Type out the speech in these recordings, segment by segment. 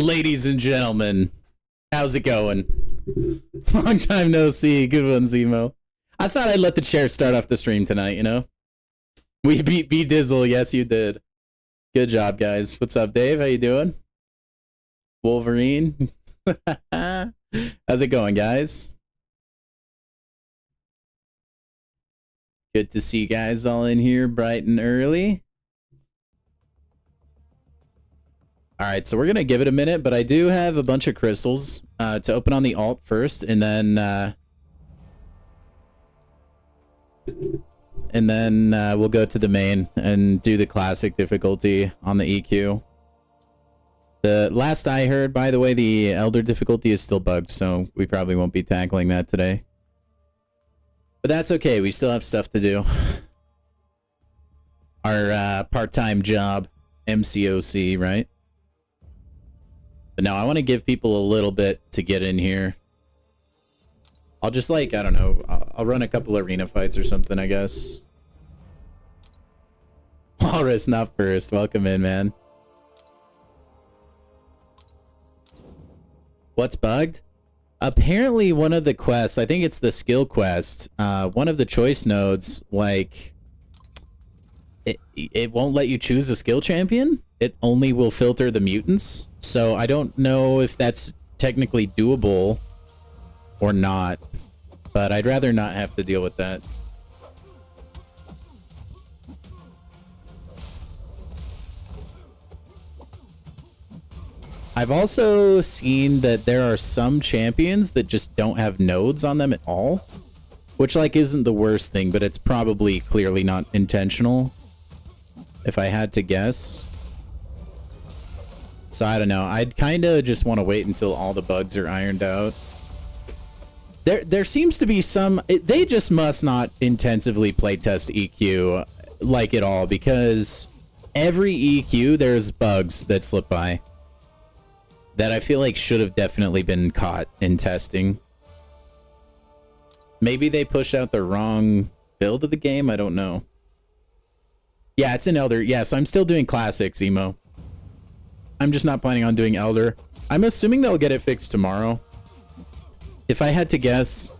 Ladies and gentlemen, how's it going? Long time no see. Good one, Zemo. I thought I'd let the chair start off the stream tonight, you know? We beat B-Dizzle. Yes, you did. Good job, guys. What's up, Dave? How you doing? Wolverine? How's it going, guys? Good to see you guys all in here bright and early. Alright, so we're going to give it a minute, but I do have a bunch of crystals to open on the alt first, and then we'll go to the main and do the classic difficulty on the EQ. The last I heard, by the way, the Elder difficulty is still bugged, so we probably won't be tackling that today. But that's okay, we still have stuff to do. Our part-time job, Mcoc, right? But no, I want to give people a little bit to get in here. I'll just like, I don't know, I'll run a couple arena fights or something, I guess. Walrus, not first. Welcome in, man. What's bugged? Apparently one of the quests, I think it's the skill quest, one of the choice nodes, like, it won't let you choose a skill champion. It only will filter the mutants. So I don't know if that's technically doable or not, but I'd rather not have to deal with that. I've also seen that there are some champions that just don't have nodes on them at all, which like isn't the worst thing, but it's probably clearly not intentional, if I had to guess. So I don't know. I'd kind of just want to wait until all the bugs are ironed out. There seems to be some... They just must not intensively playtest EQ like at all, because every EQ there's bugs that slip by that I feel like should have definitely been caught in testing. Maybe they pushed out the wrong build of the game. I don't know. Yeah, it's an Elder. Yeah, so I'm still doing Classics, Emo. I'm just not planning on doing Elder. I'm assuming they'll get it fixed tomorrow. If I had to guess,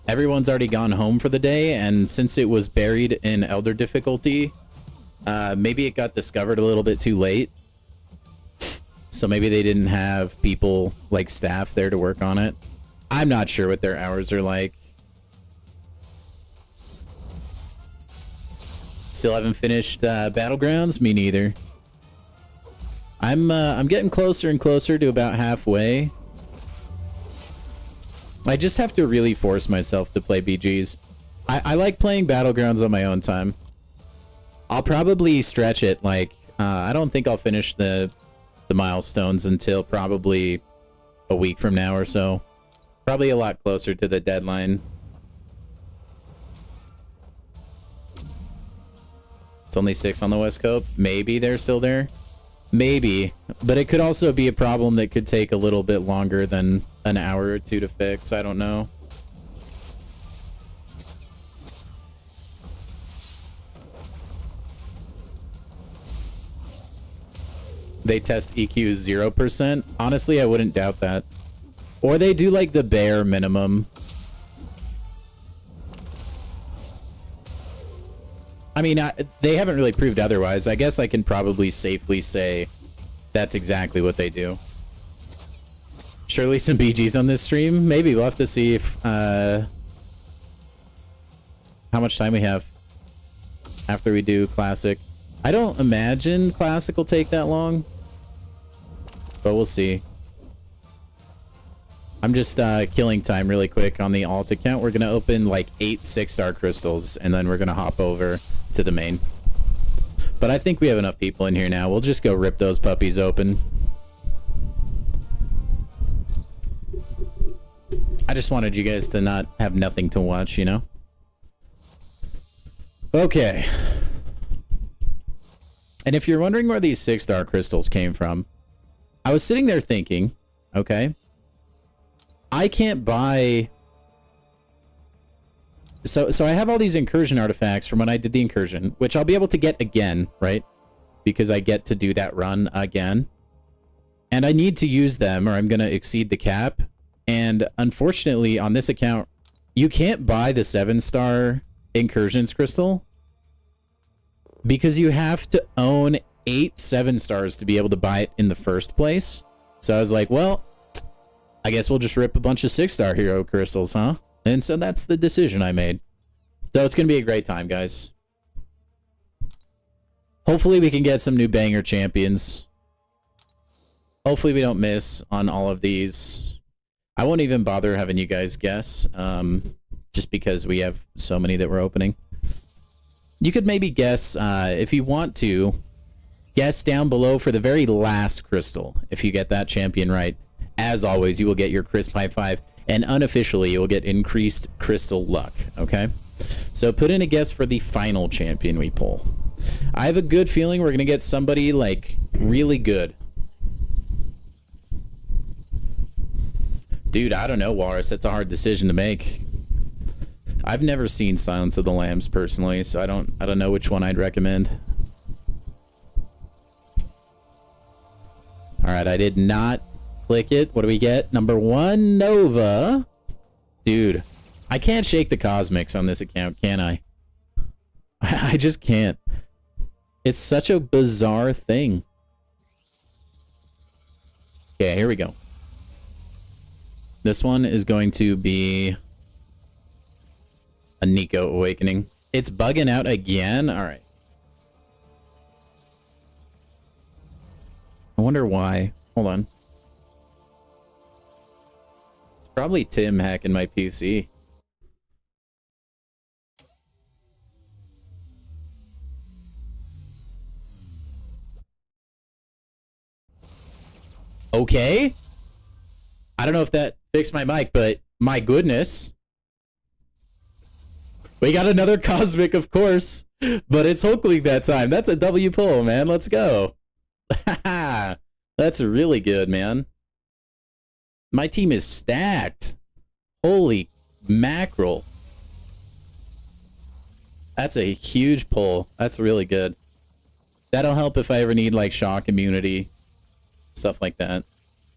everyone's already gone home for the day, and since it was buried in Elder difficulty, maybe it got discovered a little bit too late. So maybe they didn't have people, like staff, there to work on it. I'm not sure what their hours are like. Still haven't finished Battlegrounds? Me neither. I'm getting closer and closer to about halfway. I just have to really force myself to play BGs. I like playing Battlegrounds on my own time. I'll probably stretch it, like, I don't think I'll finish the milestones until probably a week from now or so. Probably a lot closer to the deadline. It's only 6 on the West Coast. Maybe they're still there. Maybe. But it could also be a problem that could take a little bit longer than an hour or two to fix. I don't know. They test EQ 0%. Honestly, I wouldn't doubt that. Or they do like the bare minimum. I mean, they haven't really proved otherwise. I guess I can probably safely say that's exactly what they do. Surely some BGs on this stream? Maybe. We'll have to see if, how much time we have after we do Classic. I don't imagine Classic will take that long, but we'll see. I'm just killing time really quick on the alt account. We're going to open like 8 6-star crystals, and then we're going to hop over to the main. But I think we have enough people in here now. We'll just go rip those puppies open. I just wanted you guys to not have nothing to watch, you know? Okay. And if you're wondering where these 6-star crystals came from, I was sitting there thinking, okay, I can't buy... So I have all these incursion artifacts from when I did the incursion, which I'll be able to get again, right? Because I get to do that run again. And I need to use them or I'm going to exceed the cap. And unfortunately, on this account, you can't buy the 7-star Incursions Crystal because you have to own 8 7-stars to be able to buy it in the first place. So I was like, well, I guess we'll just rip a bunch of 6-star hero crystals, huh? And so that's the decision I made. So it's going to be a great time, guys. Hopefully we can get some new banger champions. Hopefully we don't miss on all of these. I won't even bother having you guys guess, just because we have so many that we're opening. You could maybe guess, if you want to, guess down below for the very last crystal. If you get that champion right, as always, you will get your crisp high 5, and unofficially you will get increased crystal luck, okay? So put in a guess for the final champion we pull. I have a good feeling we're going to get somebody, like, really good. Dude, I don't know, Walrus. That's a hard decision to make. I've never seen Silence of the Lambs personally, so I don't know which one I'd recommend. All right, I did not click it. What do we get? Number 1, Nova. Dude, I can't shake the cosmics on this account, can I? I just can't. It's such a bizarre thing. Okay, here we go. This one is going to be a Nico Awakening. It's bugging out again? Alright. I wonder why. Hold on. It's probably Tim hacking my PC. Okay. I don't know if that fixed my mic, but my goodness. We got another Cosmic, of course, but it's Hulk League that time. That's a W pull, man. Let's go. That's really good, man. My team is stacked. Holy mackerel. That's a huge pull. That's really good. That'll help if I ever need, like, shock immunity. Stuff like that.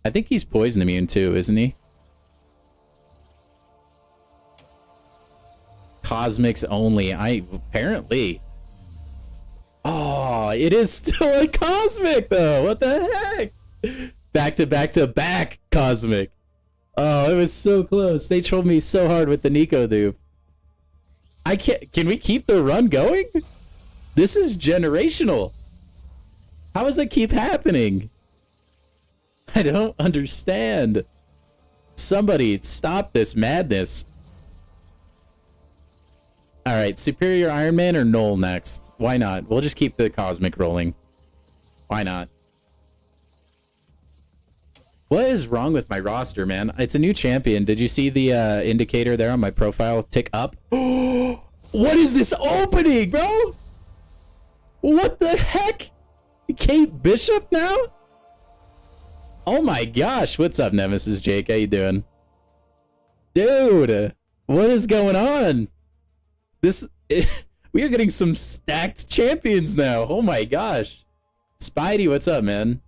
I think he's poison immune too, isn't he? Cosmics only. Apparently. Oh, it is still a Cosmic though. What the heck? Back to back to back Cosmic. Oh, it was so close. They trolled me so hard with the Nico dupe. I can't. Can we keep the run going? This is generational. How does it keep happening? I don't understand. Somebody stop this madness. All right, Superior Iron Man or Null next? Why not? We'll just keep the Cosmic rolling. Why not? What is wrong with my roster, man? It's a new champion. Did you see the indicator there on my profile tick up? What is this opening, bro? What the heck? Kate Bishop now? Oh my gosh, what's up, Nemesis Jake? How you doing? Dude, what is going on? We are getting some stacked champions now. Oh my gosh. Spidey, what's up, man?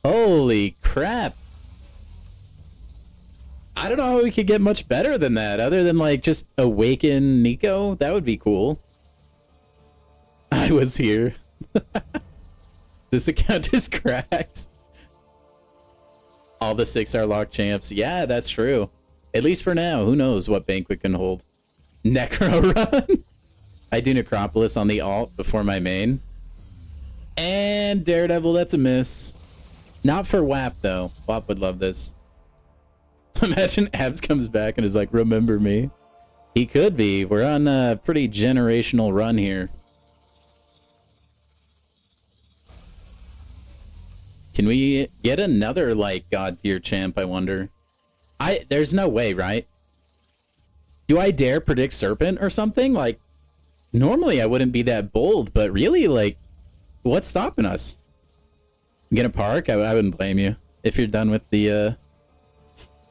Holy crap. I don't know how we could get much better than that, other than, like, just awaken Nico. That would be cool. I was here. This account is cracked. All the 6-star lock champs. Yeah, that's true. At least for now. Who knows what Banquet can hold. Necro run. I do Necropolis on the alt before my main. And Daredevil, that's a miss. Not for WAP, though. WAP would love this. Imagine Abs comes back and is like, remember me. He could be. We're on a pretty generational run here. Can we get another, like, god tier champ, I wonder? There's no way, right? Do I dare predict Serpent or something? Like, normally I wouldn't be that bold, but really, like, what's stopping us? Get a park? I wouldn't blame you if you're done with the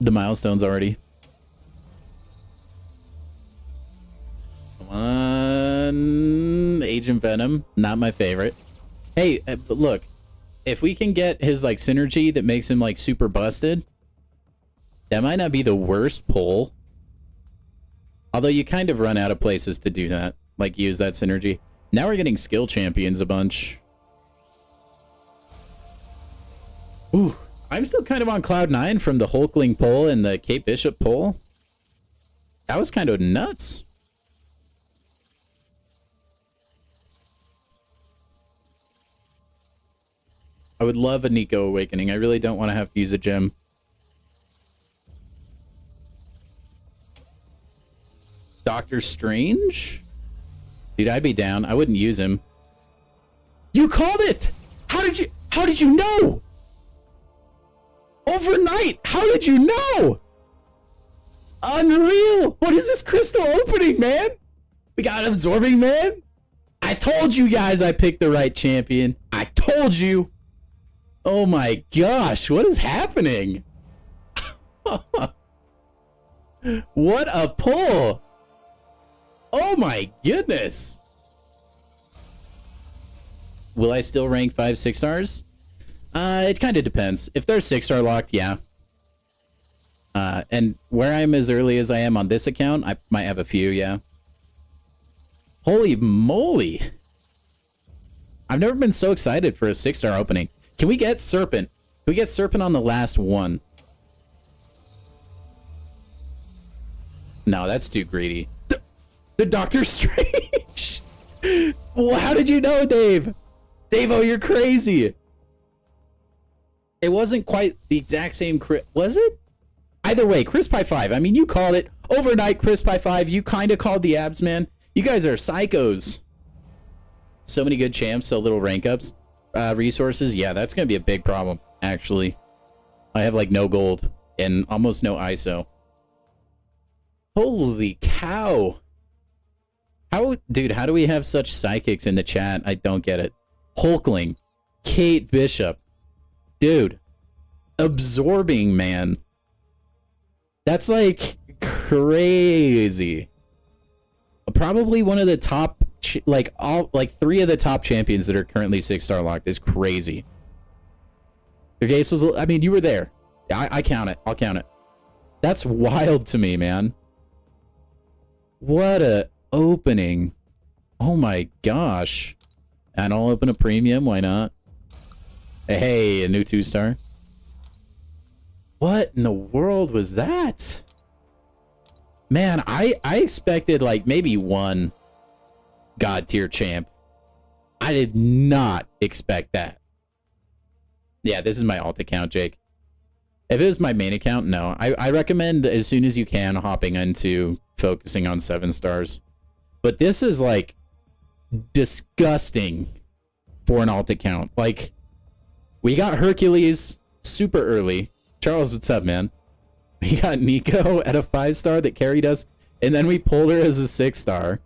milestones already. Come on. Agent Venom, not my favorite. Hey, look. if we can get his like synergy that makes him like super busted, that might not be the worst pull. Although you kind of run out of places to do that, like use that synergy. Now we're getting skill champions a bunch. Ooh, I'm still kind of on cloud 9 from the Hulkling pull and the Kate Bishop pull. That was kind of nuts. I would love a Nico Awakening. I really don't want to have to use a gem. Doctor Strange? Dude, I'd be down. I wouldn't use him. You called it! How did you know? Overnight! How did you know? Unreal! What is this crystal opening, man? We got an absorbing man? I told you guys I picked the right champion. I told you. Oh my gosh, what is happening? What a pull! Oh my goodness! Will I still rank 5 6-stars? It kind of depends. If they're 6-star locked, yeah. And where I'm as early as I am on this account, I might have a few, yeah. Holy moly! I've never been so excited for a 6-star opening. Can we get Serpent? Can we get Serpent on the last one? No, that's too greedy. The Doctor Strange! Well, how did you know, Dave? Dave-o, you're crazy! It wasn't quite the exact same crit, was it? Either way, Chris Pie 5. I mean, you called it. Overnight, Chris Pie 5. You kind of called the abs, man. You guys are psychos. So many good champs, so little rank ups. Resources, yeah, that's going to be a big problem, actually. I have, like, no gold and almost no ISO. Holy cow. Dude, how do we have such psychics in the chat? I don't get it. Hulkling. Kate Bishop. Dude. Absorbing, man. That's, like, crazy. Probably one of the top, like, 3 of the top champions that are currently 6-star locked is crazy. Your case was, I mean, you were there. I count it. I'll count it. That's wild to me, man. What a opening. Oh my gosh. And I'll open a premium, why not? Hey, a new 2-star. What in the world was that? Man, I expected like maybe one god tier champ. I did not expect that. Yeah, this is my alt account, Jake. If it was my main account, no. I recommend as soon as you can hopping into focusing on 7 stars. But this is like disgusting for an alt account. Like, we got Hercules super early. Charles, what's up, man? We got Nico at a 5-star that carried us, and then we pulled her as a 6-star.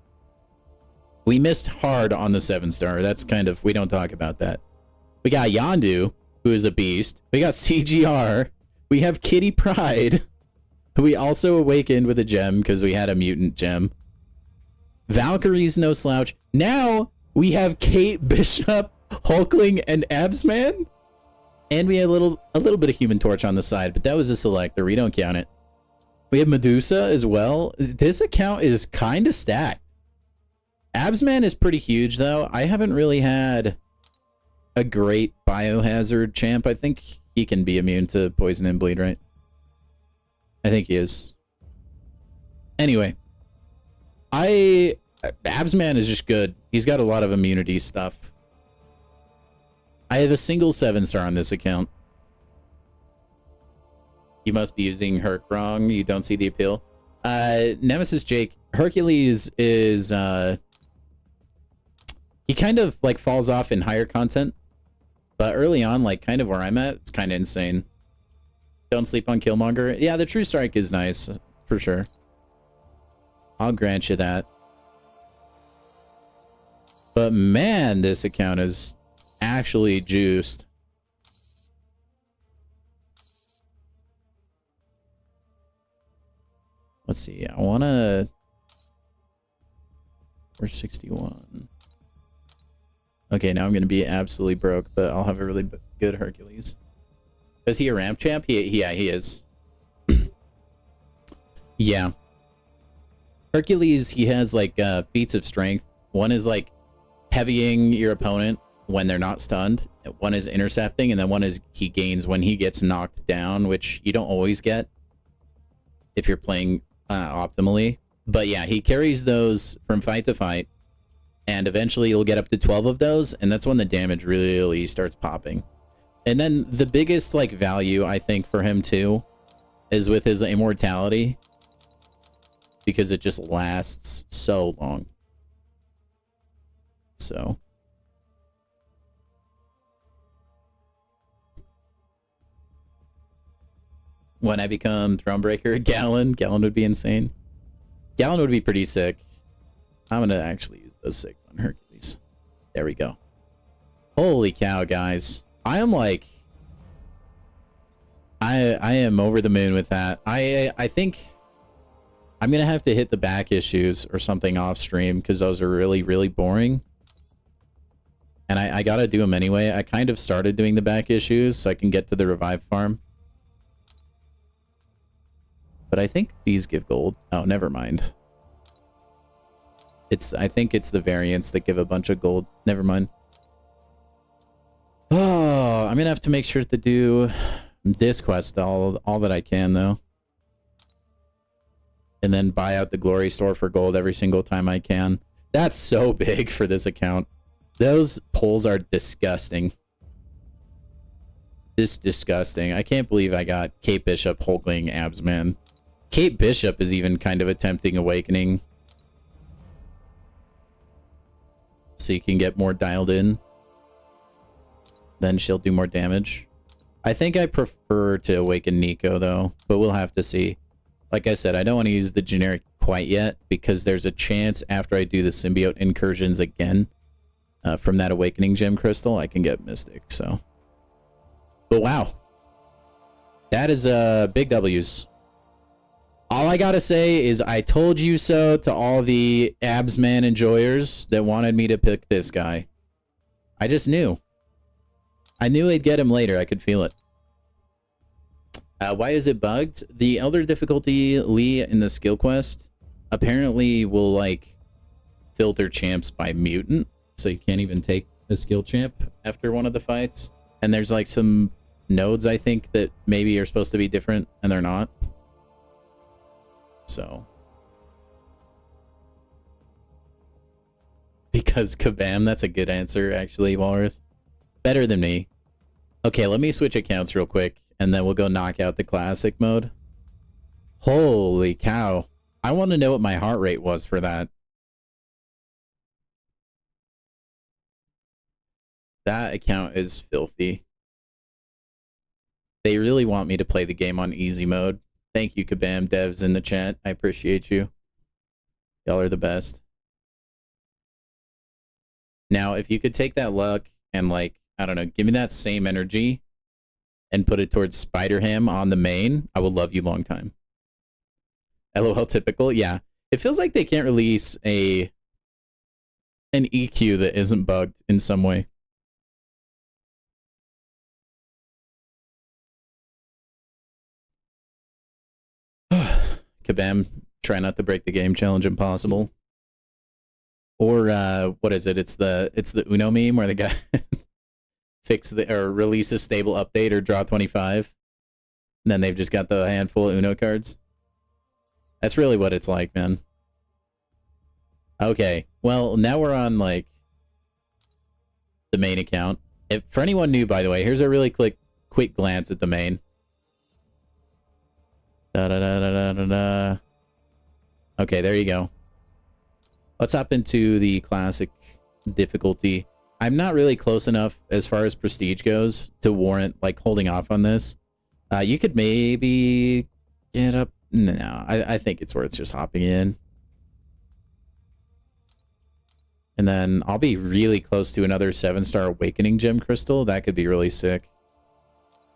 We missed hard on the 7-star. That's kind of, we don't talk about that. We got Yondu, who is a beast. We got CGR. We have Kitty Pride, who we also awakened with a gem because we had a mutant gem. Valkyrie's no slouch. Now we have Kate Bishop, Hulkling, and Absman. And we had a little bit of Human Torch on the side, but that was a selector. We don't count it. We have Medusa as well. This account is kind of stacked. Absman is pretty huge, though. I haven't really had a great biohazard champ. I think he can be immune to poison and bleed, right? I think he is. Anyway. Absman is just good. He's got a lot of immunity stuff. I have a single 7-star on this account. You must be using Herc wrong. You don't see the appeal. Nemesis Jake. Hercules is, he kind of, like, falls off in higher content. But early on, like, kind of where I'm at, it's kind of insane. Don't sleep on Killmonger. Yeah, the True Strike is nice, for sure. I'll grant you that. But, man, this account is actually juiced. Let's see. I want to... We're 61. Okay, now I'm going to be absolutely broke, but I'll have a really good Hercules. Is he a ramp champ? Yeah, he is. Yeah. Hercules, he has like feats of strength. One is like heavying your opponent when they're not stunned. One is intercepting, and then one is he gains when he gets knocked down, which you don't always get if you're playing optimally. But yeah, he carries those from fight to fight, and eventually you'll get up to 12 of those, and that's when the damage really starts popping. And then the biggest like value I think for him too is with his immortality, because it just lasts so long. So when I become Thronebreaker, Gallon would be insane. Gallon would be pretty sick. I'm gonna actually use those 6 on Hercules. There we go. Holy cow, guys. I am like... I am over the moon with that. I think I'm gonna have to hit the back issues or something off stream, because those are really boring. And I gotta do them anyway. I kind of started doing the back issues so I can get to the revive farm. But I think these give gold. Oh, never mind. I think it's the variants that give a bunch of gold. Never mind. Oh, I'm gonna have to make sure to do this quest all that I can though. And then buy out the glory store for gold every single time I can. That's so big for this account. Those pulls are disgusting. Disgusting. I can't believe I got Kate Bishop hulkling abs, man. Kate Bishop is even kind of attempting awakening. So you can get more dialed in. Then she'll do more damage. I think I prefer to awaken Nico though, but we'll have to see. Like I said, I don't want to use the generic quite yet, because there's a chance after I do the symbiote incursions again, from that awakening gem crystal, I can get Mystic, so. But wow. That is big W's. All I gotta say is I told you so to all the Absman enjoyers that wanted me to pick this guy. I just knew. I knew I'd get him later. I could feel it. Why is it bugged? The Elder difficulty Lee in the skill quest apparently will like filter champs by mutant, so you can't even take a skill champ after one of the fights. And there's like some nodes I think that maybe are supposed to be different and they're not. So because Kabam, that's a good answer actually, Walrus. Better than me. Okay, let me switch accounts real quick, and then we'll go knock out the classic mode. Holy cow. I want to know what my heart rate was for that. That account is filthy. They really want me to play the game on easy mode. Thank you, Kabam devs in the chat. I appreciate you. Y'all are the best. Now, if you could take that luck and, like, I don't know, give me that same energy and put it towards Spider-Ham on the main, I will love you long time. LOL typical? Yeah. It feels like they can't release an EQ that isn't bugged in some way. Kabam, try not to break the game challenge impossible. Or what is it? It's the Uno meme where the guy fix the or release a stable update or draw 25. And then they've just got the handful of Uno cards. That's really what it's like, man. Okay, well, now we're on like the main account. If for anyone new, by the way, here's a really quick glance at the main. Okay, there you go. Let's hop into the classic difficulty. I'm not really close enough as far as prestige goes to warrant like holding off on this. You could maybe get up. No, I think it's worth just hopping in. And then I'll be really close to another 7-star Awakening Gem Crystal. That could be really sick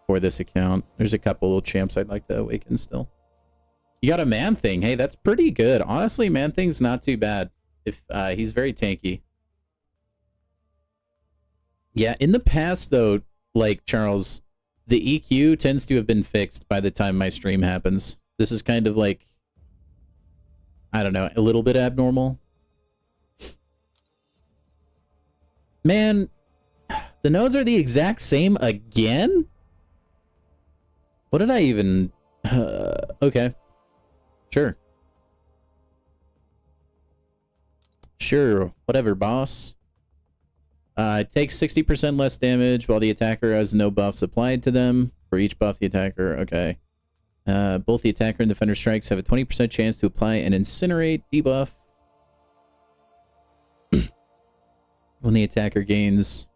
for this account. There's a couple little champs I'd like to awaken still. You got a Man-Thing. Hey, that's pretty good. Honestly, Man-Thing's not too bad. If he's very tanky. Yeah, in the past though, like Charles, the EQ tends to have been fixed by the time my stream happens. This is kind of like, I don't know, a little bit abnormal. Man, the nodes are the exact same again? What did I even... okay. Sure. Sure, whatever, boss. It takes 60% less damage while the attacker has no buffs applied to them. For each buff, the attacker... Okay. Both the attacker and defender strikes have a 20% chance to apply an incinerate debuff when the attacker gains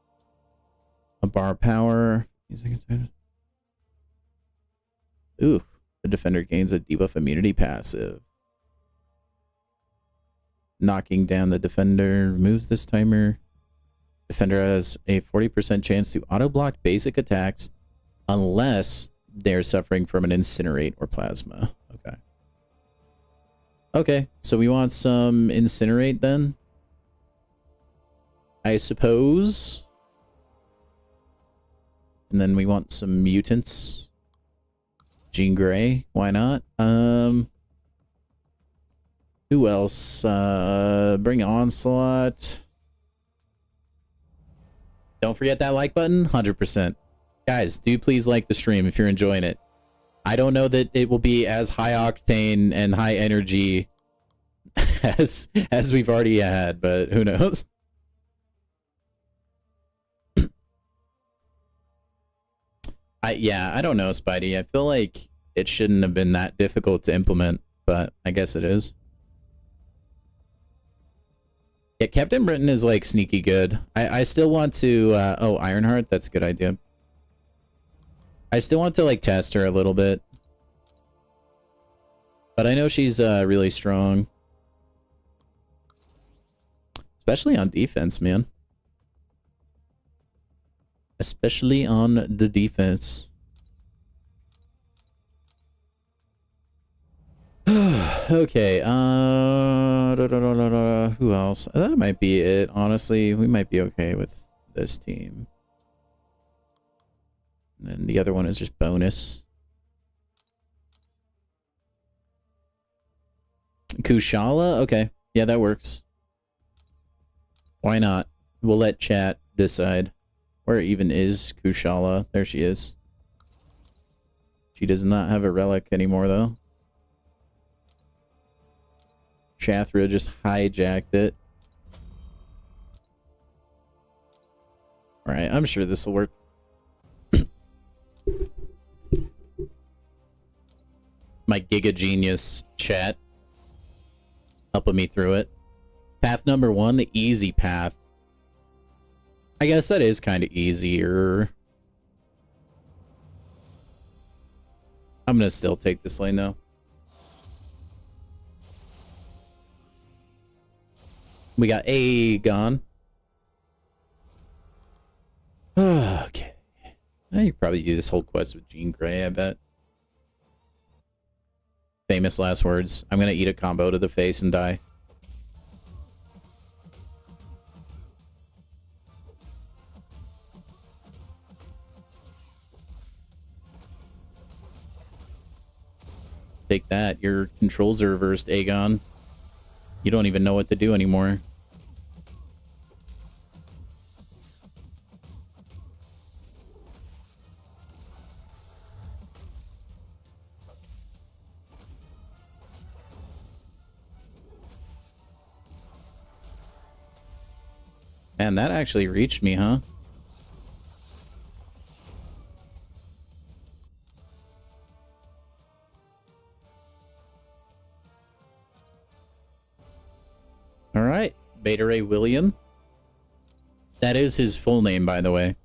a bar power. Ooh, the defender gains a debuff immunity passive. Knocking down the defender removes this timer. Defender has a 40% chance to auto-block basic attacks unless they're suffering from an incinerate or plasma. Okay. Okay, so we want some incinerate then, I suppose. And then we want some mutants. Jean Grey, why not? Who else? Bring Onslaught. Don't forget that like button, 100%. Guys, do please like the stream if you're enjoying it. I don't know that it will be as high octane and high energy as we've already had, but who knows? I don't know, Spidey. I feel like it shouldn't have been that difficult to implement, but I guess it is. Yeah, Captain Britain is like sneaky good. I still want to oh, Ironheart, that's a good idea. I still want to like test her a little bit. But I know she's really strong. Especially on defense, man. Especially on the defense. Okay, who else? That might be it, honestly. We might be okay with this team. And then the other one is just bonus. Kushala? Okay. Yeah, that works. Why not? We'll let chat decide. Where even is Kushala? There she is. She does not have a relic anymore, though. Chathra just hijacked it. Alright, I'm sure this will work. My Giga Genius chat helping me through it. Path number 1, the easy path. I guess that is kind of easier. I'm gonna still take this lane though. We got Aegon. Okay. You could probably do this whole quest with Jean Grey, I bet. Famous last words. I'm gonna eat a combo to the face and die. Take that. Your controls are reversed, Aegon. You don't even know what to do anymore. Man, that actually reached me, huh? All right, Beta Ray William. That is his full name, by the way.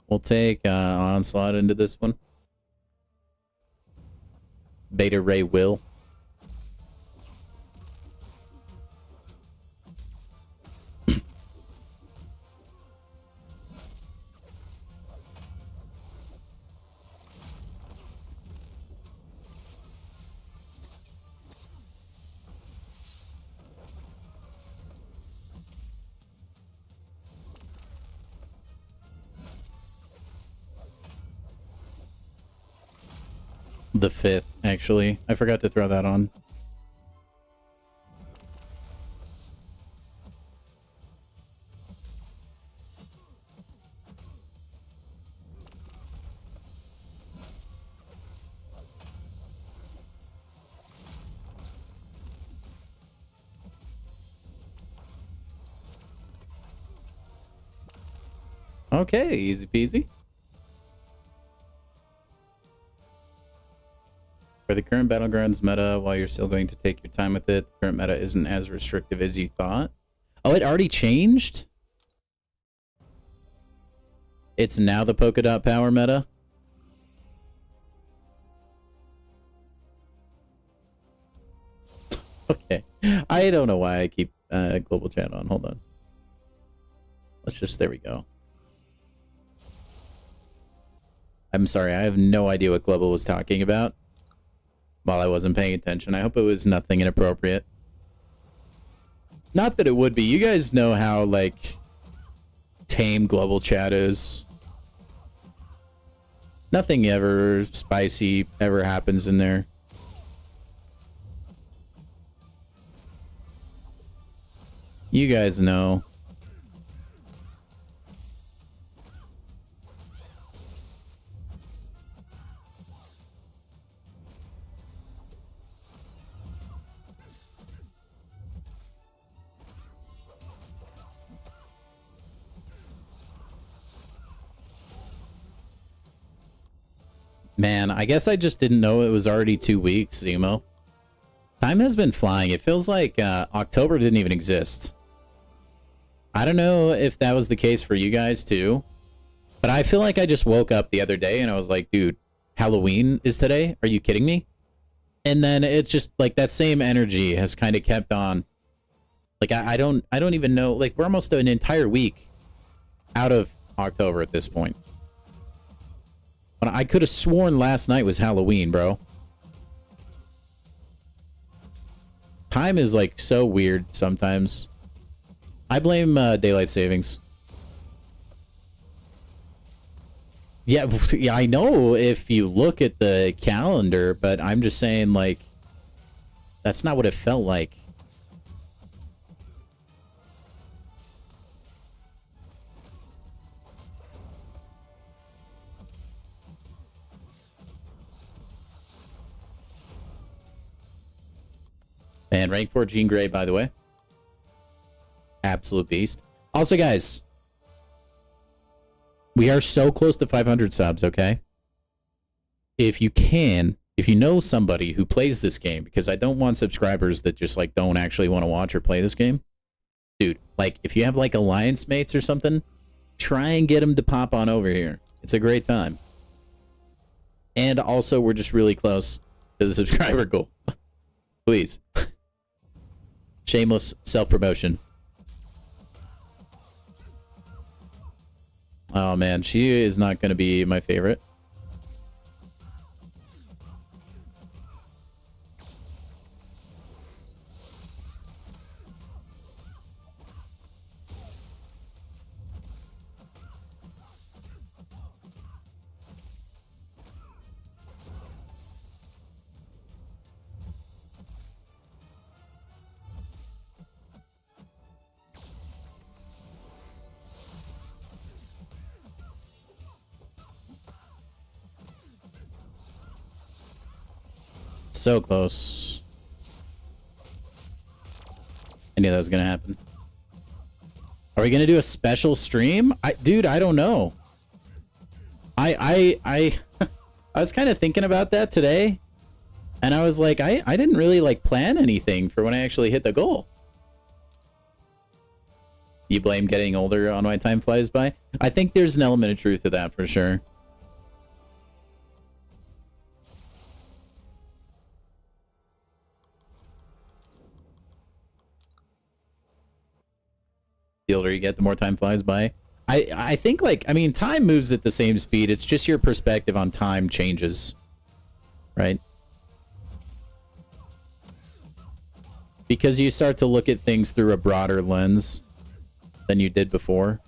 We'll take Onslaught into this one. Beta Ray Will. The 5th, actually. I forgot to throw that on. Okay, easy peasy. For the current Battlegrounds meta, while you're still going to take your time with it, the current meta isn't as restrictive as you thought. Oh, it already changed? It's now the polka dot power meta? Okay. I don't know why I keep global chat on. Hold on. Let's just... There we go. I'm sorry, I have no idea what Global was talking about while I wasn't paying attention. I hope it was nothing inappropriate. Not that it would be. You guys know how, like, tame Global chat is. Nothing ever spicy ever happens in there. You guys know. Man, I guess I just didn't know it was already 2 weeks, Zemo. Time has been flying. It feels like October didn't even exist. I don't know if that was the case for you guys too, but I feel like I just woke up the other day and I was like, dude, Halloween is today? Are you kidding me? And then it's just like that same energy has kind of kept on. Like I don't even know. Like we're almost an entire week out of October at this point. But I could have sworn last night was Halloween, bro. Time is like so weird sometimes. I blame daylight savings. Yeah, yeah, I know if you look at the calendar, but I'm just saying, like, that's not what it felt like. And rank 4 Jean Grey, by the way. Absolute beast. Also, guys, we are so close to 500 subs, okay? If you can, if you know somebody who plays this game, because I don't want subscribers that just, like, don't actually want to watch or play this game. Dude, like, if you have, like, alliance mates or something, try and get them to pop on over here. It's a great time. And also, we're just really close to the subscriber goal. Please. Shameless self-promotion. Oh, man. She is not going to be my favorite. So close. I knew that was gonna happen. Are we gonna do a special stream? Dude, I don't know. I was kind of thinking about that today, and I was like, I didn't really like plan anything for when I actually hit the goal. You blame getting older on why time flies by? I think there's an element of truth to that for sure. The older you get, the more time flies by. I think, like, I mean, time moves at the same speed. It's just your perspective on time changes, right? Because you start to look at things through a broader lens than you did before.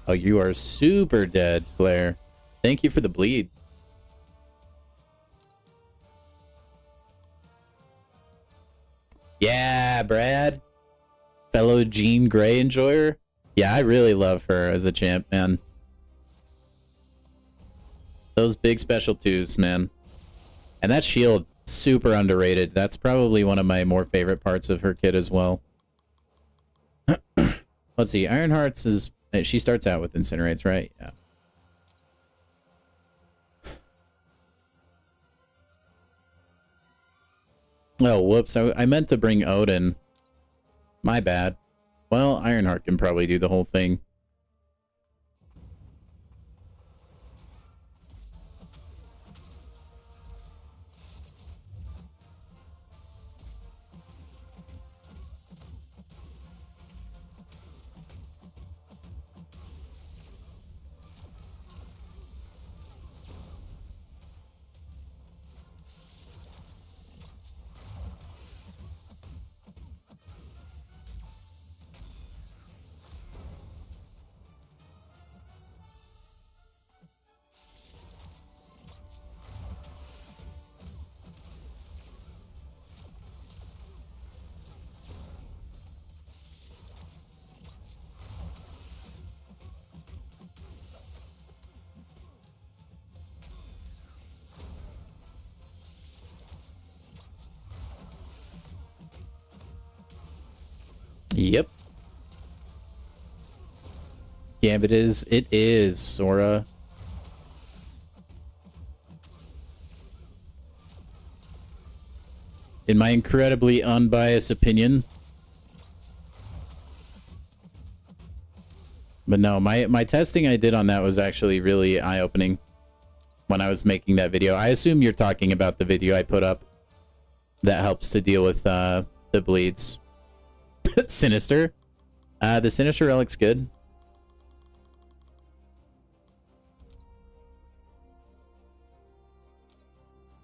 Oh, you are super dead, Claire. Thank you for the bleed. Yeah, Brad. Fellow Jean Grey enjoyer. Yeah, I really love her as a champ, man. Those big special twos, man. And that shield, super underrated. That's probably one of my more favorite parts of her kit as well. Let's see. Ironheart's is... She starts out with Incinerates, right? Yeah. Oh, whoops. I meant to bring Odin. My bad. Well, Ironheart can probably do the whole thing. Yep. Yeah, but it is, Sora. In my incredibly unbiased opinion. But no, my testing I did on that was actually really eye-opening when I was making that video. I assume you're talking about the video I put up that helps to deal with the bleeds. Sinister. The Sinister Relic's good.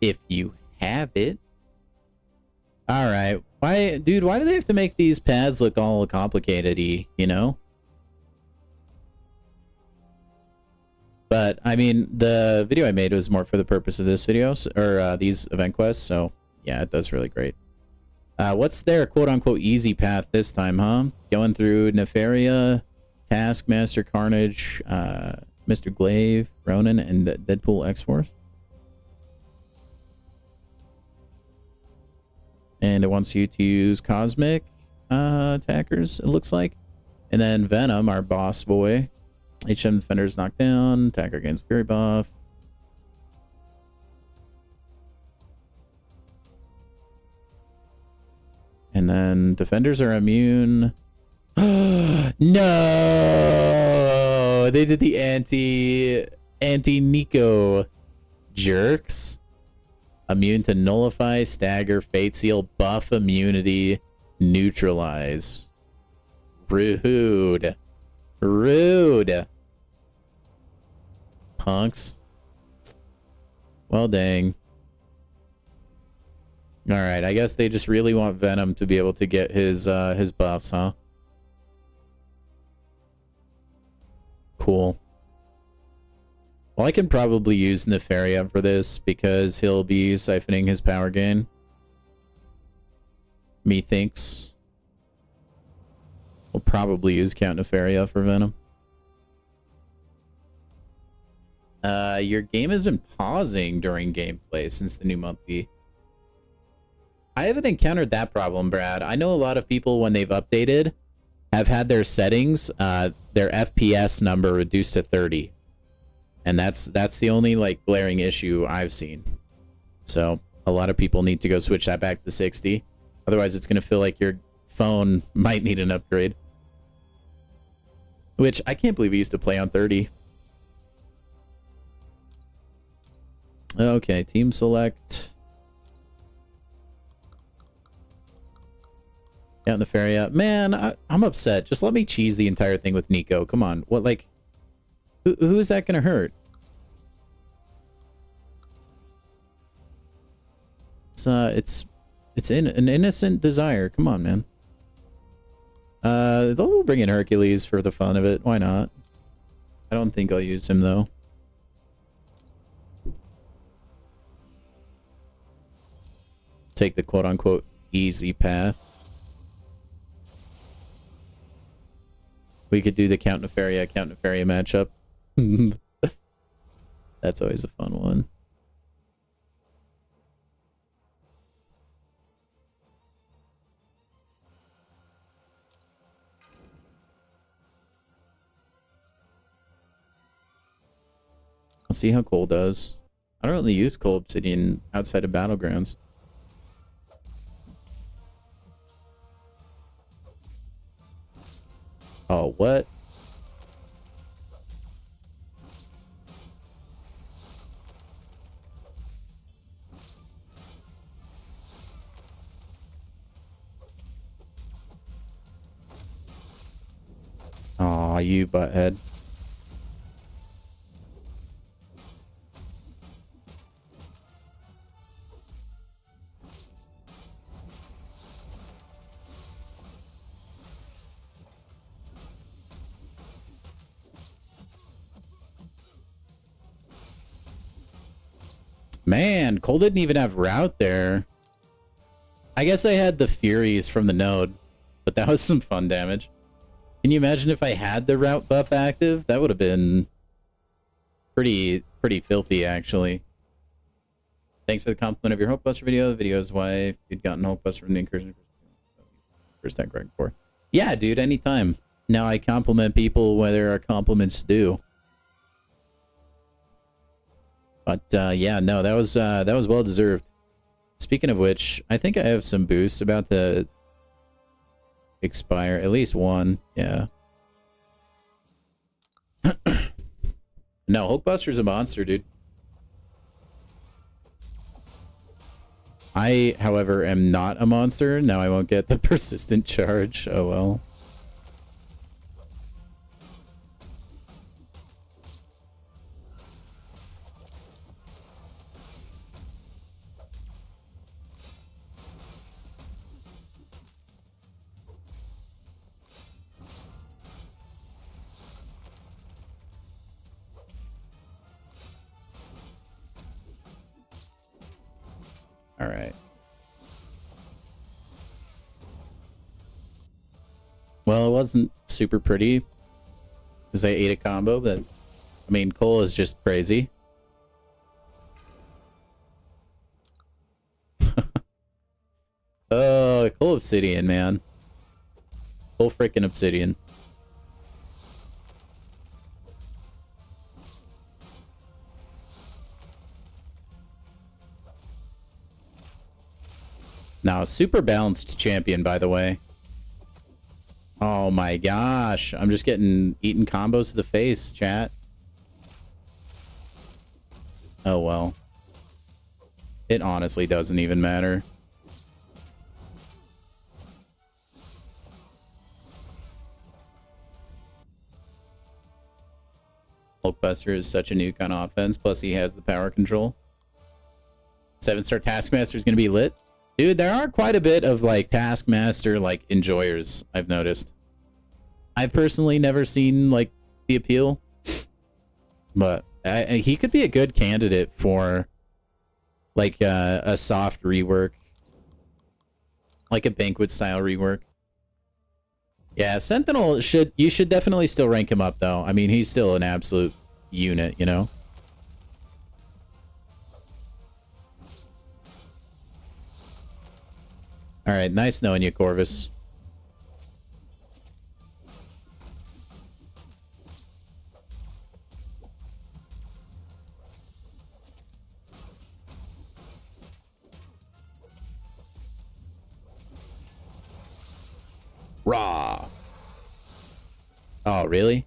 If you have it. Alright. Why, dude, why do they have to make these paths look all complicated-y, you know? But, I mean, the video I made was more for the purpose of this video, or these event quests, so yeah, it does really great. What's their quote-unquote easy path this time, huh? Going through Nefaria, Taskmaster, Carnage, Mr. Glaive, Ronan, and Deadpool X-Force? And it wants you to use Cosmic attackers, it looks like. And then Venom, our boss boy. HM Defender's knocked down, attacker gains Fury buff. And then defenders are immune. No! They did the anti-Nico jerks. Immune to nullify, stagger, fate seal, buff immunity, neutralize. Rude. Rude. Punks. Well, dang. All right, I guess they just really want Venom to be able to get his buffs, huh? Cool. Well, I can probably use Nefaria for this because he'll be siphoning his power gain. Methinks. We'll probably use Count Nefaria for Venom. Your game has been pausing during gameplay since the new monthly. I haven't encountered that problem, Brad. I know a lot of people, when they've updated, have had their settings, their FPS number reduced to 30. And that's the only, like, glaring issue I've seen. So, a lot of people need to go switch that back to 60. Otherwise, it's going to feel like your phone might need an upgrade. Which, I can't believe we used to play on 30. Okay, team select. Out in the ferry. Man, I'm upset. Just let me cheese the entire thing with Nico. Come on. What, like... Who is that going to hurt? It's an innocent desire. Come on, man. They'll bring in Hercules for the fun of it. Why not? I don't think I'll use him though. Take the quote-unquote easy path. We could do the Count Nefaria matchup. That's always a fun one. Let's see how Cole does. I don't really use Cole Obsidian outside of Battlegrounds. Oh, what? Aw, you butthead. Man, Cole didn't even have route there. I guess I had the Furies from the node, but that was some fun damage. Can you imagine if I had the route buff active? That would have been pretty filthy, actually. Thanks for the compliment of your Hope Buster video. The video is why if you'd gotten Hope Buster from the incursion. First time correct for. Yeah, dude, anytime. Now I compliment people where there are compliments due. But yeah, no, that was well deserved. Speaking of which, I think I have some boosts about to expire. At least one, yeah. No, Hulkbuster's a monster, dude. I, however, am not a monster. Now I won't get the persistent charge. Oh well. All right. Well, it wasn't super pretty because I ate a combo, but I mean, Cole is just crazy. Oh, Cole Obsidian, man. Cole freaking Obsidian. Now, super balanced champion, by the way. Oh my gosh. I'm just getting eaten combos to the face, chat. Oh well. It honestly doesn't even matter. Hulkbuster is such a nuke on offense, plus he has the power control. 7-star Taskmaster is going to be lit. Dude, there are quite a bit of, like, Taskmaster, like, enjoyers, I've noticed. I've personally never seen, like, the appeal. But he could be a good candidate for, like, a soft rework. Like a Banquet-style rework. Yeah, Sentinel you should definitely still rank him up, though. I mean, he's still an absolute unit, you know? All right, nice knowing you, Corvus. Raw. Oh, really?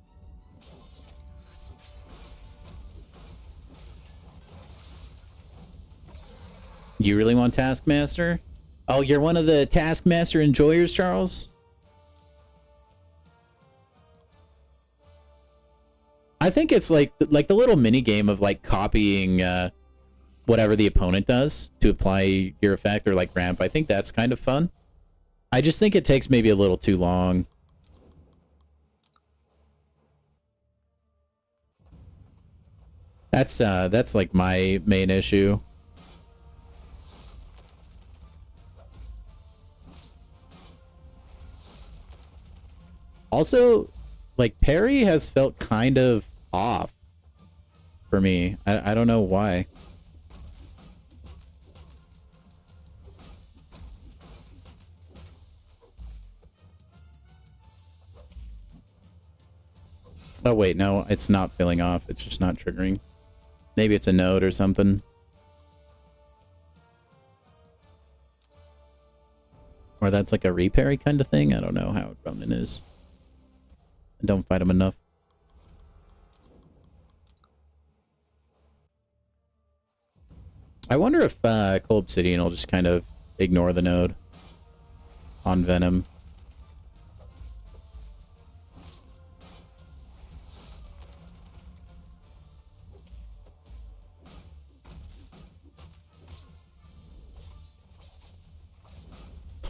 You really want Taskmaster? Oh, you're one of the Taskmaster enjoyers, Charles? I think it's like the little mini game of like copying whatever the opponent does to apply your effect or like ramp. I think that's kind of fun. I just think it takes maybe a little too long. That's like my main issue. Also, like, parry has felt kind of off for me. I don't know why. Oh wait, no, it's not feeling off. It's just not triggering. Maybe it's a node or something. Or that's like a reparry kind of thing. I don't know how Ronin is. I don't fight him enough. I wonder if Cold Obsidian will just kind of ignore the node on Venom.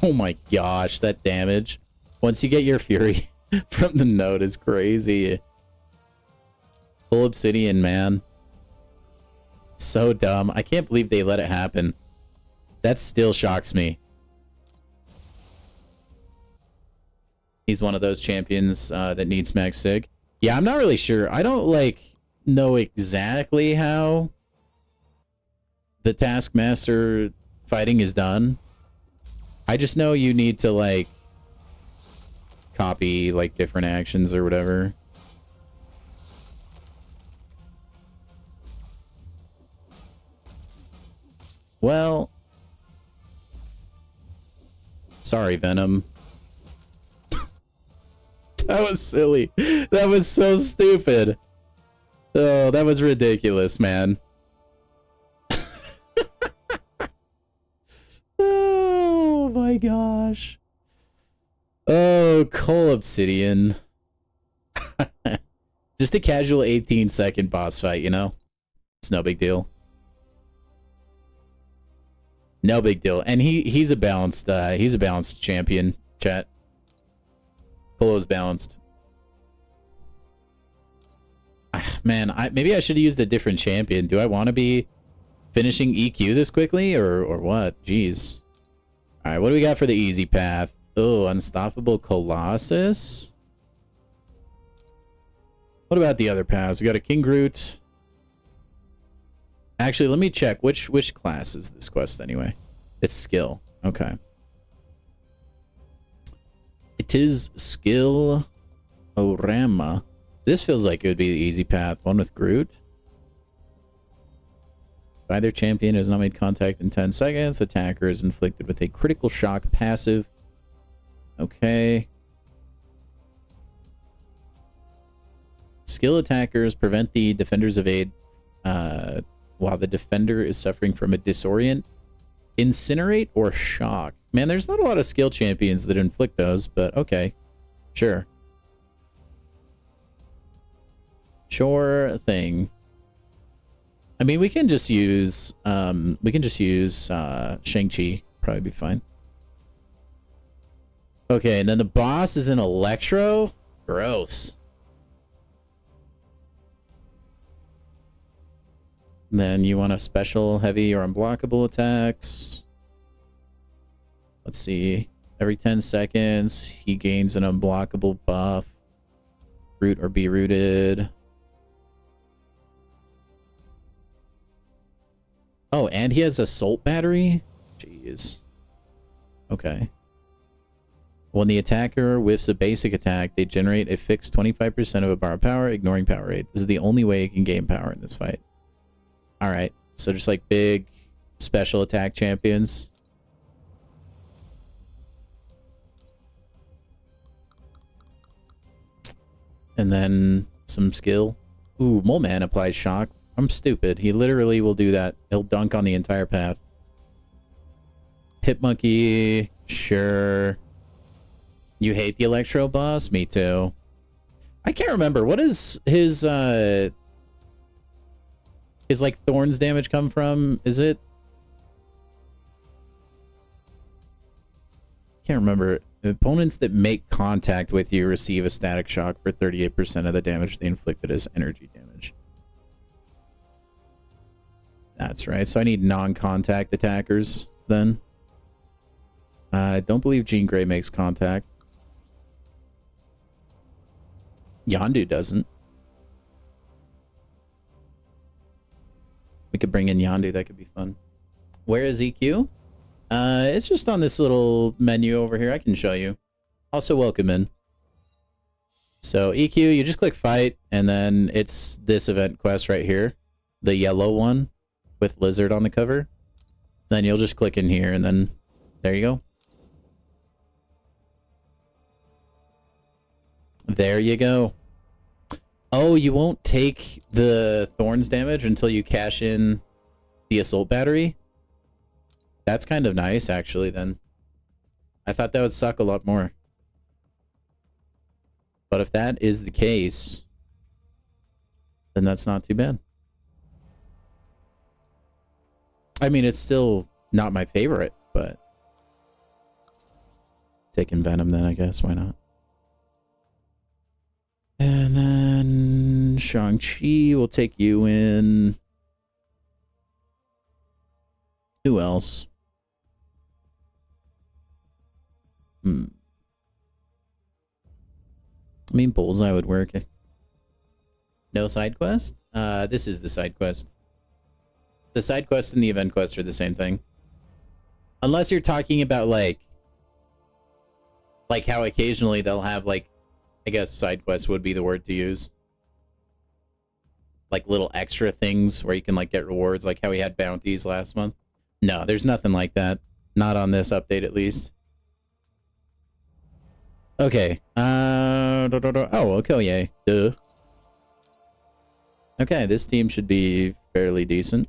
Oh my gosh, that damage. Once you get your Fury from the node is crazy. Full Obsidian, man. So dumb. I can't believe they let it happen. That still shocks me. He's one of those champions that needs max sig. Yeah, I'm not really sure. I don't, like, know exactly how the Taskmaster fighting is done. I just know you need to, like, copy, like, different actions or whatever. Well, sorry, Venom. That was silly. That was so stupid. Oh, that was ridiculous, man. Oh my gosh. Oh, Coal Obsidian. Just a casual 18-second boss fight, you know? It's no big deal. No big deal. And he's a balanced champion, chat. Polo's balanced. Man, maybe I should have used a different champion. Do I want to be finishing EQ this quickly or what? Jeez. All right, what do we got for the easy path? Oh, Unstoppable Colossus. What about the other paths? We got a King Groot. Actually, let me check. Which class is this quest anyway? It's skill. Okay. It is skill Orama. This feels like it would be the easy path. One with Groot. If either champion has not made contact in 10 seconds, attacker is inflicted with a critical shock passive. Okay. Skill attackers prevent the defender's evade while the defender is suffering from a disorient, incinerate, or shock. Man, there's not a lot of skill champions that inflict those, but okay. Sure. Sure thing. I mean, we can just use Shang-Chi. Probably be fine. Okay, and then the boss is an Electro? Gross. Then you want a special, heavy, or unblockable attacks. Let's see. Every 10 seconds, he gains an unblockable buff. Root or be rooted. Oh, and he has Assault Battery? Jeez. Okay. When the attacker whiffs a basic attack, they generate a fixed 25% of a bar of power, ignoring power rate. This is the only way you can gain power in this fight. Alright, so just like big special attack champions. And then some skill. Ooh, Mole Man applies shock. I'm stupid. He literally will do that. He'll dunk on the entire path. Hit Monkey. Sure. You hate the Electro boss? Me too. I can't remember. What is his like Thorns damage come from? Is it? Can't remember. Opponents that make contact with you receive a static shock for 38% of the damage they inflicted as energy damage. That's right. So I need non-contact attackers then. I don't believe Jean Grey makes contact. Yondu doesn't. We could bring in Yondu. That could be fun. Where is EQ? It's just on this little menu over here. I can show you. Also, welcome in. So EQ, you just click fight, and then it's this event quest right here. The yellow one with lizard on the cover. Then you'll just click in here, and then there you go. There you go. Oh, you won't take the Thorns damage until you cash in the assault battery? That's kind of nice, actually, then. I thought that would suck a lot more. But if that is the case, then that's not too bad. I mean, it's still not my favorite, but... taking Venom then, I guess. Why not? And then Shang-Chi will take you in. Who else? I mean, Bullseye would work. No side quest? This is the side quest. The side quest and the event quest are the same thing. Unless you're talking about, like how occasionally they'll have, like, I guess side quest would be the word to use. Like little extra things where you can like get rewards, like how we had bounties last month. No, there's nothing like that. Not on this update, at least. Okay. Oh, okay, yay. Duh. Okay, this team should be fairly decent.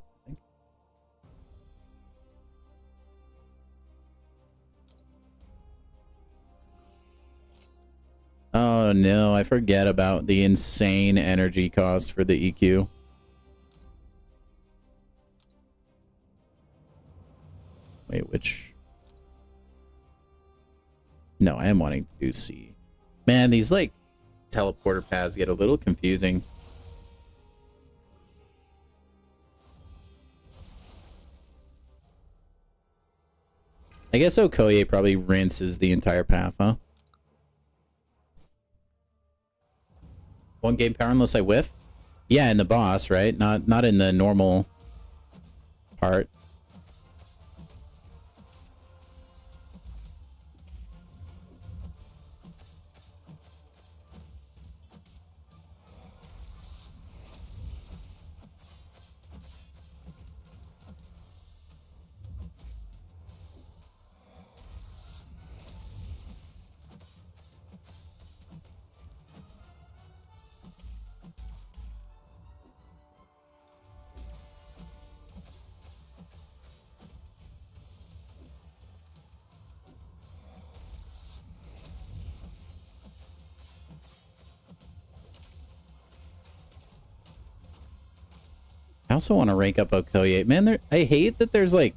Oh no, I forget about the insane energy cost for the EQ. Wait, which? No, I am wanting to do C. Man, these like teleporter paths get a little confusing. I guess Okoye probably rinses the entire path, huh? One game power unless I whiff? Yeah, in the boss, right? Not in the normal part. I also want to rank up Okoye. Man, I hate that there's like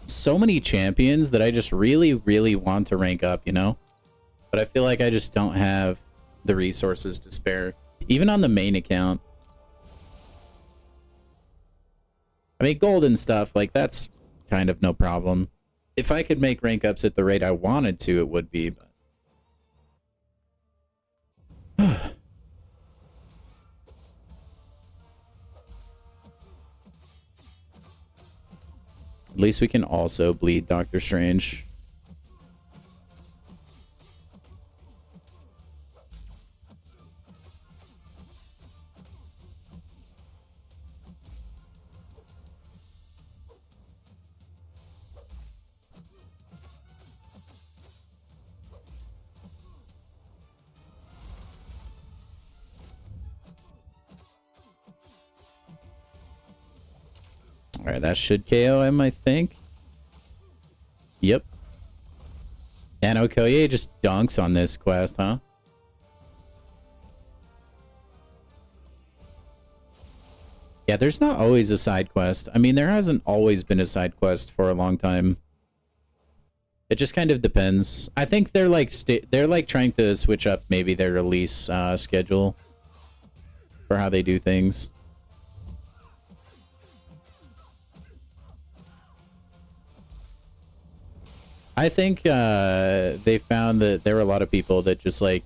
so many champions that I just really, really want to rank up, you know? But I feel like I just don't have the resources to spare. Even on the main account. I mean, gold and stuff, like that's kind of no problem. If I could make rank ups at the rate I wanted to, it would be, but... At least we can also bleed Doctor Strange. Alright, that should KO him, I think. Yep. And Okoye just dunks on this quest, huh? Yeah, there's not always a side quest. I mean, there hasn't always been a side quest for a long time. It just kind of depends. I think they're like trying to switch up maybe their release schedule for how they do things. I think they found that there were a lot of people that just like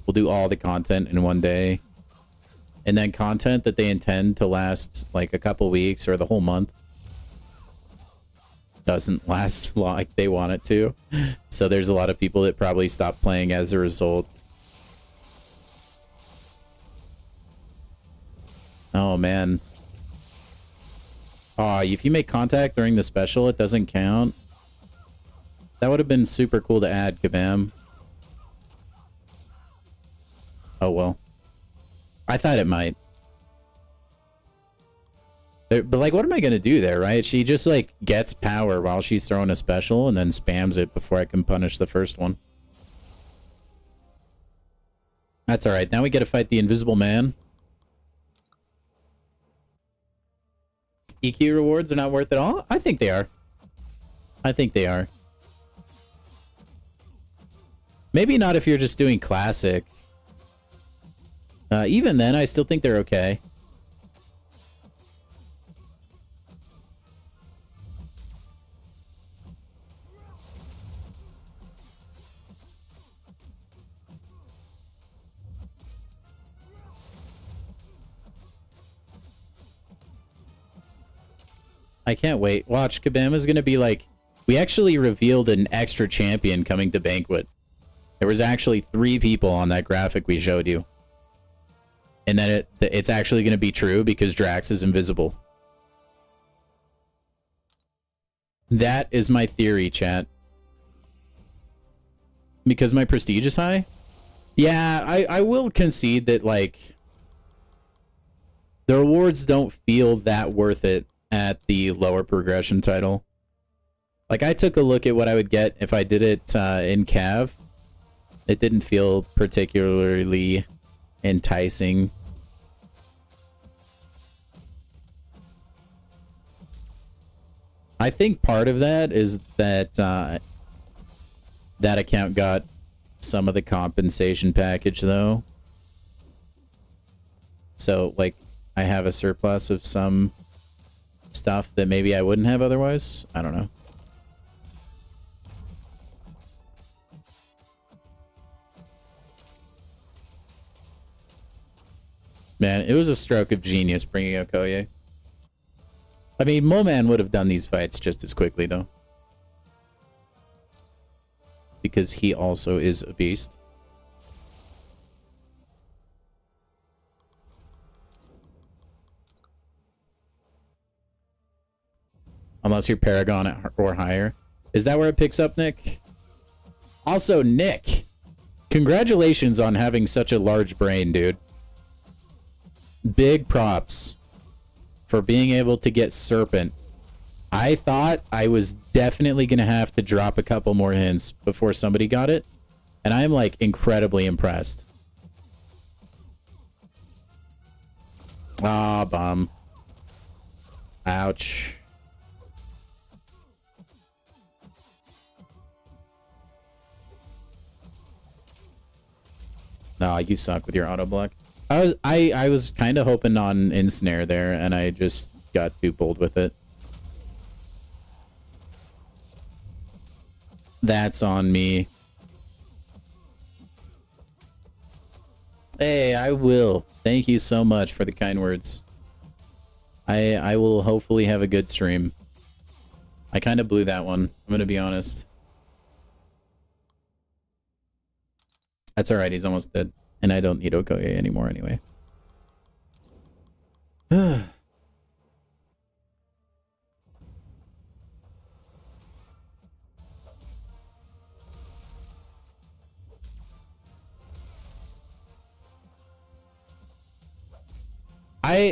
will do all the content in one day, and then content that they intend to last like a couple weeks or the whole month doesn't last like they want it to. So there's a lot of people that probably stop playing as a result. Oh man. Oh, if you make contact during the special, it doesn't count. That would have been super cool to add, Kabam. Oh well. I thought it might. But like, what am I gonna do there, right? She just like gets power while she's throwing a special and then spams it before I can punish the first one. That's alright. Now we get to fight the Invisible Man. EQ rewards are not worth it all? I think they are. I think they are. Maybe not if you're just doing classic. Even then, I still think they're okay. I can't wait. Watch, Kabam is going to be like... We actually revealed an extra champion coming to Banquet. There was actually 3 people on that graphic we showed you. And then it's actually going to be true because Drax is invisible. That is my theory, chat. Because my prestige is high? Yeah, I will concede that, like... The rewards don't feel that worth it at the lower progression title. Like, I took a look at what I would get if I did it in Cav. It didn't feel particularly enticing. I think part of that is that that account got some of the compensation package, though. So, like, I have a surplus of some stuff that maybe I wouldn't have otherwise. I don't know. Man, it was a stroke of genius bringing Okoye. I mean, Moman would have done these fights just as quickly, though. Because he also is a beast. Unless you're Paragon or higher. Is that where it picks up, Nick? Also, Nick, congratulations on having such a large brain, dude. Big props for being able to get Serpent. I thought I was definitely going to have to drop a couple more hints before somebody got it. And I'm, like, incredibly impressed. Ah, bum. Ouch. No, you suck with your auto block. I was kind of hoping on ensnare there, and I just got too bold with it. That's on me. Hey, I will. Thank you so much for the kind words. I will hopefully have a good stream. I kind of blew that one. I'm gonna be honest. That's alright, he's almost dead. And I don't need Okoye anymore anyway.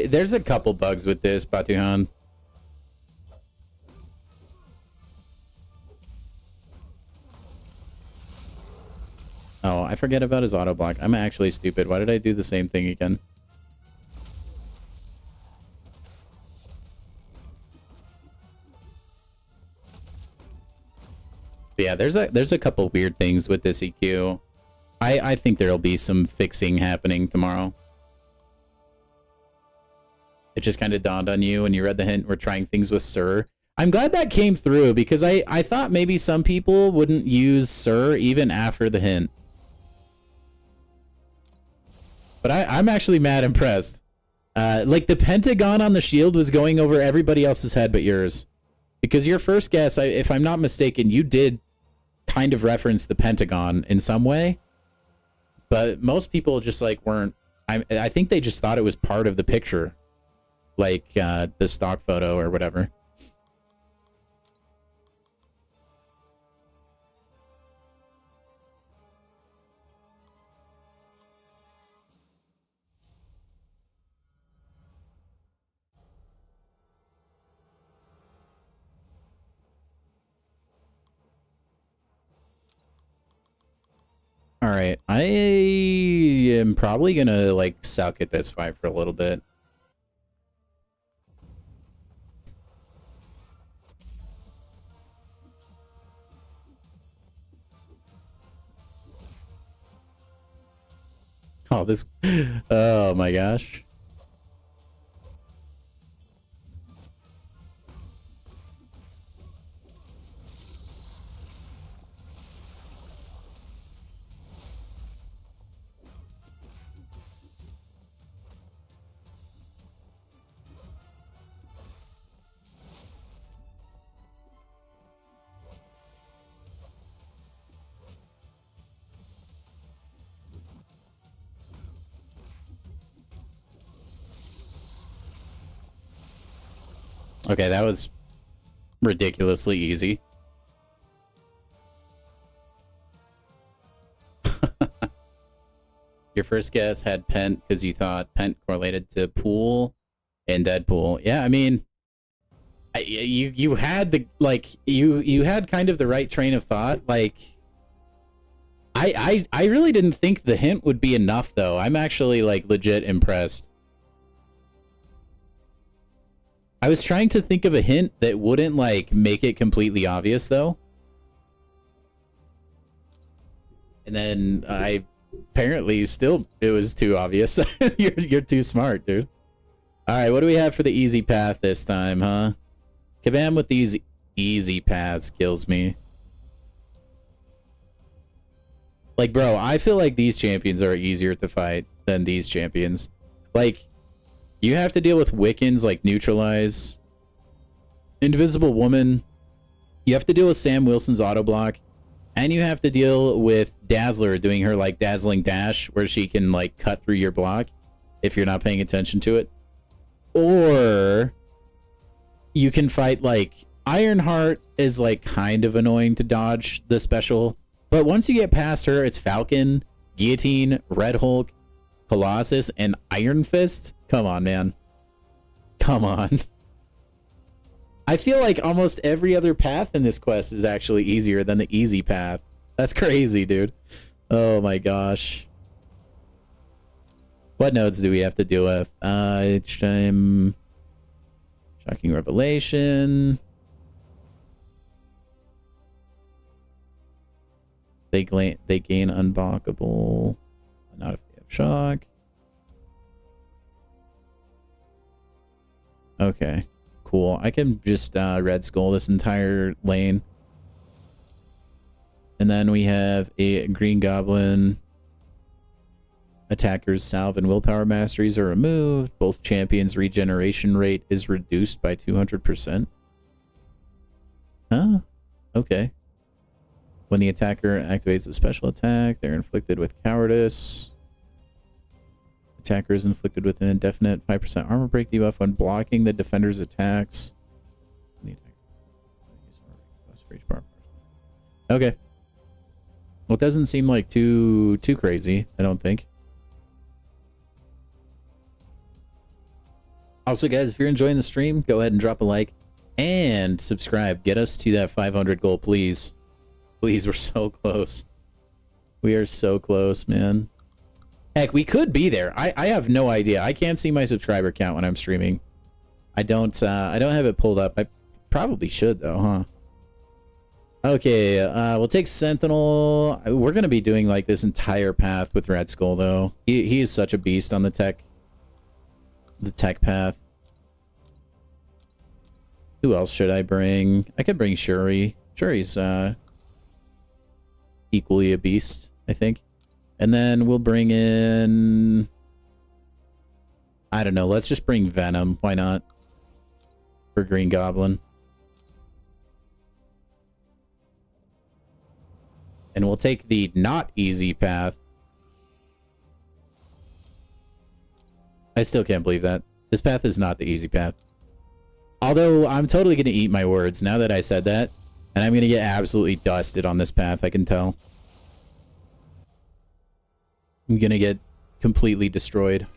There's a couple bugs with this, Batuhan. Oh, I forget about his auto block. I'm actually stupid. Why did I do the same thing again? But yeah, there's a couple weird things with this EQ. I think there'll be some fixing happening tomorrow. It just kind of dawned on you when you read the hint. We're trying things with Sir. I'm glad that came through because I thought maybe some people wouldn't use Sir even after the hint. But I'm actually mad impressed. Like the pentagon on the shield was going over everybody else's head but yours. Because your first guess, if I'm not mistaken, you did kind of reference the pentagon in some way. But most people just like weren't. I think they just thought it was part of the picture. Like the stock photo or whatever. All right, I am probably gonna like suck at this fight for a little bit. Oh, this, oh my gosh. Okay, that was ridiculously easy. Your first guess had Pent because you thought Pent correlated to Pool and Deadpool. Yeah, I mean, you had the like you had kind of the right train of thought. Like, I really didn't think the hint would be enough though. I'm actually like legit impressed. I was trying to think of a hint that wouldn't, like, make it completely obvious, though. And then I apparently still, it was too obvious. You're too smart, dude. All right, what do we have for the easy path this time, huh? Kabam with these easy paths kills me. Like, bro, I feel like these champions are easier to fight than these champions. Like, you have to deal with Wiccans, like Neutralize, Invisible Woman. You have to deal with Sam Wilson's auto block, and you have to deal with Dazzler doing her like dazzling dash, where she can like cut through your block if you're not paying attention to it. Or you can fight like Ironheart is like kind of annoying to dodge the special, but once you get past her, it's Falcon, Guillotine, Red Hulk, Colossus, and Iron Fist. Come on, man. Come on. I feel like almost every other path in this quest is actually easier than the easy path. That's crazy, dude. Oh my gosh. What nodes do we have to deal with? Each time... Shocking Revelation. They gain unblockable. Not if they have shock. Okay, cool. I can just Red Skull this entire lane. And then we have a Green Goblin. Attackers' Salve and Willpower Masteries are removed. Both champions' regeneration rate is reduced by 200%. Huh? Okay. When the attacker activates a special attack, they're inflicted with Cowardice. Attacker is inflicted with an indefinite 5% armor break debuff when blocking the defender's attacks. Okay. Well, it doesn't seem like too crazy, I don't think. Also, guys, if you're enjoying the stream, go ahead and drop a like and subscribe. Get us to that 500 goal, please. Please, we're so close. We are so close, man. Heck, we could be there. I have no idea. I can't see my subscriber count when I'm streaming. I don't have it pulled up. I probably should though, huh? Okay, we'll take Sentinel. We're gonna be doing like this entire path with Red Skull though. He is such a beast on the tech path. Who else should I bring? I could bring Shuri. Shuri's equally a beast, I think. And then we'll bring in... I don't know. Let's just bring Venom. Why not? For Green Goblin. And we'll take the not easy path. I still can't believe that. This path is not the easy path. Although, I'm totally going to eat my words now that I said that. And I'm going to get absolutely dusted on this path, I can tell. I'm going to get completely destroyed.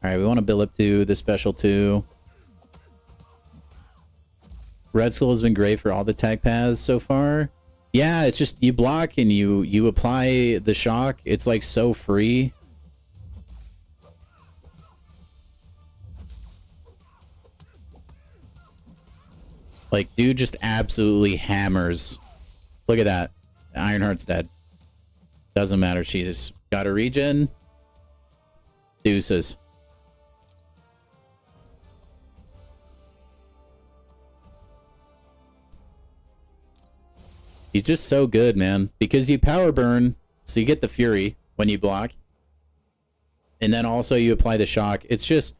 Alright, we want to build up to the special 2. Red Skull has been great for all the tag paths so far. Yeah, it's just you block and you apply the shock. It's like so free. Like, dude just absolutely hammers. Look at that. Ironheart's dead. Doesn't matter. She's got a regen. Deuces. He's just so good, man. Because you power burn, so you get the fury when you block. And then also you apply the shock. It's just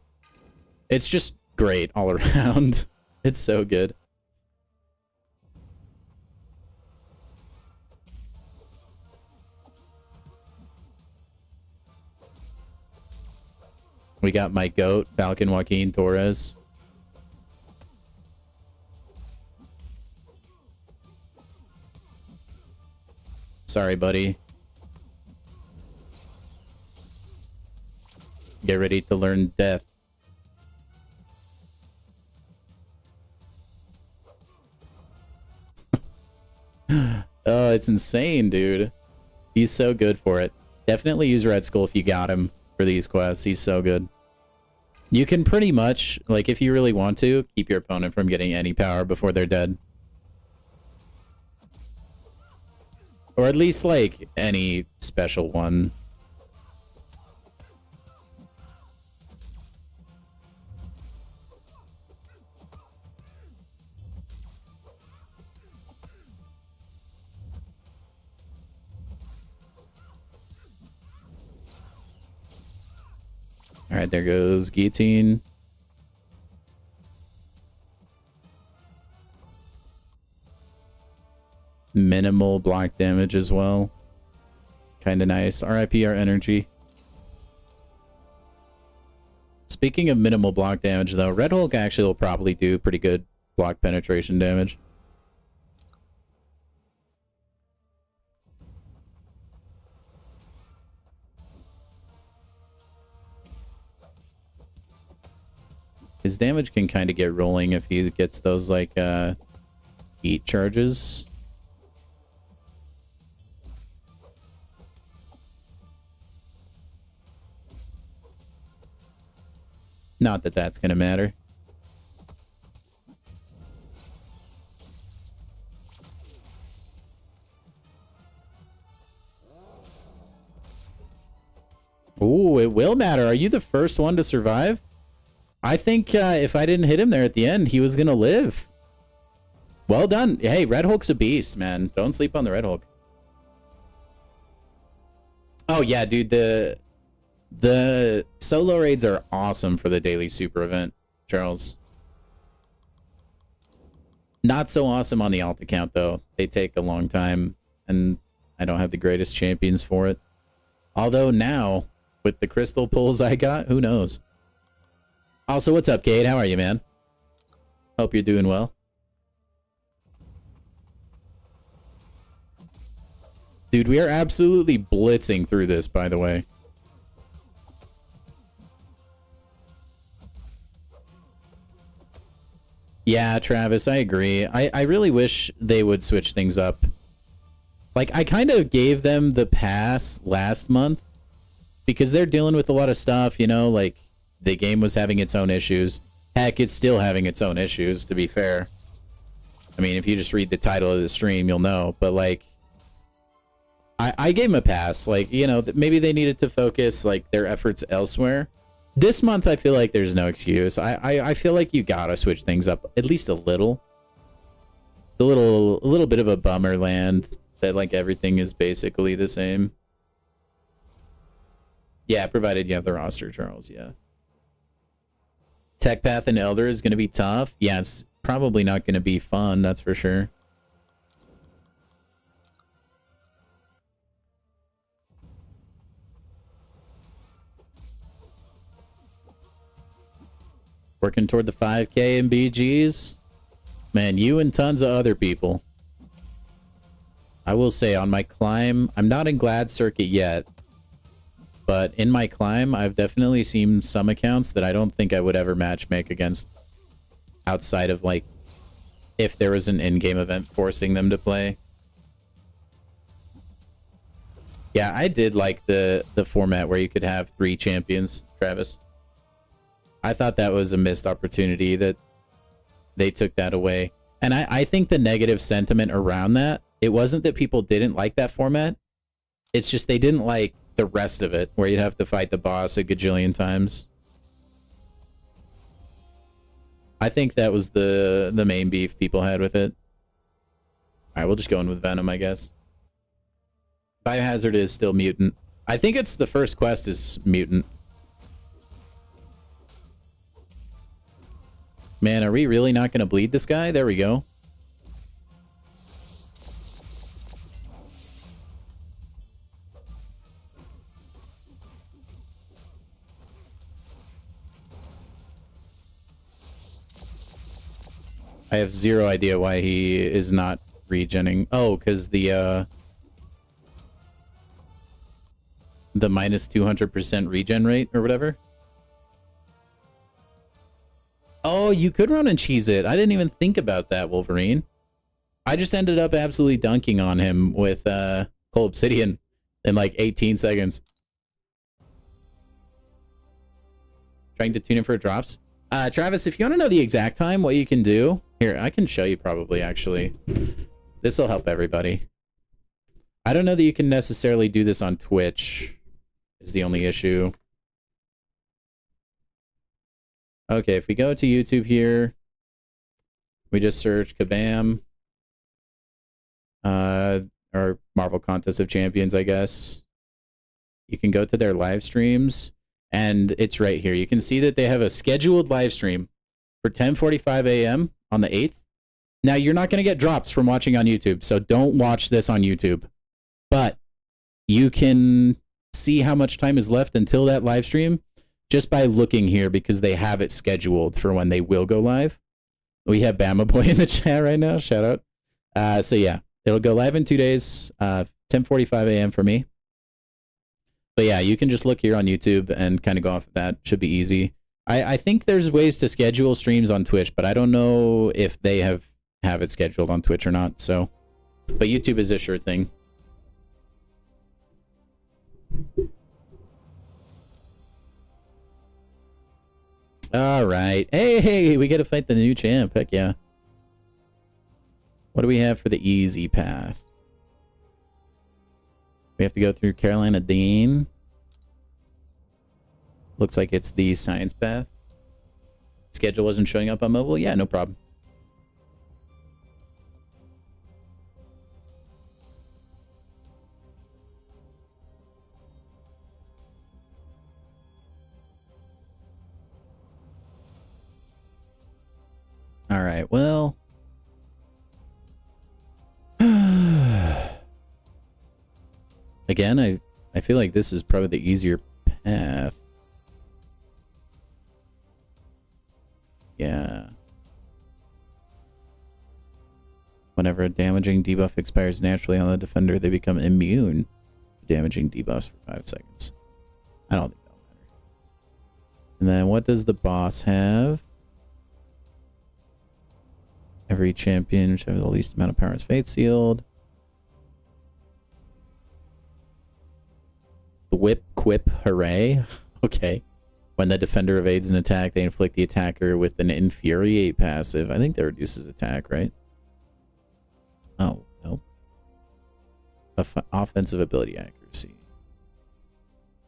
great all around. It's so good. We got my goat, Falcon Joaquin Torres. Sorry, buddy. Get ready to learn death. Oh, it's insane, dude. He's so good for it. Definitely use Red Skull if you got him for these quests. He's so good. You can pretty much, like, if you really want to, keep your opponent from getting any power before they're dead. Or at least, like, any special one. Alright, there goes Guillotine. Minimal block damage as well. Kinda nice. RIP our energy. Speaking of minimal block damage, though, Red Hulk actually will probably do pretty good block penetration damage. His damage can kind of get rolling if he gets those, like, heat charges. Not that that's going to matter. Ooh, it will matter. Are you the first one to survive? I think if I didn't hit him there at the end, he was going to live. Well done. Hey, Red Hulk's a beast, man. Don't sleep on the Red Hulk. Oh, yeah, dude. The solo raids are awesome for the daily super event, Charles. Not so awesome on the alt account, though. They take a long time, and I don't have the greatest champions for it. Although now, with the crystal pulls I got, who knows? Also, what's up, Cade? How are you, man? Hope you're doing well. Dude, we are absolutely blitzing through this, by the way. Yeah, Travis, I agree. I really wish they would switch things up. Like, I kind of gave them the pass last month because they're dealing with a lot of stuff, you know, like the game was having its own issues. Heck, it's still having its own issues, to be fair. I mean, if you just read the title of the stream, you'll know. But, like, I gave them a pass. Like, you know, maybe they needed to focus, like, their efforts elsewhere. This month, I feel like there's no excuse. I feel like you gotta switch things up at least a little. A little bit of a bummer land that like everything is basically the same. Yeah, provided you have the roster, Charles. Yeah. Tech Path and Elder is gonna be tough. Yeah, it's probably not gonna be fun. That's for sure. Working toward the 5K in BGs. Man, you and tons of other people. I will say on my climb, I'm not in Glad Circuit yet, but in my climb, I've definitely seen some accounts that I don't think I would ever matchmake against outside of like if there was an in-game event forcing them to play. Yeah, I did like the format where you could have 3 champions, Travis. I thought that was a missed opportunity that they took that away. And I think the negative sentiment around that, it wasn't that people didn't like that format. It's just they didn't like the rest of it, where you'd have to fight the boss a gajillion times. I think that was the main beef people had with it. Alright, we'll just go in with Venom, I guess. Biohazard is still mutant. I think it's the first quest is mutant. Man, are we really not going to bleed this guy? There we go. I have zero idea why he is not regenning. Oh, because the minus 200% regen rate or whatever. Oh, you could run and cheese it. I didn't even think about that, Wolverine. I just ended up absolutely dunking on him with Cold Obsidian in like 18 seconds. Trying to tune in for drops. Travis, if you want to know the exact time, what you can do... Here, I can show you probably, actually. This will help everybody. I don't know that you can necessarily do this on Twitch, is the only issue. Okay, if we go to YouTube here, we just search Kabam, or Marvel Contest of Champions, I guess. You can go to their live streams, and it's right here. You can see that they have a scheduled live stream for 10:45 a.m. on the 8th. Now, you're not going to get drops from watching on YouTube, so don't watch this on YouTube. But you can see how much time is left until that live stream just by looking here, because they have it scheduled for when they will go live. We have Bama Boy in the chat right now. Shout out. So yeah, it'll go live in 2 days, 10:45 a.m. for me. But yeah, you can just look here on YouTube and kind of go off of that. Should be easy. I think there's ways to schedule streams on Twitch, but I don't know if they have it scheduled on Twitch or not. So, but YouTube is a sure thing. All right. Hey, we get to fight the new champ. Heck yeah. What do we have for the easy path? We have to go through Carolina Dean. Looks like it's the science path. Schedule wasn't showing up on mobile? Yeah, no problem. All right, well. Again, I feel like this is probably the easier path. Yeah. Whenever a damaging debuff expires naturally on the defender, they become immune to damaging debuffs for 5 seconds. I don't think that'll matter. And then what does the boss have? Every champion should have the least amount of power is fate sealed. The whip, quip, hooray. Okay. When the defender evades an attack, they inflict the attacker with an infuriate passive. I think that reduces attack, right? Oh, no. Offensive ability accuracy.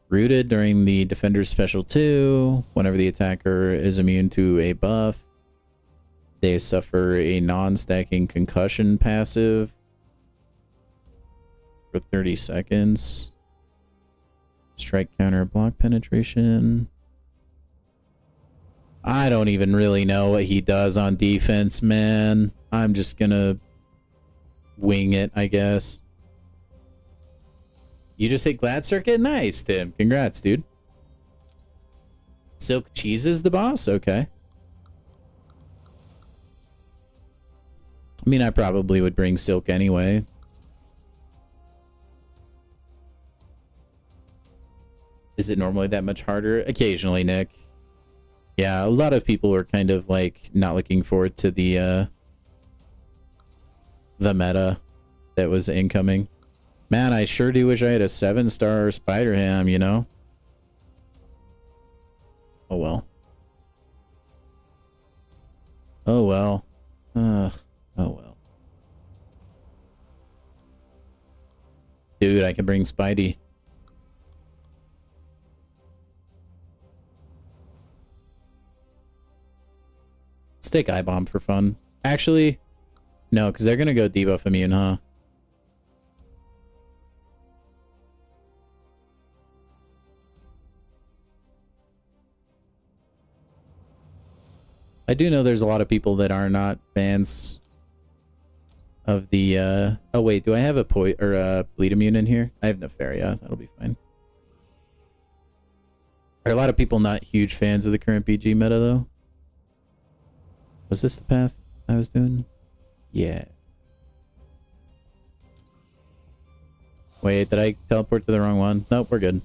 Rooted during the defender's special 2. Whenever the attacker is immune to a buff, they suffer a non-stacking concussion passive for 30 seconds. Strike, counter, block penetration. I don't even really know what he does on defense, man. I'm just gonna wing it, I guess. You just hit Glad Circuit? Nice, Tim. Congrats, dude. Silk Cheese is the boss? Okay. I mean, I probably would bring Silk anyway. Is it normally that much harder? Occasionally, Nick. Yeah, a lot of people are kind of like not looking forward to the meta that was incoming. Man, I sure do wish I had a 7-star Spider Ham, you know? Oh well. Oh well. Oh well. Dude, I can bring Spidey. Let's take I-Bomb for fun. Actually, no, because they're going to go debuff immune, huh? I do know there's a lot of people that are not fans of the, oh wait, do I have a bleed immune in here? I have Nefaria. That'll be fine. Are a lot of people not huge fans of the current BG meta, though? Was this the path I was doing? Yeah. Wait, did I teleport to the wrong one? Nope, we're good.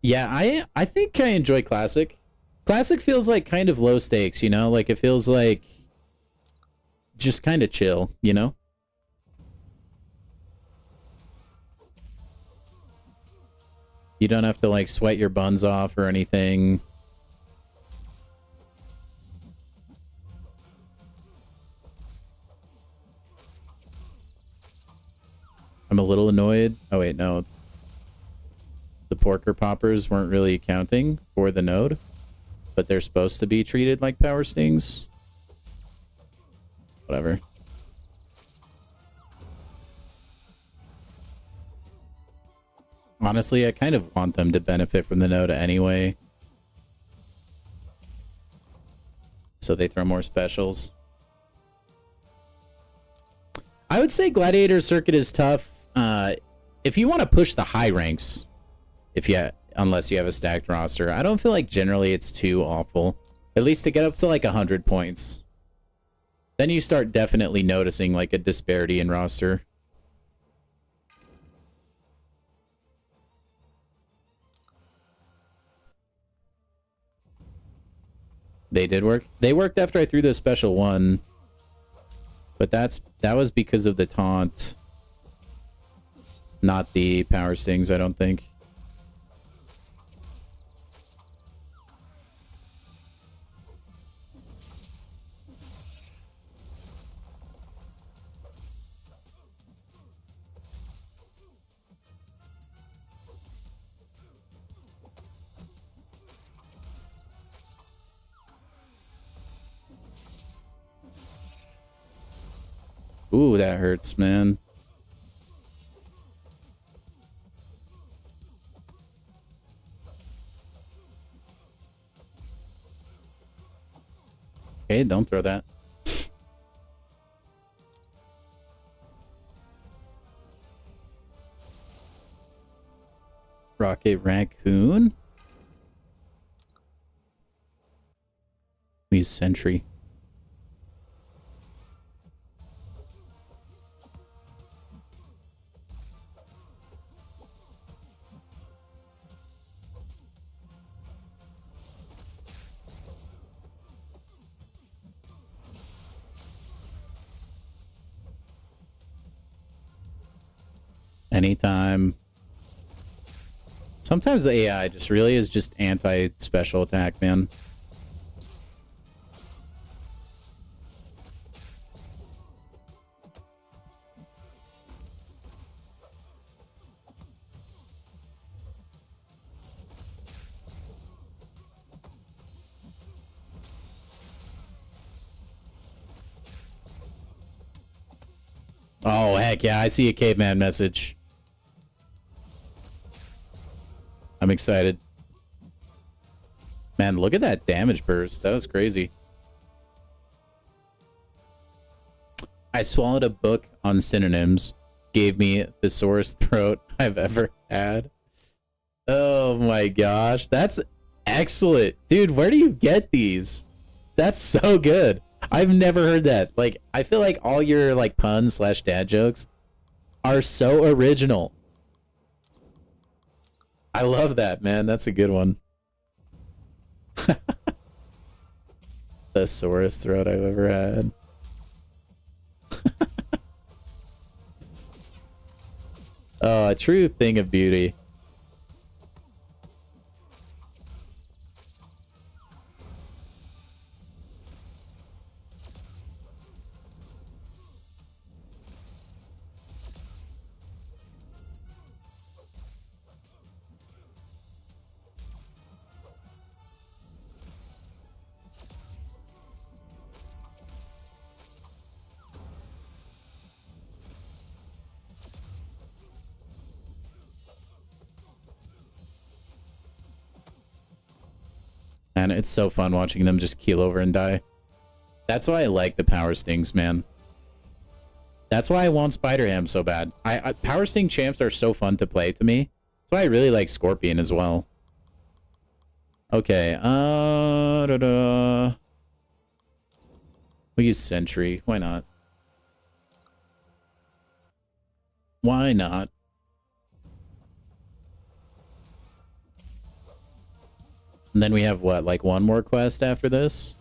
Yeah, I think I enjoy Classic. Classic feels like kind of low stakes, you know? Like, it feels like just kind of chill, you know? You don't have to, like, sweat your buns off or anything. I'm a little annoyed. Oh, wait, no. The porker poppers weren't really counting for the node, but they're supposed to be treated like power stings. Whatever. Honestly, I kind of want them to benefit from the node anyway. So they throw more specials. I would say Gladiator Circuit is tough. If you want to push the high ranks, unless you have a stacked roster, I don't feel like generally it's too awful. At least to get up to like 100 points. Then you start definitely noticing like a disparity in roster. They did work. They worked after I threw the special 1. But that was because of the taunt. Not the power stings, I don't think. Ooh, that hurts, man. Okay, don't throw that. Rocket Raccoon? Please, Sentry. Anytime. Sometimes the AI just really is just anti-special attack, man. Heck yeah, I see a caveman message. I'm excited. Man, look at that damage burst. That was crazy. I swallowed a book on synonyms. Gave me the sorest throat I've ever had. Oh my gosh. That's excellent. Dude, where do you get these? That's so good. I've never heard that. Like, I feel like all your like puns slash dad jokes are so original. I love that, man. That's a good one. The sorest throat I've ever had. Oh, a true thing of beauty. Man, it's so fun watching them just keel over and die. That's why I like the power stings, man. That's why I want Spider Ham so bad. Power sting champs are so fun to play to me. That's why I really like Scorpion as well. Okay, we'll use Sentry. Why not? Why not? And then we have what, like one more quest after this?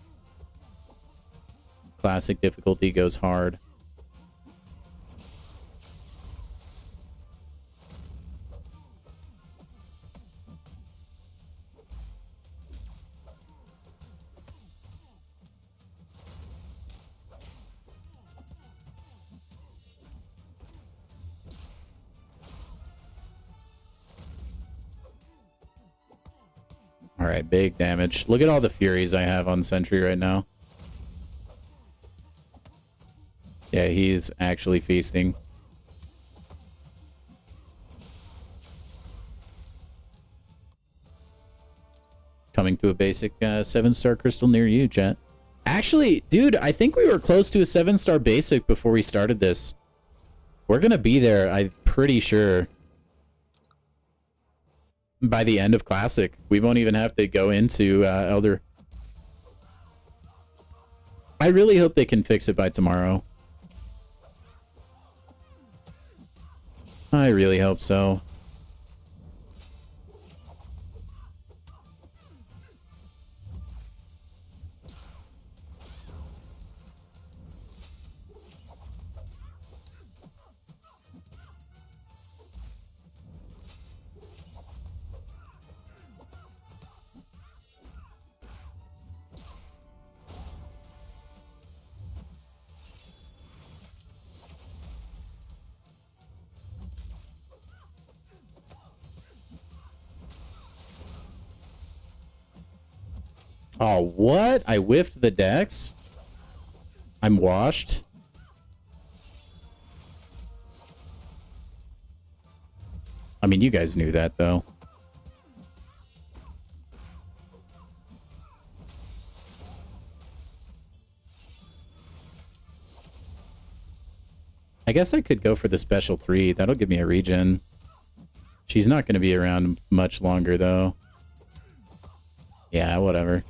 Classic difficulty goes hard. All right, big damage. Look at all the Furies I have on Sentry right now. Yeah, he's actually feasting. Coming to a basic 7-star crystal near you, chat. Actually, dude, I think we were close to a 7-star basic before we started this. We're gonna be there, I'm pretty sure. By the end of Classic. We won't even have to go into Elder. I really hope they can fix it by tomorrow. I really hope so. Oh, what? I whiffed the Dex? I'm washed? I mean, you guys knew that, though. I guess I could go for the special 3. That'll give me a regen. She's not going to be around much longer, though. Yeah, whatever.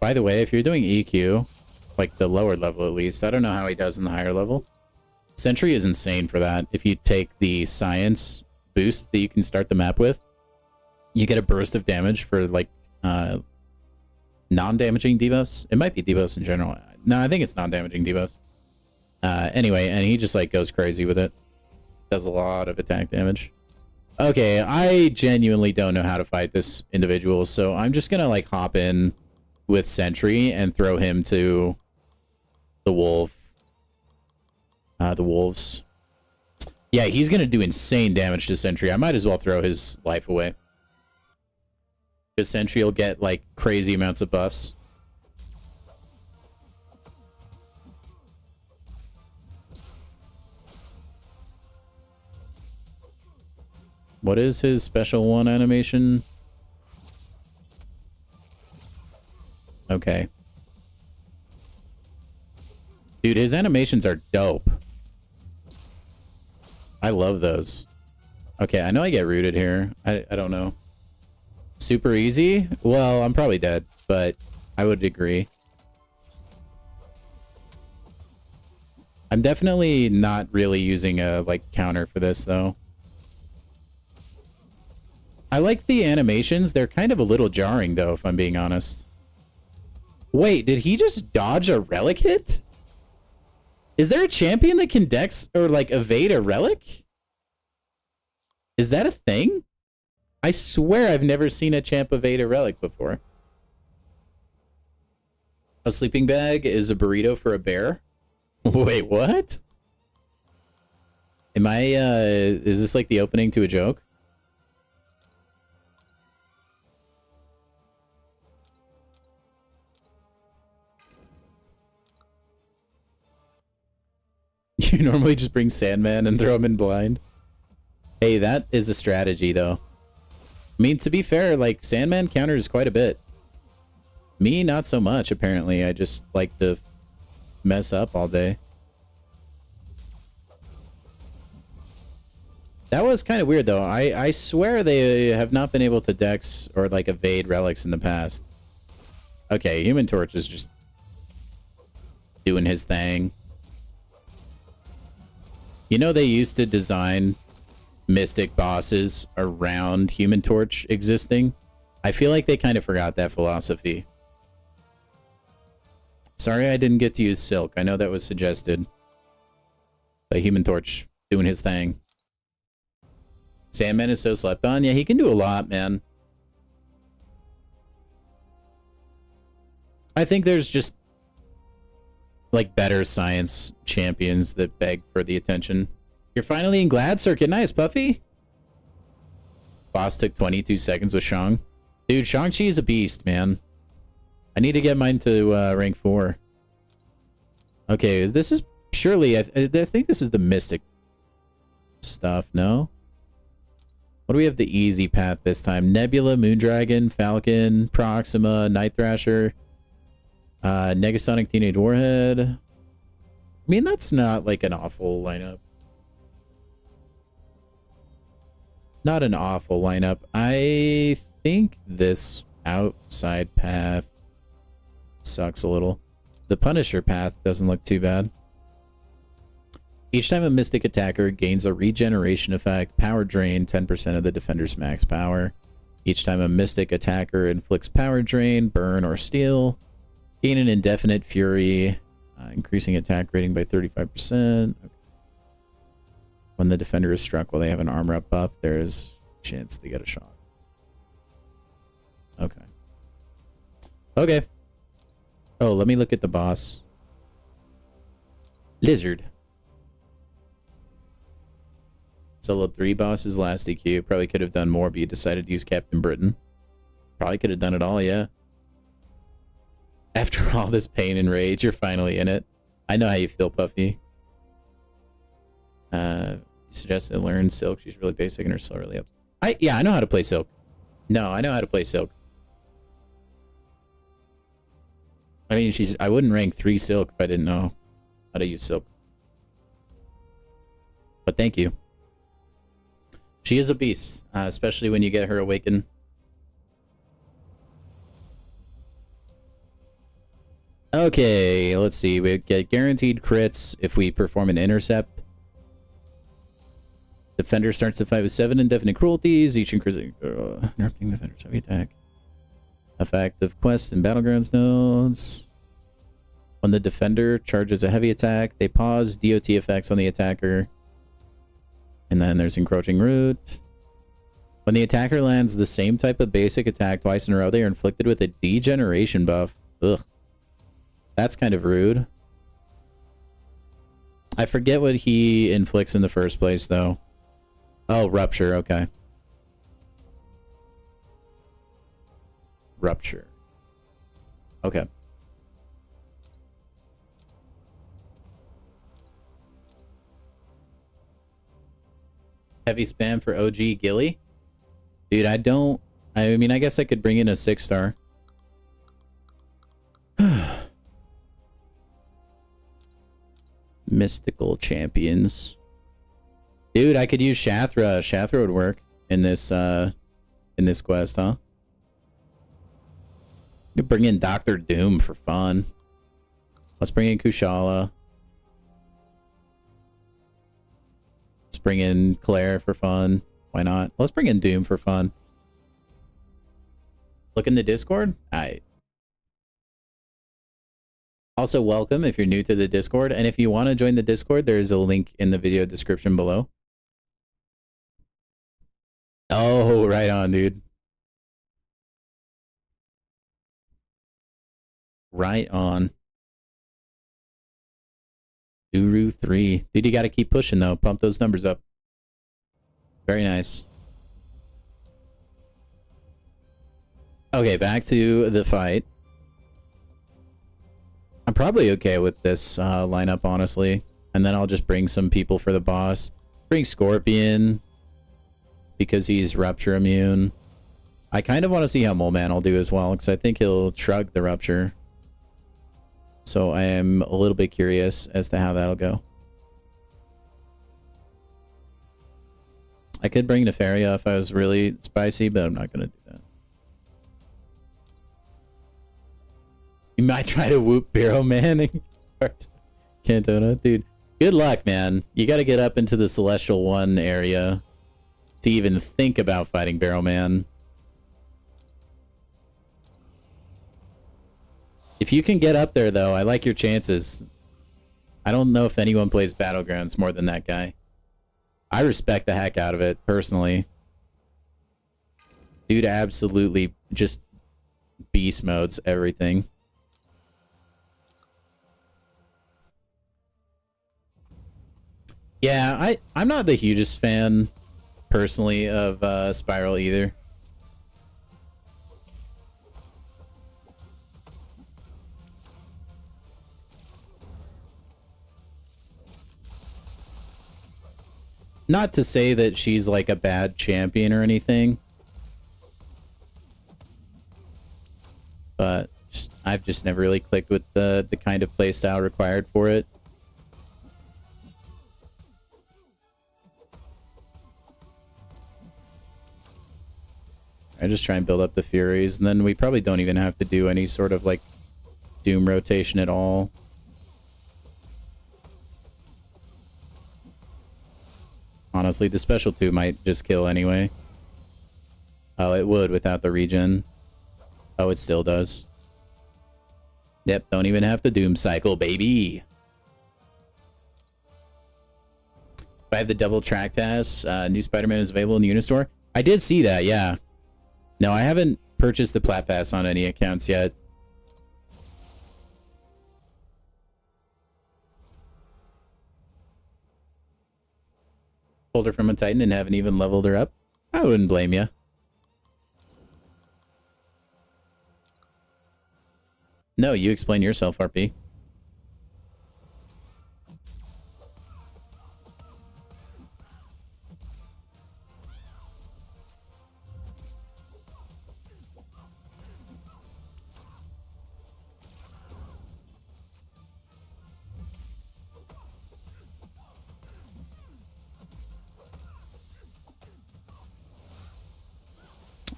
By the way, if you're doing EQ, like the lower level at least, I don't know how he does in the higher level. Sentry is insane for that. If you take the science boost that you can start the map with, you get a burst of damage for like non-damaging debuffs. It might be debuffs in general. No, I think it's non-damaging debuffs. Anyway, and he just like goes crazy with it. Does a lot of attack damage. Okay, I genuinely don't know how to fight this individual, so I'm just gonna like hop in with Sentry and throw him to the wolf. The wolves. Yeah, he's gonna do insane damage to Sentry. I might as well throw his life away. Because Sentry will get like crazy amounts of buffs. What is his special one animation? Okay. Dude, his animations are dope. I love those. Okay, I know I get rooted here. I don't know. Super easy? Well, I'm probably dead, but I would agree. I'm definitely not really using a, like, counter for this, though. I like the animations. They're kind of a little jarring, though, if I'm being honest. Wait, did he just dodge a relic hit? Is there a champion that can dex or, like, evade a relic? Is that a thing? I swear I've never seen a champ evade a relic before. A sleeping bag is a burrito for a bear? Wait, what? Am I, is this like the opening to a joke? You normally just bring Sandman and throw him in blind? Hey, that is a strategy, though. I mean, to be fair, like, Sandman counters quite a bit. Me, not so much, apparently. I just like to mess up all day. That was kind of weird, though. I swear they have not been able to dex or, like, evade relics in the past. Okay, Human Torch is just doing his thing. You know, they used to design Mystic bosses around Human Torch existing. I feel like they kind of forgot that philosophy. Sorry I didn't get to use Silk. I know that was suggested. But Human Torch doing his thing. Sandman is so slept on. Yeah, he can do a lot, man. I think there's just, like, better science champions that beg for the attention. You're finally in Glad Circuit. Nice, Puffy. Boss took 22 seconds with Shang. Dude, Shang-Chi is a beast, man. I need to get mine to rank 4. Okay, this is surely... I think this is the Mystic stuff, no? What do we have the easy path this time? Nebula, Moondragon, Falcon, Proxima, Night Thrasher, Negasonic Teenage Warhead. I mean, that's not like an awful lineup. Not an awful lineup. I think this outside path sucks a little. The Punisher path doesn't look too bad. Each time a Mystic attacker gains a regeneration effect, power drain 10% of the defender's max power. Each time a Mystic attacker inflicts power drain, burn, or steal, gain an indefinite fury, increasing attack rating by 35%. Okay. When the defender is struck while they have an armor up buff, there is a chance they get a shot. Okay. Okay. Oh, let me look at the boss. Lizard. Solo 3 bosses last EQ. Probably could have done more, but you decided to use Captain Britain. Probably could have done it all, yeah. After all this pain and rage, you're finally in it. I know how you feel, Puffy. You suggested learn Silk. She's really basic and her skill really up. Yeah, I know how to play Silk. No, I know how to play Silk. I mean, I wouldn't rank 3 Silk if I didn't know how to use Silk. But thank you. She is a beast, especially when you get her awakened. Okay, let's see. We get guaranteed crits if we perform an intercept. Defender starts the fight with 7 indefinite cruelties, each increasing interrupting the defender's heavy attack. Effect of quests and battlegrounds nodes. When the defender charges a heavy attack, they pause DOT effects on the attacker. And then there's encroaching root. When the attacker lands the same type of basic attack twice in a row, they are inflicted with a degeneration buff. Ugh. That's kind of rude. I forget what he inflicts in the first place, though. Oh, rupture. Okay. Rupture. Okay. Heavy spam for OG Gilly? Dude, I mean, I guess I could bring in a 6-star. Mystical champions. Dude, I could use Shathra. Shathra would work in this quest, huh? You could bring in Dr. Doom for fun. Let's bring in Kushala. Let's bring in Claire for fun. Why not? Let's bring in Doom for fun. Look in the Discord? Alright. Also, welcome if you're new to the Discord. And if you want to join the Discord, there's a link in the video description below. Oh, right on, dude. Right on. Guru 3. Dude, you got to keep pushing, though. Pump those numbers up. Very nice. Okay, back to the fight. I'm probably okay with this lineup, honestly. And then I'll just bring some people for the boss. Bring Scorpion, because he's Rupture immune. I kind of want to see how Mole Man will do as well, because I think he'll shrug the Rupture. So I am a little bit curious as to how that'll go. I could bring Nefaria if I was really spicy, but I'm not going to do that. You might try to whoop Barrow Man. Cantona. Dude, good luck, man. You got to get up into the Celestial 1 area to even think about fighting Barrow Man. If you can get up there, though, I like your chances. I don't know if anyone plays Battlegrounds more than that guy. I respect the heck out of it, personally. Dude absolutely just beast modes everything. Yeah, I'm not the hugest fan, personally, of Spiral either. Not to say that she's like a bad champion or anything, but I've just never really clicked with the kind of playstyle required for it. I just try and build up the Furies, and then we probably don't even have to do any sort of like Doom rotation at all. Honestly, the special 2 might just kill anyway. Oh, it would without the regen. Oh, it still does. Yep, don't even have to Doom cycle, baby. If I have the double track pass, new Spider-Man is available in the Unistore. I did see that, yeah. No, I haven't purchased the Plat Pass on any accounts yet. Pulled her from a Titan and haven't even leveled her up. I wouldn't blame you. No, you explain yourself, RP.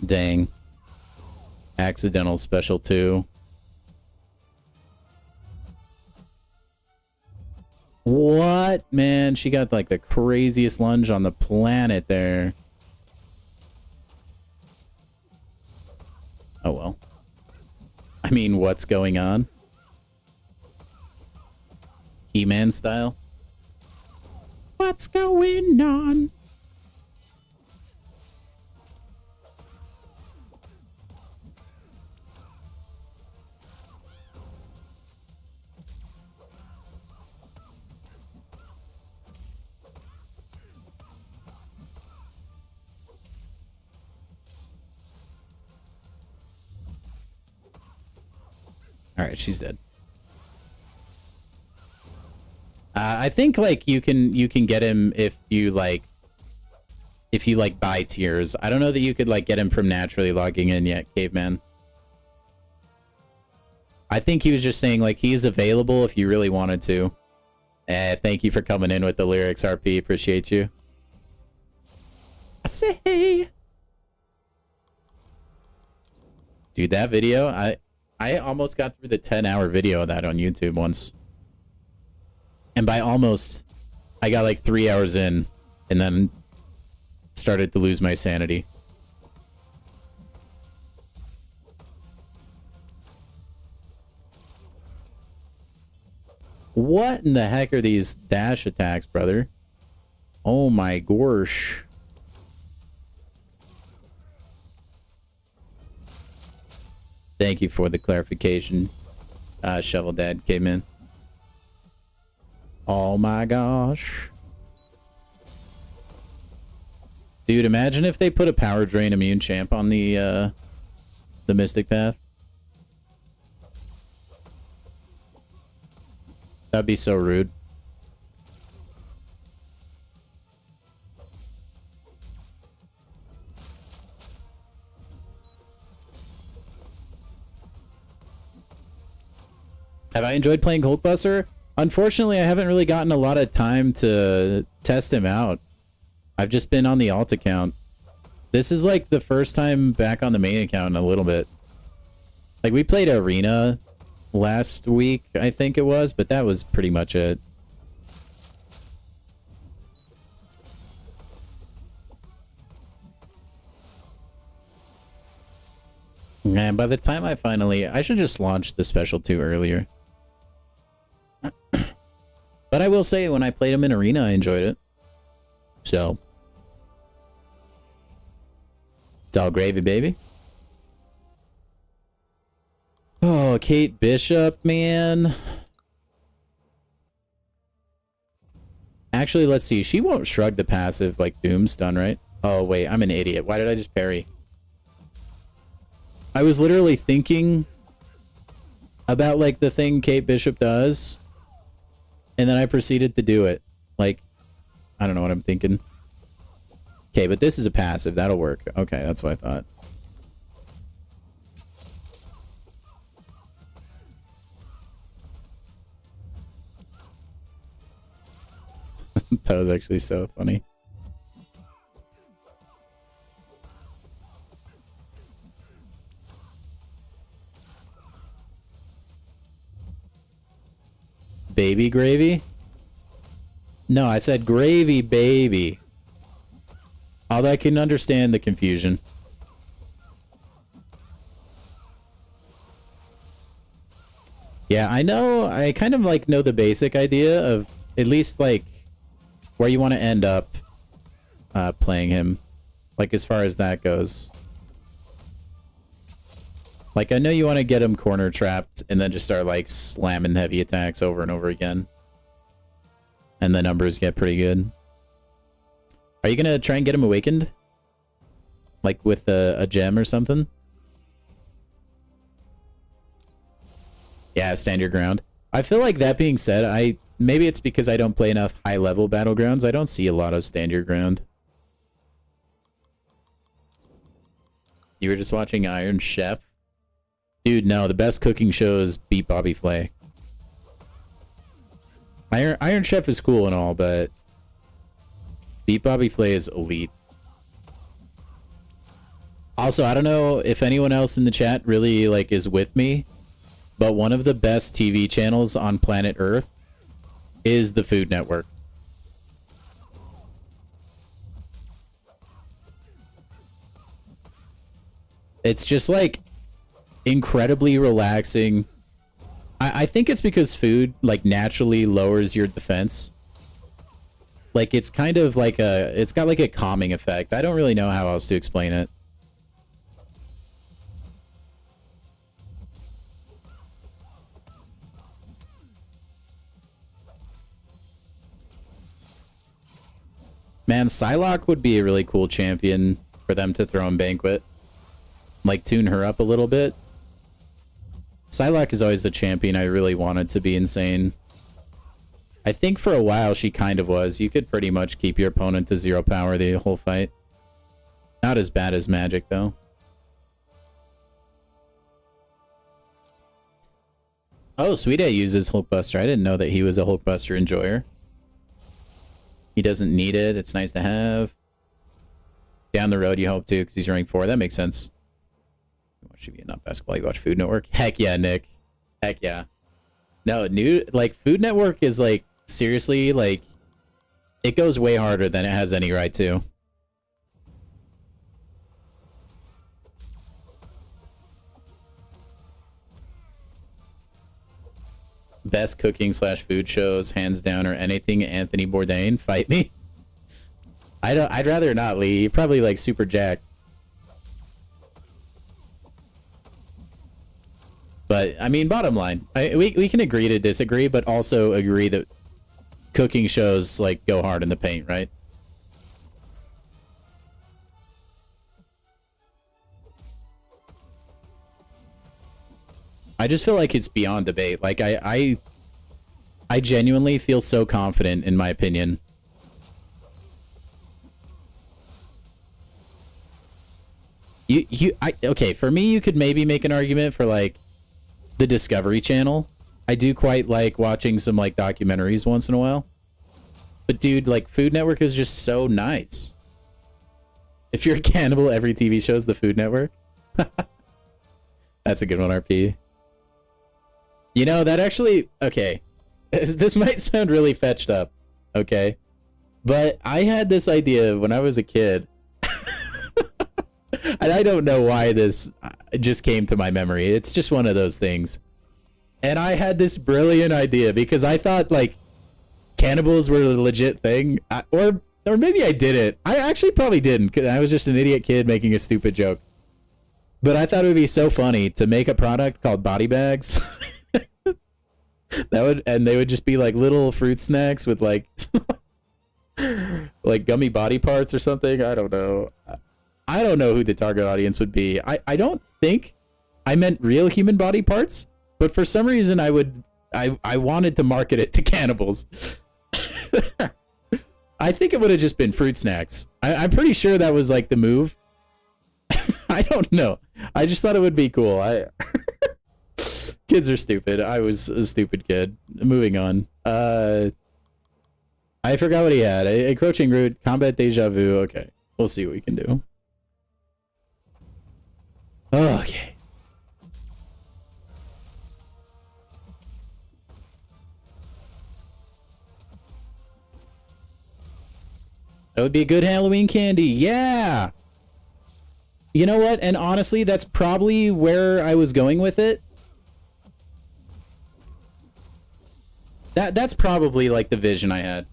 Dang. Accidental special 2. What? Man, she got like the craziest lunge on the planet there. Oh well. I mean, what's going on? He-Man style? What's going on? All right, she's dead. I think like you can get him if you like if you like buy tiers. I don't know that you could like get him from naturally logging in yet, Caveman. I think he was just saying like he's available if you really wanted to. Thank you for coming in with the lyrics, RP. Appreciate you. I say, dude, that video, I almost got through the 10-hour video of that on YouTube once. And by almost, I got like 3 hours in and then started to lose my sanity. What in the heck are these dash attacks, brother? Oh my gosh. Thank you for the clarification. Shovel Dad came in. Oh my gosh. Dude, imagine if they put a power drain immune champ on the Mystic Path. That'd be so rude. Have I enjoyed playing Hulkbuster? Unfortunately, I haven't really gotten a lot of time to test him out. I've just been on the alt account. This is like the first time back on the main account in a little bit. Like we played Arena last week, I think it was, but that was pretty much it. Man, by the time I should just launch the Special 2 earlier. But I will say, when I played him in Arena, I enjoyed it. So. It's all gravy, baby. Oh, Kate Bishop, man. Actually, let's see. She won't shrug the passive like Doom Stun, right? Oh, wait. I'm an idiot. Why did I just parry? I was literally thinking about, like, the thing Kate Bishop does. And then I proceeded to do it. Like, I don't know what I'm thinking. Okay, but this is a passive. That'll work. Okay, that's what I thought. That was actually so funny. Baby gravy? No, I said gravy, baby. Although I can understand the confusion. Yeah, I know. I kind of like know the basic idea of at least like where you want to end up playing him. Like as far as that goes. Like, I know you want to get him corner trapped and then just start, like, slamming heavy attacks over and over again. And the numbers get pretty good. Are you going to try and get him awakened? Like, with a gem or something? Yeah, stand your ground. I feel like that being said, maybe it's because I don't play enough high-level battlegrounds. I don't see a lot of stand your ground. You were just watching Iron Chef? Dude, no, the best cooking show is Beat Bobby Flay. Iron Chef is cool and all, but Beat Bobby Flay is elite. Also, I don't know if anyone else in the chat really like is with me, but one of the best TV channels on planet Earth is the Food Network. It's just like incredibly relaxing. I think it's because food like naturally lowers your defense. Like it's kind of like it's got like a calming effect. I don't really know how else to explain it. Man, Psylocke would be a really cool champion for them to throw in Banquet. Like tune her up a little bit. Psylocke is always the champion I really wanted to be insane. I think for a while she kind of was. You could pretty much keep your opponent to 0 power the whole fight. Not as bad as Magic, though. Oh, Sweet A uses Hulkbuster. I didn't know that he was a Hulkbuster enjoyer. He doesn't need it. It's nice to have. Down the road, you hope to, because he's running 4. That makes sense. You watch TV, not basketball. You watch Food Network. Heck yeah, Nick. Heck yeah. No, Food Network is like, seriously, like, it goes way harder than it has any right to. Best cooking / food shows, hands down, or anything Anthony Bourdain. Fight me. I'd rather not, Lee. You're probably like super jacked. But I mean, bottom line, we can agree to disagree, but also agree that cooking shows like go hard in the paint, right? I just feel like it's beyond debate. Like I genuinely feel so confident in my opinion. Okay, for me, you could maybe make an argument for like the Discovery Channel. I do quite like watching some like documentaries once in a while. But dude, like Food Network is just so nice. If you're a cannibal, every TV show's the Food Network. That's a good one, RP. You know, that actually, okay. This might sound really fetched up, okay? But I had this idea when I was a kid. And I don't know why this just came to my memory. It's just one of those things. And I had this brilliant idea because I thought like cannibals were a legit thing. Or maybe I didn't. I actually probably didn't because I was just an idiot kid making a stupid joke. But I thought it would be so funny to make a product called body bags. And they would just be like little fruit snacks with like like gummy body parts or something. I don't know. I don't know who the target audience would be. I don't think I meant real human body parts, but for some reason I wanted to market it to cannibals. I think it would have just been fruit snacks. I'm pretty sure that was like the move. I don't know. I just thought it would be cool. Kids are stupid. I was a stupid kid. Moving on. I forgot what he had. Encroaching Root, Combat Deja Vu. Okay. We'll see what we can do. Okay. That would be a good Halloween candy. Yeah! You know what? And honestly, that's probably where I was going with it. That's probably like the vision I had.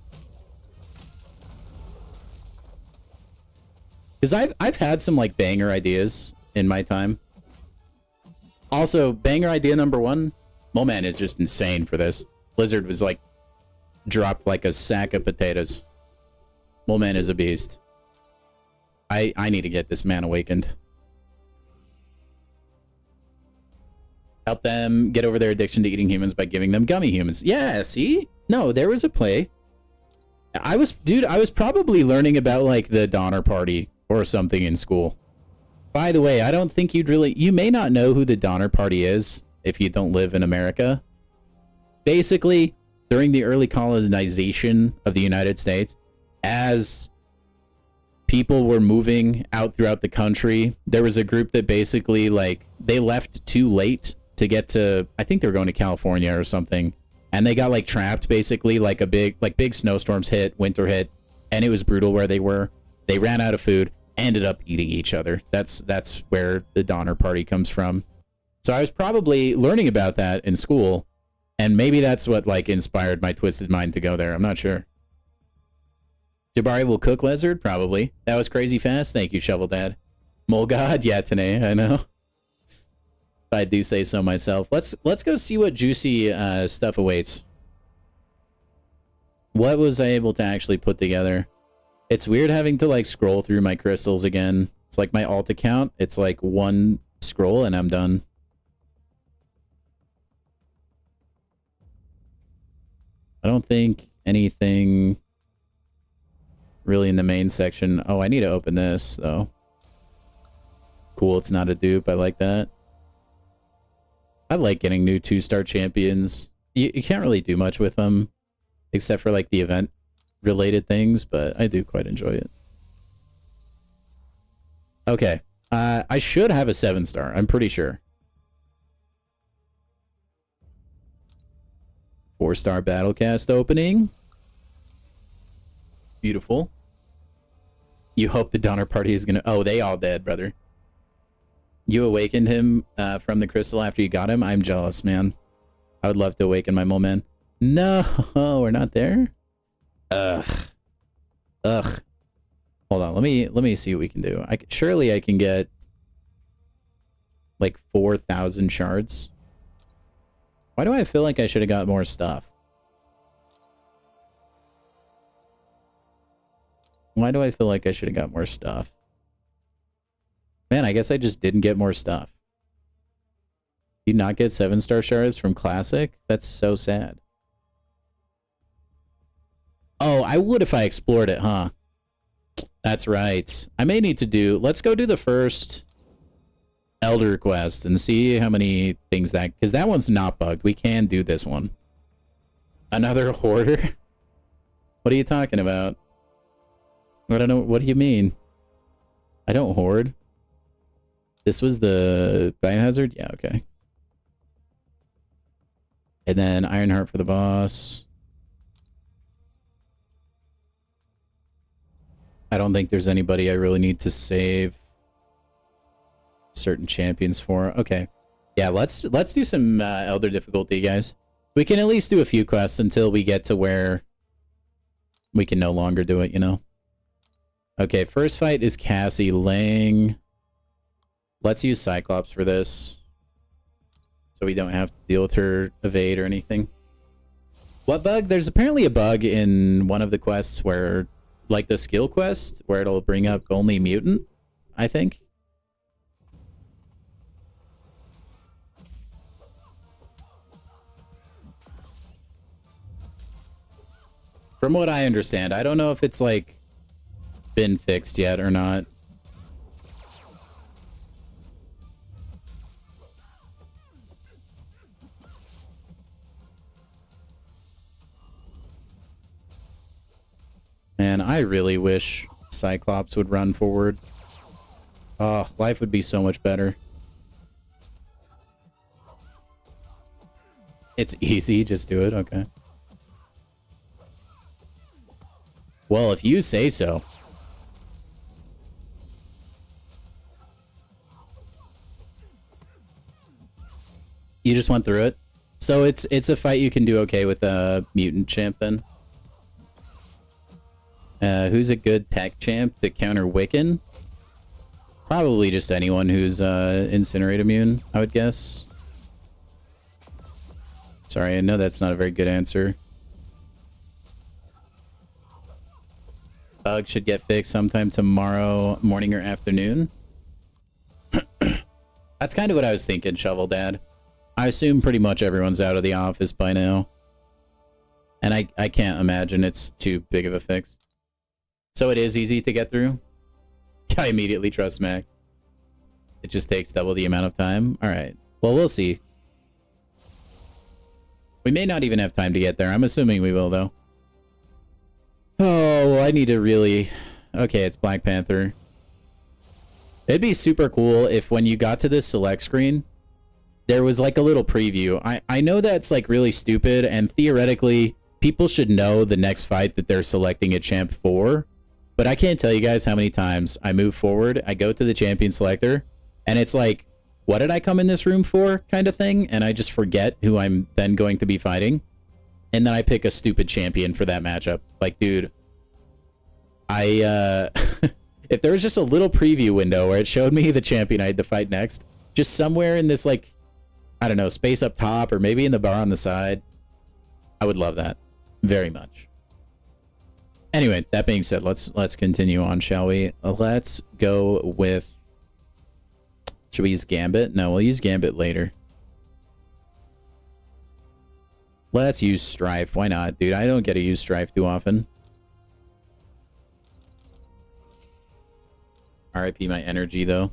Because I've had some like banger ideas in my time. Also, banger idea number 1, Moman is just insane for this. Blizzard was like dropped like a sack of potatoes. Moman is a beast. I need to get this man awakened. Help them get over their addiction to eating humans by giving them gummy humans. Yeah, see? No, there was a play. Dude, I was probably learning about like the Donner Party or something in school. By the way, I don't think you may not know who the Donner Party is if you don't live in America. Basically, during the early colonization of the United States, as people were moving out throughout the country, there was a group that basically like they left too late to get to, I think they were going to California or something, and they got like trapped basically, like big snowstorms hit, winter hit, and it was brutal where they were. They ran out of food, ended up eating each other. That's where the Donner Party comes from. So I was probably learning about that in school, and maybe that's what like inspired my twisted mind to go there. I'm not sure. Jabari will cook lizard? Probably. That was crazy fast. Thank you, Shovel Dad. Mole God? Yeah, Tanae, I know. I do say so myself. Let's go see what juicy stuff awaits. What was I able to actually put together? It's weird having to like scroll through my crystals again. It's like my alt account. It's like one scroll and I'm done. I don't think anything really in the main section. Oh, I need to open this though. Cool, it's not a dupe. I like that. I like getting new 2-star champions. You can't really do much with them, except for like the event-related things, but I do quite enjoy it. Okay. I should have a 7-star. I'm pretty sure. 4-star Battlecast opening. Beautiful. You hope the Donner Party is gonna... Oh, they all dead, brother. You awakened him from the crystal after you got him? I'm jealous, man. I would love to awaken my mole man. No, we're not there? Ugh. Ugh. Hold on, let me see what we can do. Surely I can get like 4,000 shards. Why do I feel like I should have got more stuff? Why do I feel like I should have got more stuff? Man, I guess I just didn't get more stuff. You not get 7-star shards from Classic? That's so sad. Oh, I would if I explored it, huh? That's right. I may need to do... Let's go do the first Elder quest and see how many things that... Because that one's not bugged. We can do this one. Another hoarder? What are you talking about? I don't know. What do you mean? I don't hoard. This was the biohazard? Yeah, okay. And then Ironheart for the boss. I don't think there's anybody I really need to save certain champions for. Okay. Yeah, let's do some Elder difficulty, guys. We can at least do a few quests until we get to where we can no longer do it, you know? Okay, first fight is Cassie Lang. Let's use Cyclops for this, so we don't have to deal with her evade or anything. What bug? There's apparently a bug in one of the quests where, like the skill quest, where it'll bring up only mutant, I think. From what I understand, I don't know if it's like been fixed yet or not. Man, I really wish Cyclops would run forward. Oh, life would be so much better. It's easy, just do it, okay. Well, if you say so. You just went through it? So it's a fight you can do okay with a mutant champ then? Who's a good tech champ to counter Wiccan? Probably just anyone who's Incinerate immune, I would guess. Sorry, I know that's not a very good answer. Bug should get fixed sometime tomorrow morning or afternoon. That's kind of what I was thinking, Shovel Dad. I assume pretty much everyone's out of the office by now. And I can't imagine it's too big of a fix. So it is easy to get through? I immediately trust Mac. It just takes double the amount of time? Alright. Well, we'll see. We may not even have time to get there. I'm assuming we will, though. Oh, I need to really... Okay, it's Black Panther. It'd be super cool if when you got to this select screen, there was like a little preview. I know that's like really stupid, and theoretically, people should know the next fight that they're selecting a champ for. But I can't tell you guys how many times I move forward, I go to the champion selector, and it's like, what did I come in this room for kind of thing? And I just forget who I'm then going to be fighting. And then I pick a stupid champion for that matchup. Like, dude, if there was just a little preview window where it showed me the champion I had to fight next, just somewhere in this, like, I don't know, space up top or maybe in the bar on the side, I would love that very much. Anyway, that being said, let's continue on, shall we? Let's go with... Should we use Gambit? No, we'll use Gambit later. Let's use Strife. Why not, dude? I don't get to use Strife too often. RIP my energy, though.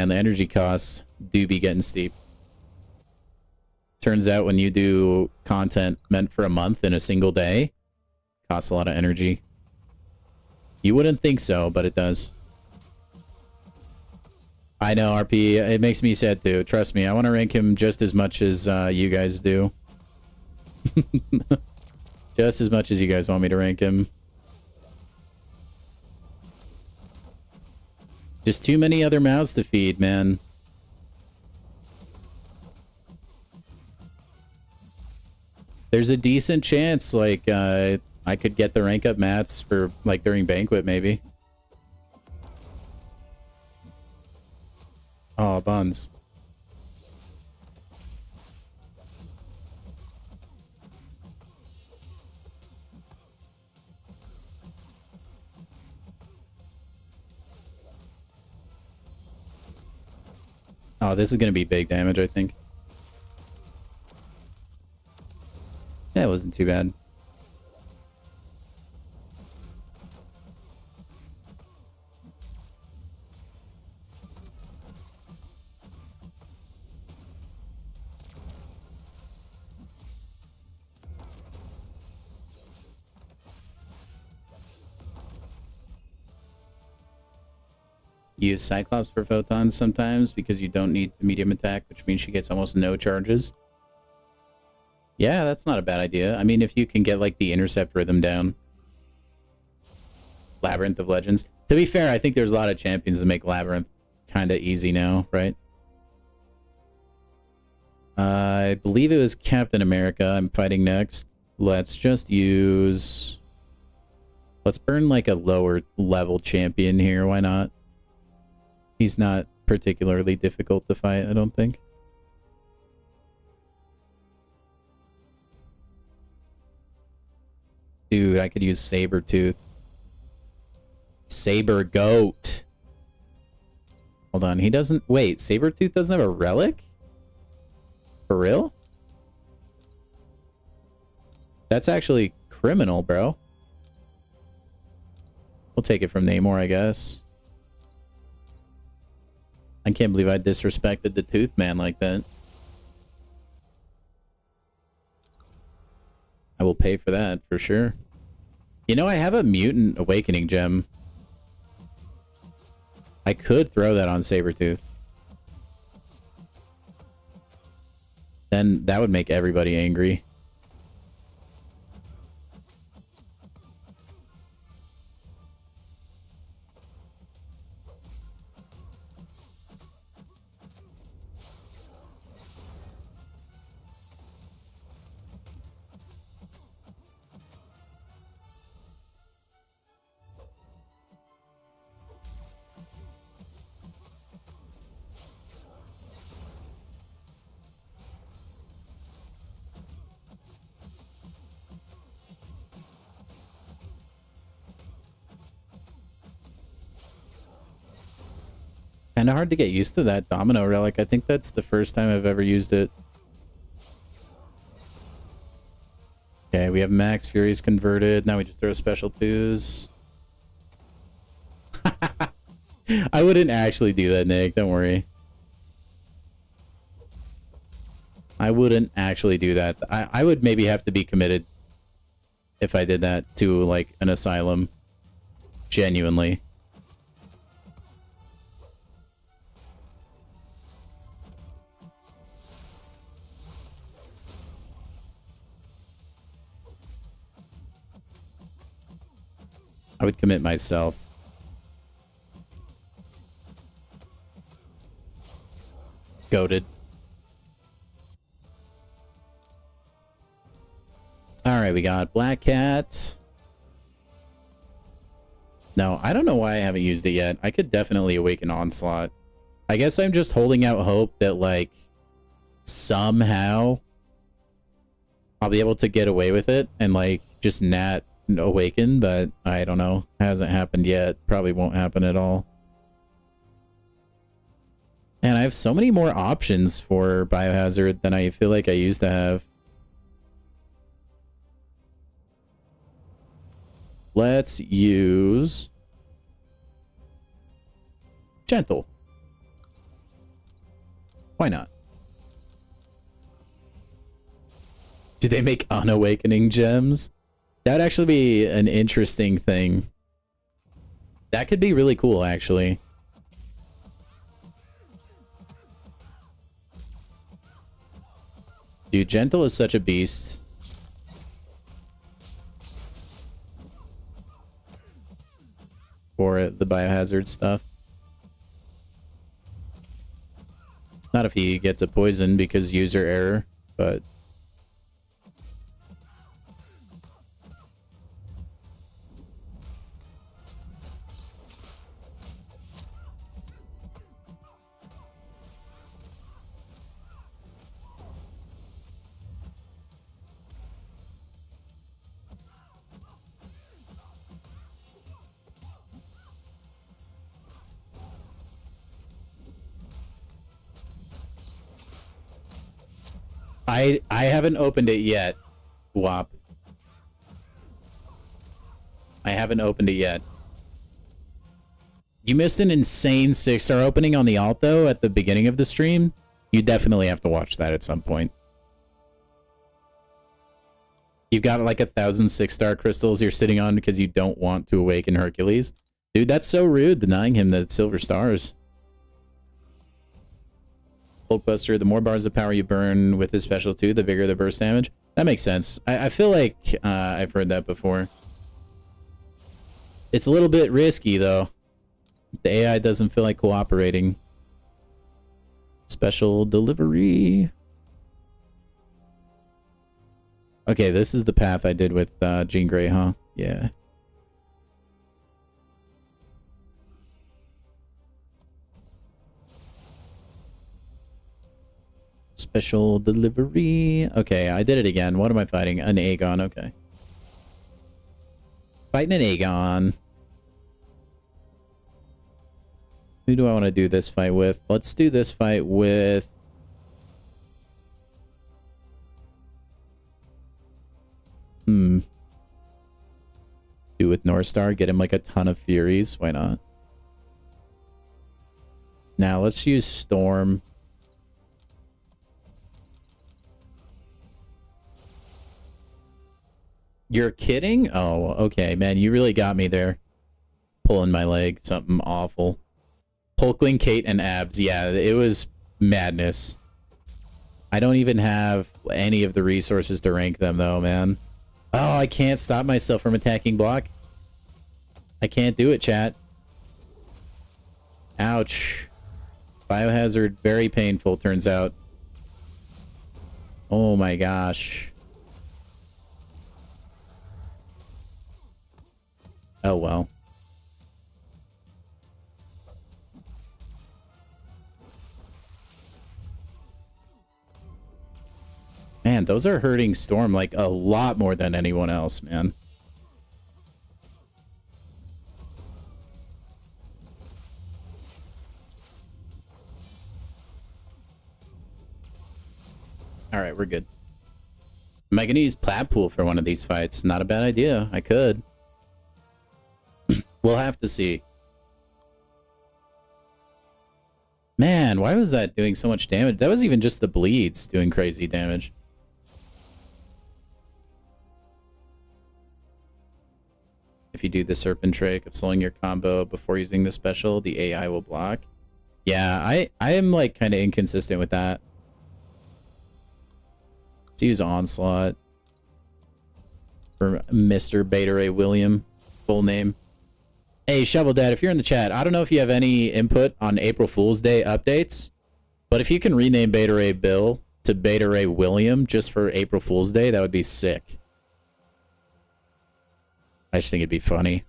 And the energy costs do be getting steep. Turns out when you do content meant for a month in a single day, costs a lot of energy. You wouldn't think so, but it does. I know, RP. It makes me sad too. Trust me, I want to rank him just as much as you guys do. Just as much as you guys want me to rank him. Just too many other mouths to feed, man. There's a decent chance, like, I could get the rank up mats for, like, during Banquet, maybe. Oh, buns. Oh, this is going to be big damage, I think. Yeah, it wasn't too bad. Use Cyclops for photons sometimes because you don't need the medium attack, which means she gets almost no charges. Yeah, that's not a bad idea. I mean, if you can get, like, the intercept rhythm down. Labyrinth of Legends. To be fair, I think there's a lot of champions that make Labyrinth kind of easy now, right? I believe it was Captain America I'm fighting next. Let's just use... Let's burn, like, a lower level champion here. Why not? He's not particularly difficult to fight, I don't think. Dude, I could use Sabretooth. Saber Goat. Hold on, he doesn't... Wait, Sabretooth doesn't have a relic? For real? That's actually criminal, bro. We'll take it from Namor, I guess. I can't believe I disrespected the Tooth Man like that. I will pay for that, for sure. You know, I have a Mutant Awakening Gem. I could throw that on Sabretooth. Then that would make everybody angry. Kind of hard to get used to that Domino Relic. I think that's the first time I've ever used it. Okay, we have Max Furies converted. Now we just throw special twos. I wouldn't actually do that, Nick. Don't worry. I wouldn't actually do that. I would maybe have to be committed if I did that to, like, an asylum. Genuinely. I would commit myself. Goated. Alright, we got Black Cat. No, I don't know why I haven't used it yet. I could definitely awaken Onslaught. I guess I'm just holding out hope that, like, somehow I'll be able to get away with it and, like, just Nat awaken, but I don't know. Hasn't happened yet. Probably won't happen at all. And I have so many more options for Biohazard than I feel like I used to have. Let's use Gentle. Why not? Do they make unawakening gems? That would actually be an interesting thing. That could be really cool, actually. Dude, Gentle is such a beast. For the biohazard stuff. Not if he gets a poison because user error, but... I haven't opened it yet, WAP. I haven't opened it yet. You missed an insane 6-star opening on the alt, though, at the beginning of the stream. You definitely have to watch that at some point. You've got like 1,000 6-star crystals you're sitting on because you don't want to awaken Hercules. Dude, that's so rude, denying him the silver stars. Hulkbuster, the more bars of power you burn with his special 2, the bigger the burst damage. That makes sense. I feel like I've heard that before. It's a little bit risky, though. The AI doesn't feel like cooperating. Special delivery. Okay, this is the path I did with Jean Grey, huh? Yeah. Special delivery. Okay, I did it again. What am I fighting? An Aegon, okay. Fighting an Aegon. Who do I want to do this fight with? Let's do this fight with... Do with Northstar. Get him like a ton of Furies. Why not? Now, let's use Storm. You're kidding? Oh, okay, man. You really got me there. Pulling my leg. Something awful. Hulkling, Kate, and Abs. Yeah, it was madness. I don't even have any of the resources to rank them, though, man. Oh, I can't stop myself from attacking block. I can't do it, chat. Ouch. Biohazard, very painful, turns out. Oh my gosh. Oh well. Man, those are hurting Storm like a lot more than anyone else, man. Alright, we're good. Am I gonna use Plat-Pool for one of these fights? Not a bad idea. I could. We'll have to see. Man, why was that doing so much damage? That was even just the bleeds doing crazy damage. If you do the serpent trick of slowing your combo before using the special, the AI will block. Yeah, I am like kind of inconsistent with that. Let's use Onslaught for Mr. Beta Ray William, full name. Hey, Shovel Dad, if you're in the chat, I don't know if you have any input on April Fool's Day updates, but if you can rename Beta Ray Bill to Beta Ray William just for April Fool's Day, that would be sick. I just think it'd be funny.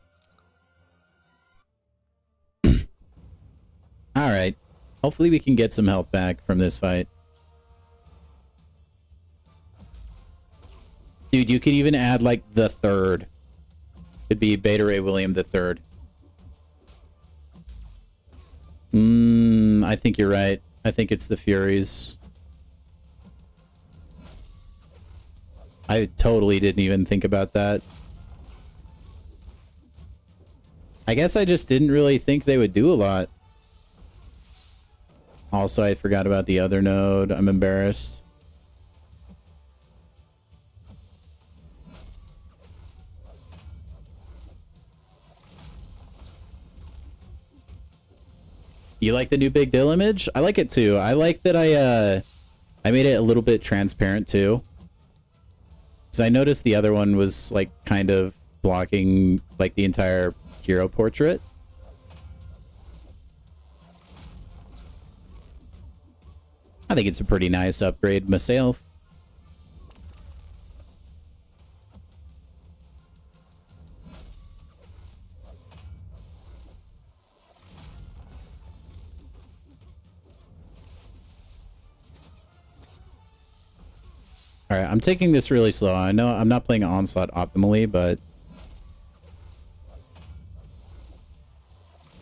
Alright. Hopefully we can get some health back from this fight. Dude, you could even add, like, the third. Could be Beta Ray William the third. I think you're right. I think it's the Furies. I totally didn't even think about that. I guess I just didn't really think they would do a lot. Also, I forgot about the other node. I'm embarrassed. You like the new Big Dill image? I like it too. I like that I made it a little bit transparent too. Because I noticed the other one was like kind of blocking like the entire hero portrait. I think it's a pretty nice upgrade myself. All right, I'm taking this really slow. I know I'm not playing Onslaught optimally, but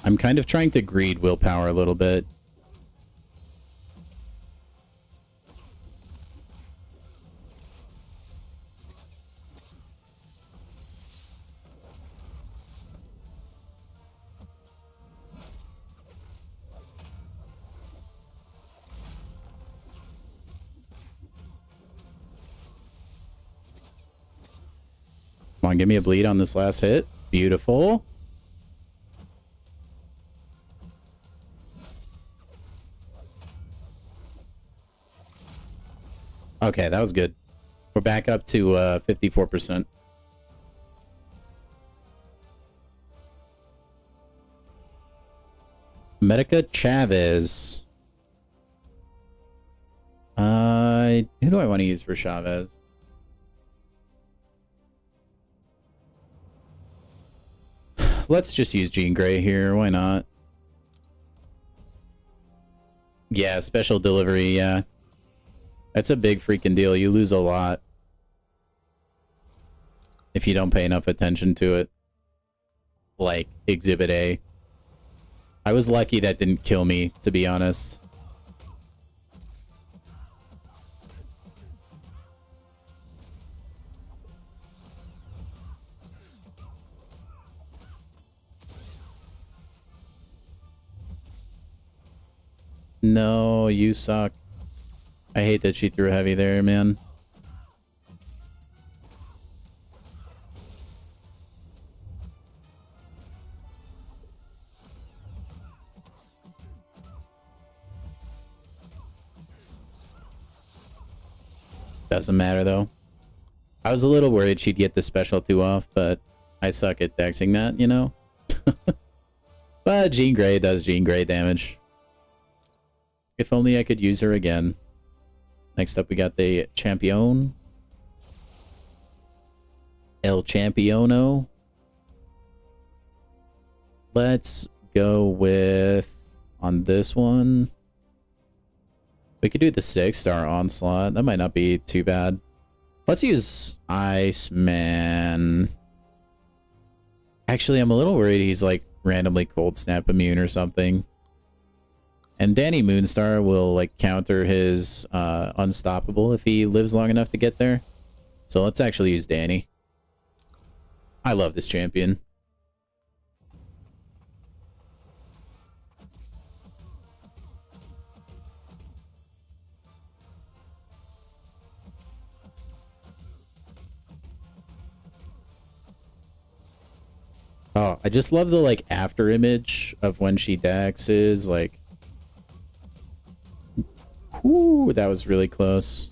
I'm kind of trying to greed willpower a little bit. Come on, give me a bleed on this last hit. Beautiful. Okay, that was good. We're back up to 54%. Medica Chavez. Who do I want to use for Chavez? Let's just use Jean Grey here. Why not? Yeah, special delivery, yeah. That's a big freaking deal. You lose a lot if you don't pay enough attention to it. Like Exhibit A. I was lucky that didn't kill me, to be honest. No, you suck. I hate that she threw heavy there, man. Doesn't matter, though. I was a little worried she'd get the special 2 off, but I suck at dexing that, you know? But Jean Grey does Jean Grey damage. If only I could use her again. Next up, we got the Champion. El Championo. Let's go with... on this one. We could do the 6-star Onslaught. That might not be too bad. Let's use Iceman. Actually, I'm a little worried he's like randomly Cold Snap immune or something. And Danny Moonstar will like counter his Unstoppable if he lives long enough to get there. So let's actually use Danny. I love this champion. Oh, I just love the like after image of when she dexes, like. Ooh, that was really close.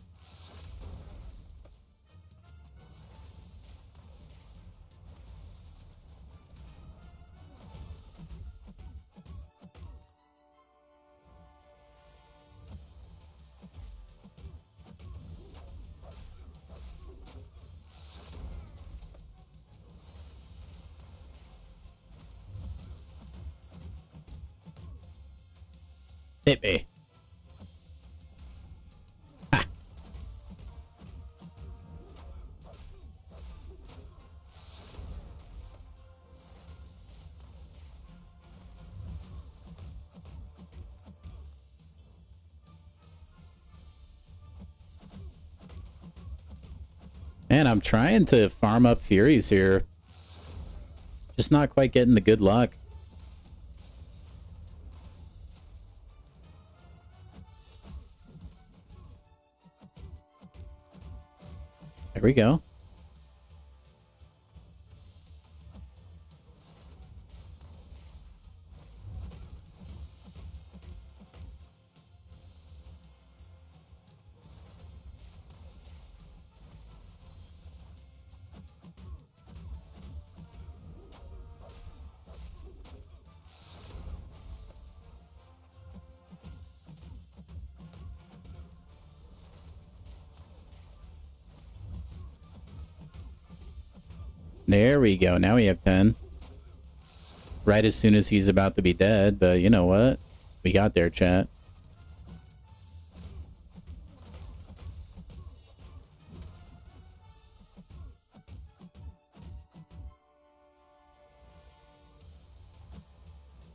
Hit me. Ha. Man, I'm trying to farm up Furies here. Just not quite getting the good luck. There we go. There we go. Now we have 10. Right as soon as he's about to be dead, but you know what? We got there, chat.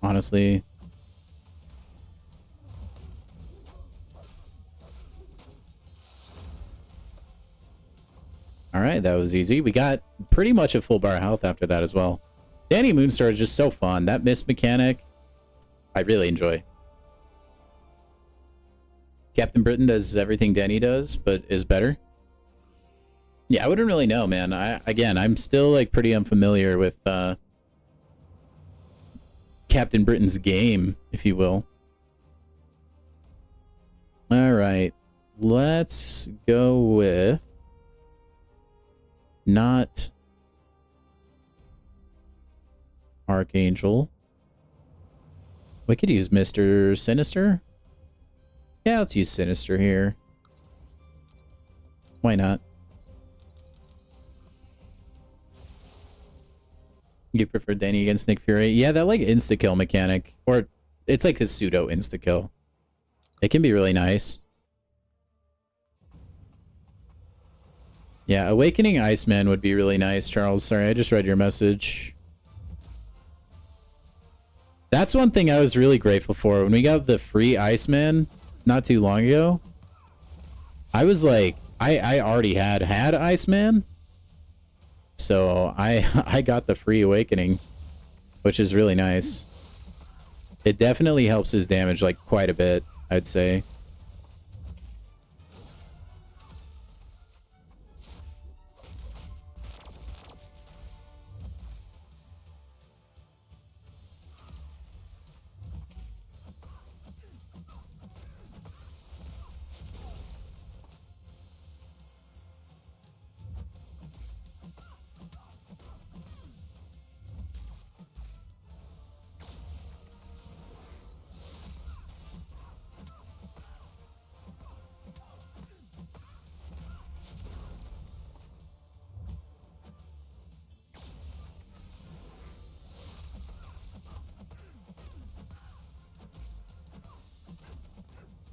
Honestly. All right, that was easy. We got pretty much a full bar of health after that as well. Danny Moonstar is just so fun. That miss mechanic, I really enjoy. Captain Britain does everything Danny does, but is better. Yeah, I wouldn't really know, man. Again, I'm still like pretty unfamiliar with Captain Britain's game, if you will. All right, let's go with not Archangel. We could use Mr. Sinister. Yeah, let's use Sinister here. Why not? You prefer Danny against Nick Fury? Yeah, that like insta-kill mechanic. Or it's like a pseudo insta-kill. It can be really nice. Yeah, Awakening Iceman would be really nice, Charles. Sorry, I just read your message. That's one thing I was really grateful for. When we got the free Iceman not too long ago, I was like, I already had Iceman. So I got the free Awakening, which is really nice. It definitely helps his damage like quite a bit, I'd say.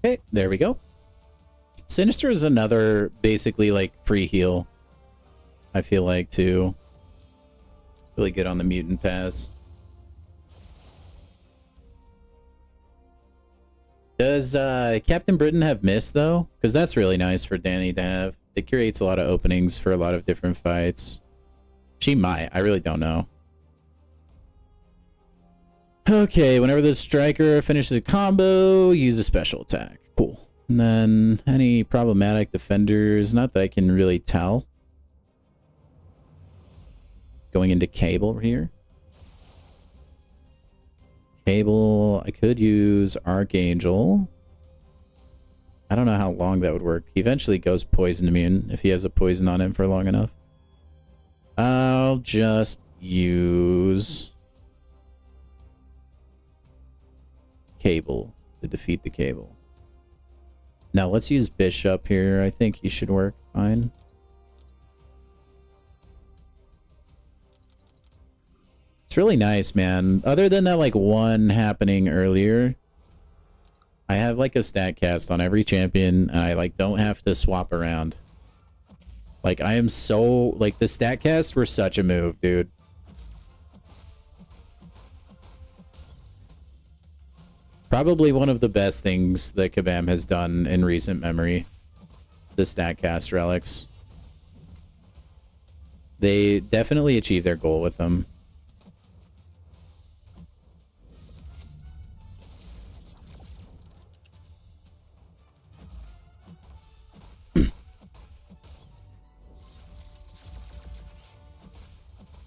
Okay, there we go. Sinister is another basically like free heal. I feel like too. Really good on the mutant pass. Does Captain Britain have Mist though? Because that's really nice for Danny to have. It creates a lot of openings for a lot of different fights. She might. I really don't know. Okay, whenever the striker finishes a combo, use a special attack. Cool. And then any problematic defenders, not that I can really tell. Going into Cable here. Cable, I could use Archangel. I don't know how long that would work. He eventually goes poison immune if he has a poison on him for long enough. I'll just use Cable to defeat the Cable. Now let's use Bishop here. I think he should work fine. It's really nice, man. Other than that like one happening earlier, I have like a stat cast on every champion and I like don't have to swap around. Like I am so like the stat casts were such a move, dude. Probably one of the best things that Kabam has done in recent memory. The StatCast relics. They definitely achieved their goal with them.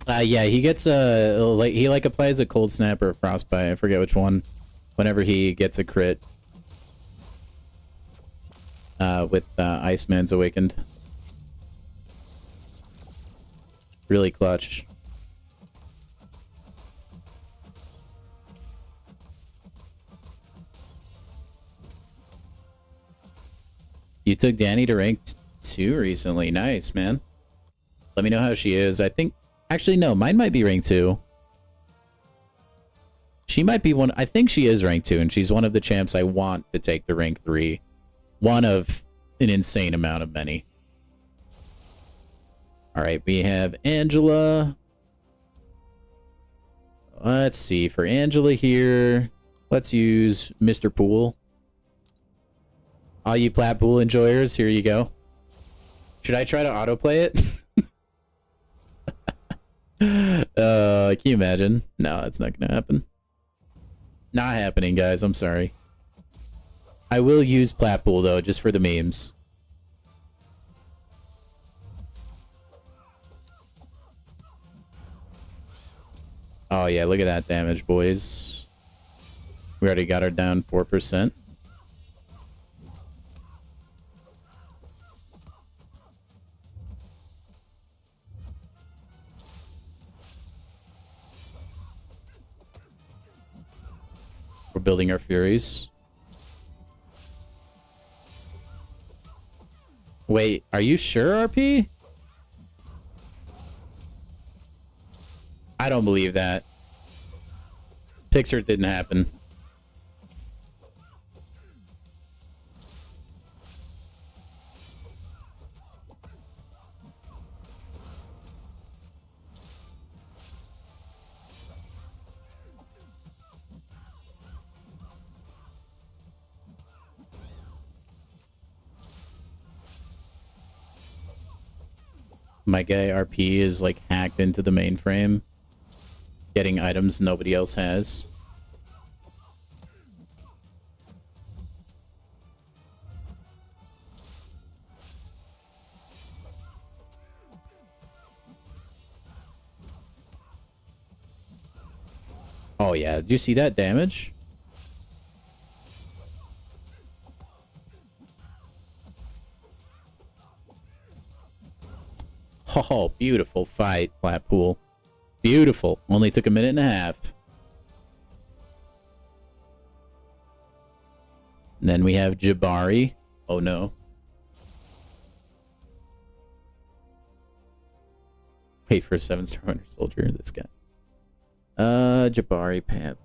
Yeah, he gets he like applies a cold snap or a frostbite. I forget which one. Whenever he gets a crit. With Iceman's Awakened. Really clutch. You took Danny to rank 2 recently. Nice, man. Let me know how she is. I think... Actually, no. Mine might be rank 2. She might be one... I think she is rank 2, and she's one of the champs I want to take to rank 3. One of an insane amount of many. Alright, we have Angela. Let's see. For Angela here, let's use Mr. Pool. All you Plat Pool enjoyers, here you go. Should I try to autoplay it? Can you imagine? No, that's not gonna happen. Not happening, guys. I'm sorry. I will use Plat Pool, though, just for the memes. Oh, yeah, look at that damage, boys. We already got her down 4%. We're building our Furies. Wait, are you sure, RP? I don't believe that. Pixar didn't happen. My guy RP is like hacked into the mainframe, getting items nobody else has. Oh yeah, did you see that damage? Oh, beautiful fight, Blackpool. Beautiful. Only took a minute and a half. And then we have Jabari. Oh no. Wait for a 7-star Winter Soldier, this guy. Jabari Panther.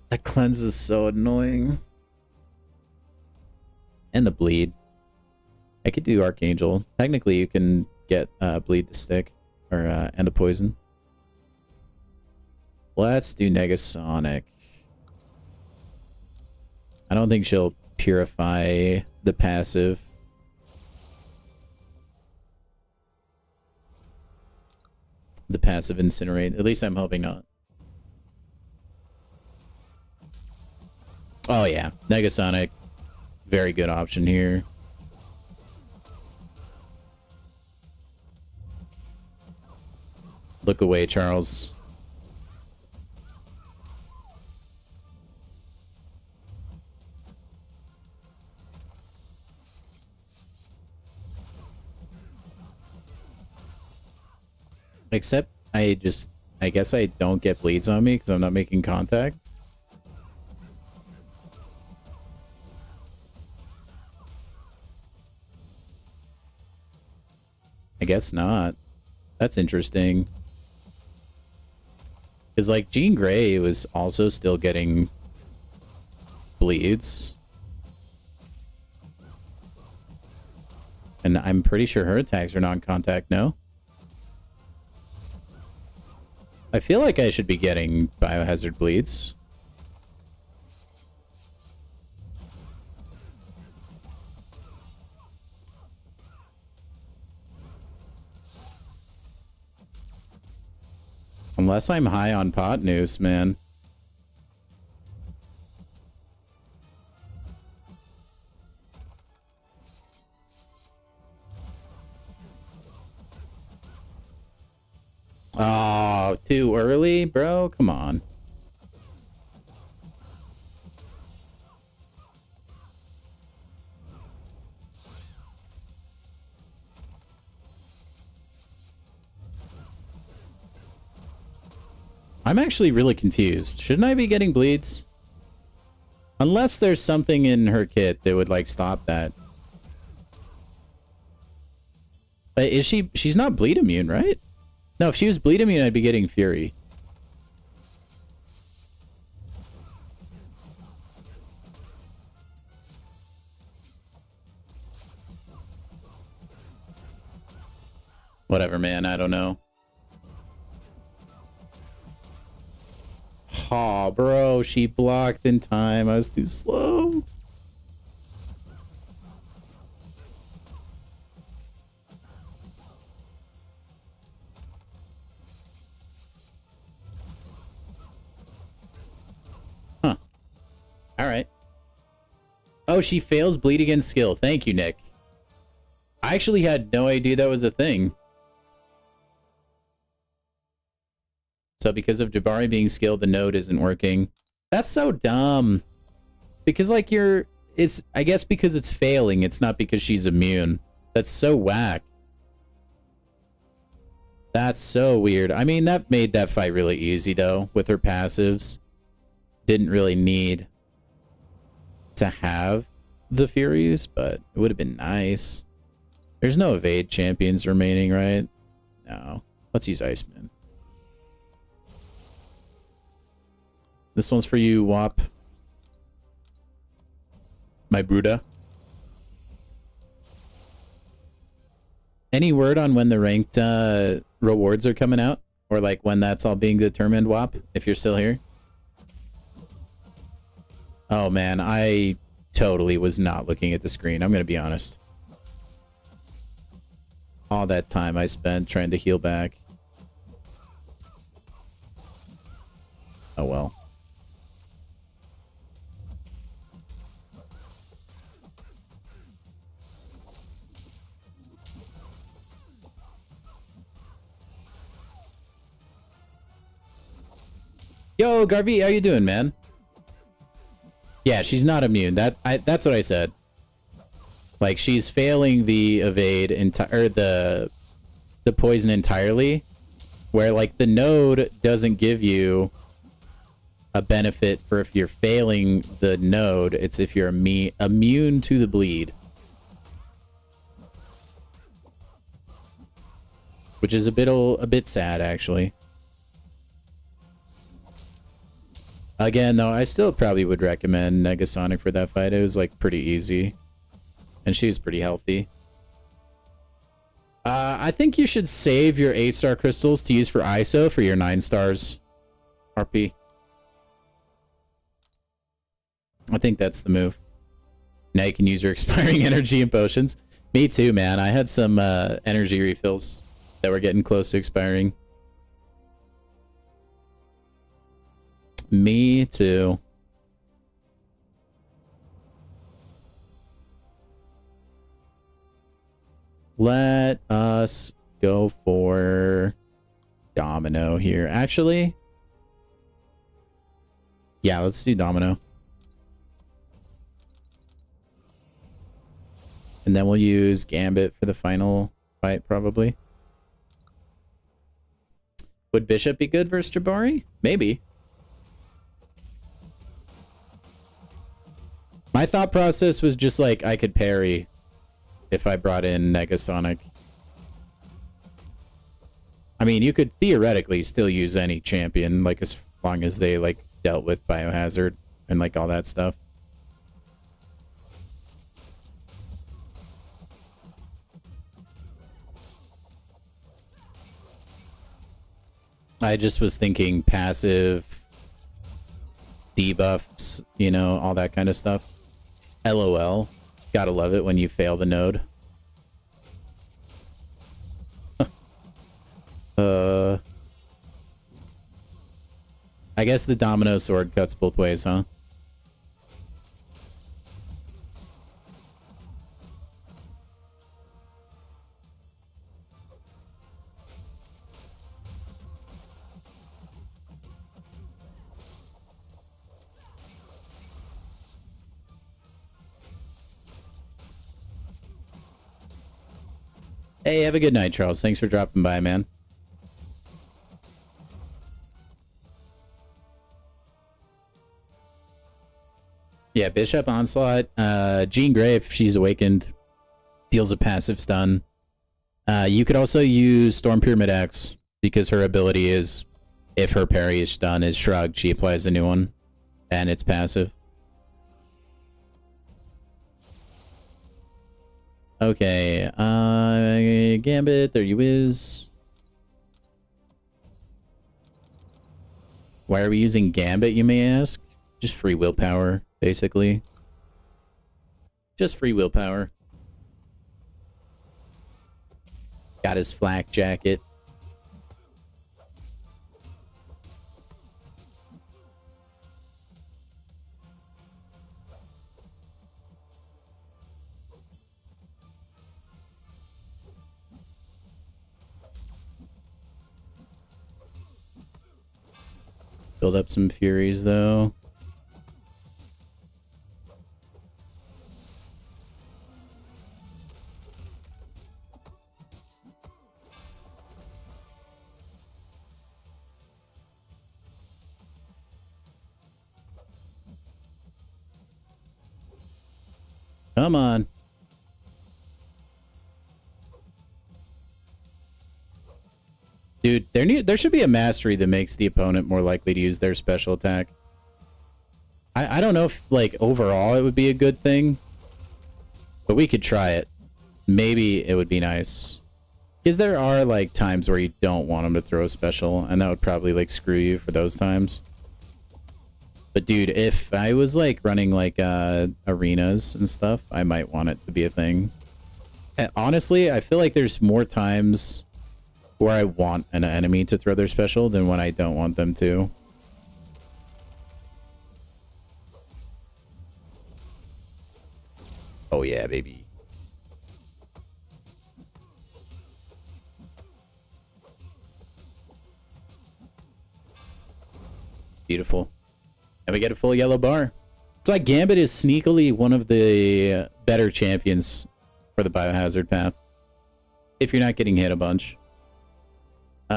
That cleanse is so annoying. And the bleed. I could do Archangel. Technically, you can get bleed to stick. Or, and a poison. Let's do Negasonic. I don't think she'll purify the passive. The passive Incinerate. At least I'm hoping not. Oh yeah, Negasonic. Very good option here. Look away, Charles. Except I guess I don't get bleeds on me because I'm not making contact. I guess not. That's interesting. Because, like, Jean Grey was also still getting bleeds. And I'm pretty sure her attacks are non-contact, no? I feel like I should be getting biohazard bleeds. Unless I'm high on pot noose, man. Oh, too early, bro? Come on. I'm actually really confused. Shouldn't I be getting bleeds? Unless there's something in her kit that would, like, stop that. But is she... She's not bleed immune, right? No, if she was bleed immune, I'd be getting Fury. Whatever, man. I don't know. Aw, bro. She blocked in time. I was too slow. Huh. Alright. Oh, she fails bleed against skill. Thank you, Nick. I actually had no idea that was a thing. So because of Jabari being skilled, the node isn't working. That's so dumb. Because, like, it's... I guess because it's failing, it's not because she's immune. That's so whack. That's so weird. I mean, that made that fight really easy, though, with her passives. Didn't really need to have the Furies, but it would have been nice. There's no evade champions remaining, right? No. Let's use Iceman. This one's for you, Wop. My Bruda. Any word on when the ranked rewards are coming out? Or like when that's all being determined, Wop? If you're still here? Oh man, I totally was not looking at the screen. I'm gonna be honest. All that time I spent trying to heal back. Oh well. Yo, Garvey, how you doing, man? Yeah, she's not immune. That's what I said. Like, she's failing the evade or the poison entirely, where like the node doesn't give you a benefit for if you're failing the node. It's if you're immune to the bleed, which is a bit sad actually. Again, though, I still probably would recommend Negasonic for that fight. It was, like, pretty easy. And she was pretty healthy. I think you should save your 8-star crystals to use for ISO for your 9 stars, RP. I think that's the move. Now you can use your expiring energy and potions. Me too, man. I had some energy refills that were getting close to expiring. Me too. Let us go for Domino here. Actually, yeah, let's do Domino. And then we'll use Gambit for the final fight, probably. Would Bishop be good versus Jabari? Maybe. My thought process was just like I could parry if I brought in Negasonic. I mean, you could theoretically still use any champion, like as long as they like dealt with Biohazard and like all that stuff. I just was thinking passive debuffs, you know, all that kind of stuff. LOL. Gotta love it when you fail the node. I guess the Domino sword cuts both ways, huh? Hey, have a good night, Charles. Thanks for dropping by, man. Yeah, Bishop Onslaught. Jean Grey, if she's awakened, deals a passive stun. You could also use Storm Pyramid X because her ability is, if her parry is stun is shrugged, she applies a new one, and it's passive. Okay, Gambit, there you is. Why are we using Gambit, you may ask? Just free willpower, basically. Just free willpower. Got his flak jacket. Build up some Furies, though. Come on. Dude, there should be a mastery that makes the opponent more likely to use their special attack. I don't know if, like, overall it would be a good thing, but we could try it. Maybe it would be nice. Because there are, like, times where you don't want them to throw a special, and that would probably, like, screw you for those times. But, dude, if I was, like, running, like, arenas and stuff, I might want it to be a thing. And honestly, I feel like there's more times where I want an enemy to throw their special than when I don't want them to. Oh yeah, baby. Beautiful. And we get a full yellow bar. It's like Gambit is sneakily one of the better champions for the Biohazard path. If you're not getting hit a bunch.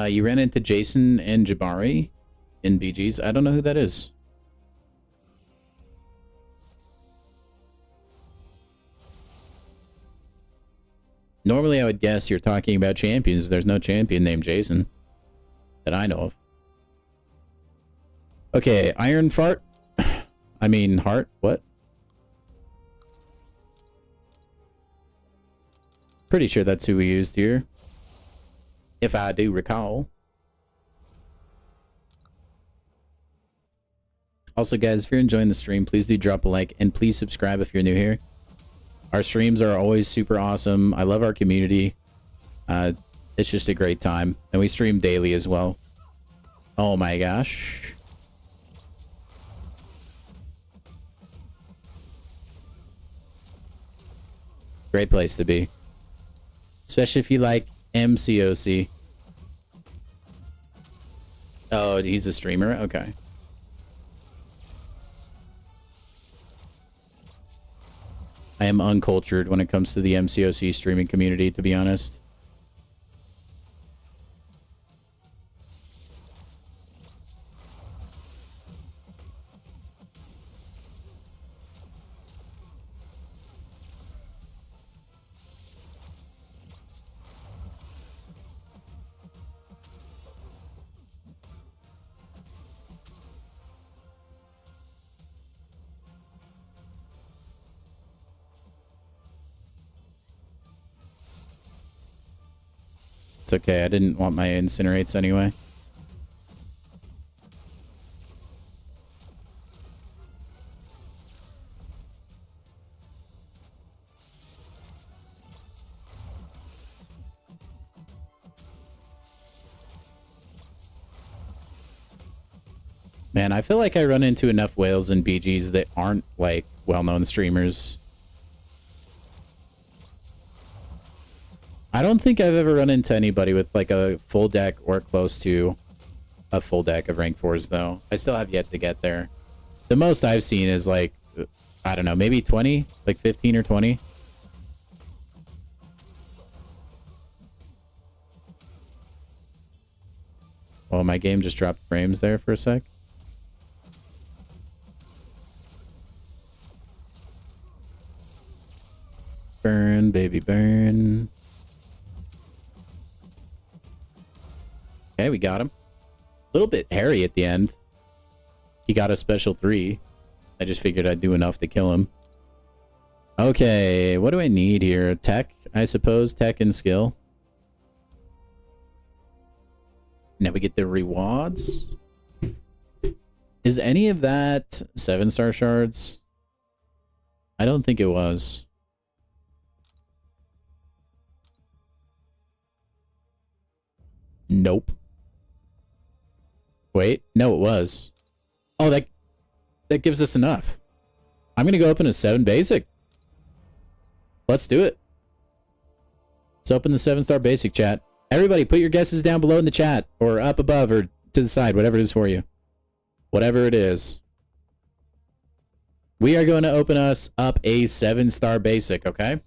You ran into Jason and Jabari in BGs. I don't know who that is. Normally, I would guess you're talking about champions. There's no champion named Jason that I know of. Okay, Iron Fart. I mean, Heart. What? Pretty sure that's who we used here. If I do recall. Also, guys, if you're enjoying the stream, please do drop a like and please subscribe if you're new here. Our streams are always super awesome. I love our community. It's just a great time. And we stream daily as well. Oh my gosh. Great place to be. Especially if you like Mcoc. Oh, he's a streamer? Okay. I am uncultured when it comes to the Mcoc streaming community, to be honest. It's okay, I didn't want my incinerates anyway. Man, I feel like I run into enough whales and BGs that aren't, like, well-known streamers. I don't think I've ever run into anybody with, like, a full deck or close to a full deck of rank 4s, though. I still have yet to get there. The most I've seen is, like, I don't know, maybe 20? Like 15 or 20? Oh, my game just dropped frames there for a sec. Burn, baby, burn. Okay, we got him. A little bit hairy at the end. He got a special 3. I just figured I'd do enough to kill him. Okay, what do I need here? Tech, I suppose. Tech and skill. Now we get the rewards. Is any of that 7-star shards? I don't think it was. Nope. Wait, no, it was. Oh, that gives us enough. I'm gonna go open a 7 basic. Let's do it. Let's open the 7-star basic, chat. Everybody, put your guesses down below in the chat, or up above, or to the side, whatever it is for you. Whatever it is. We are going to open us up a 7-star basic, okay?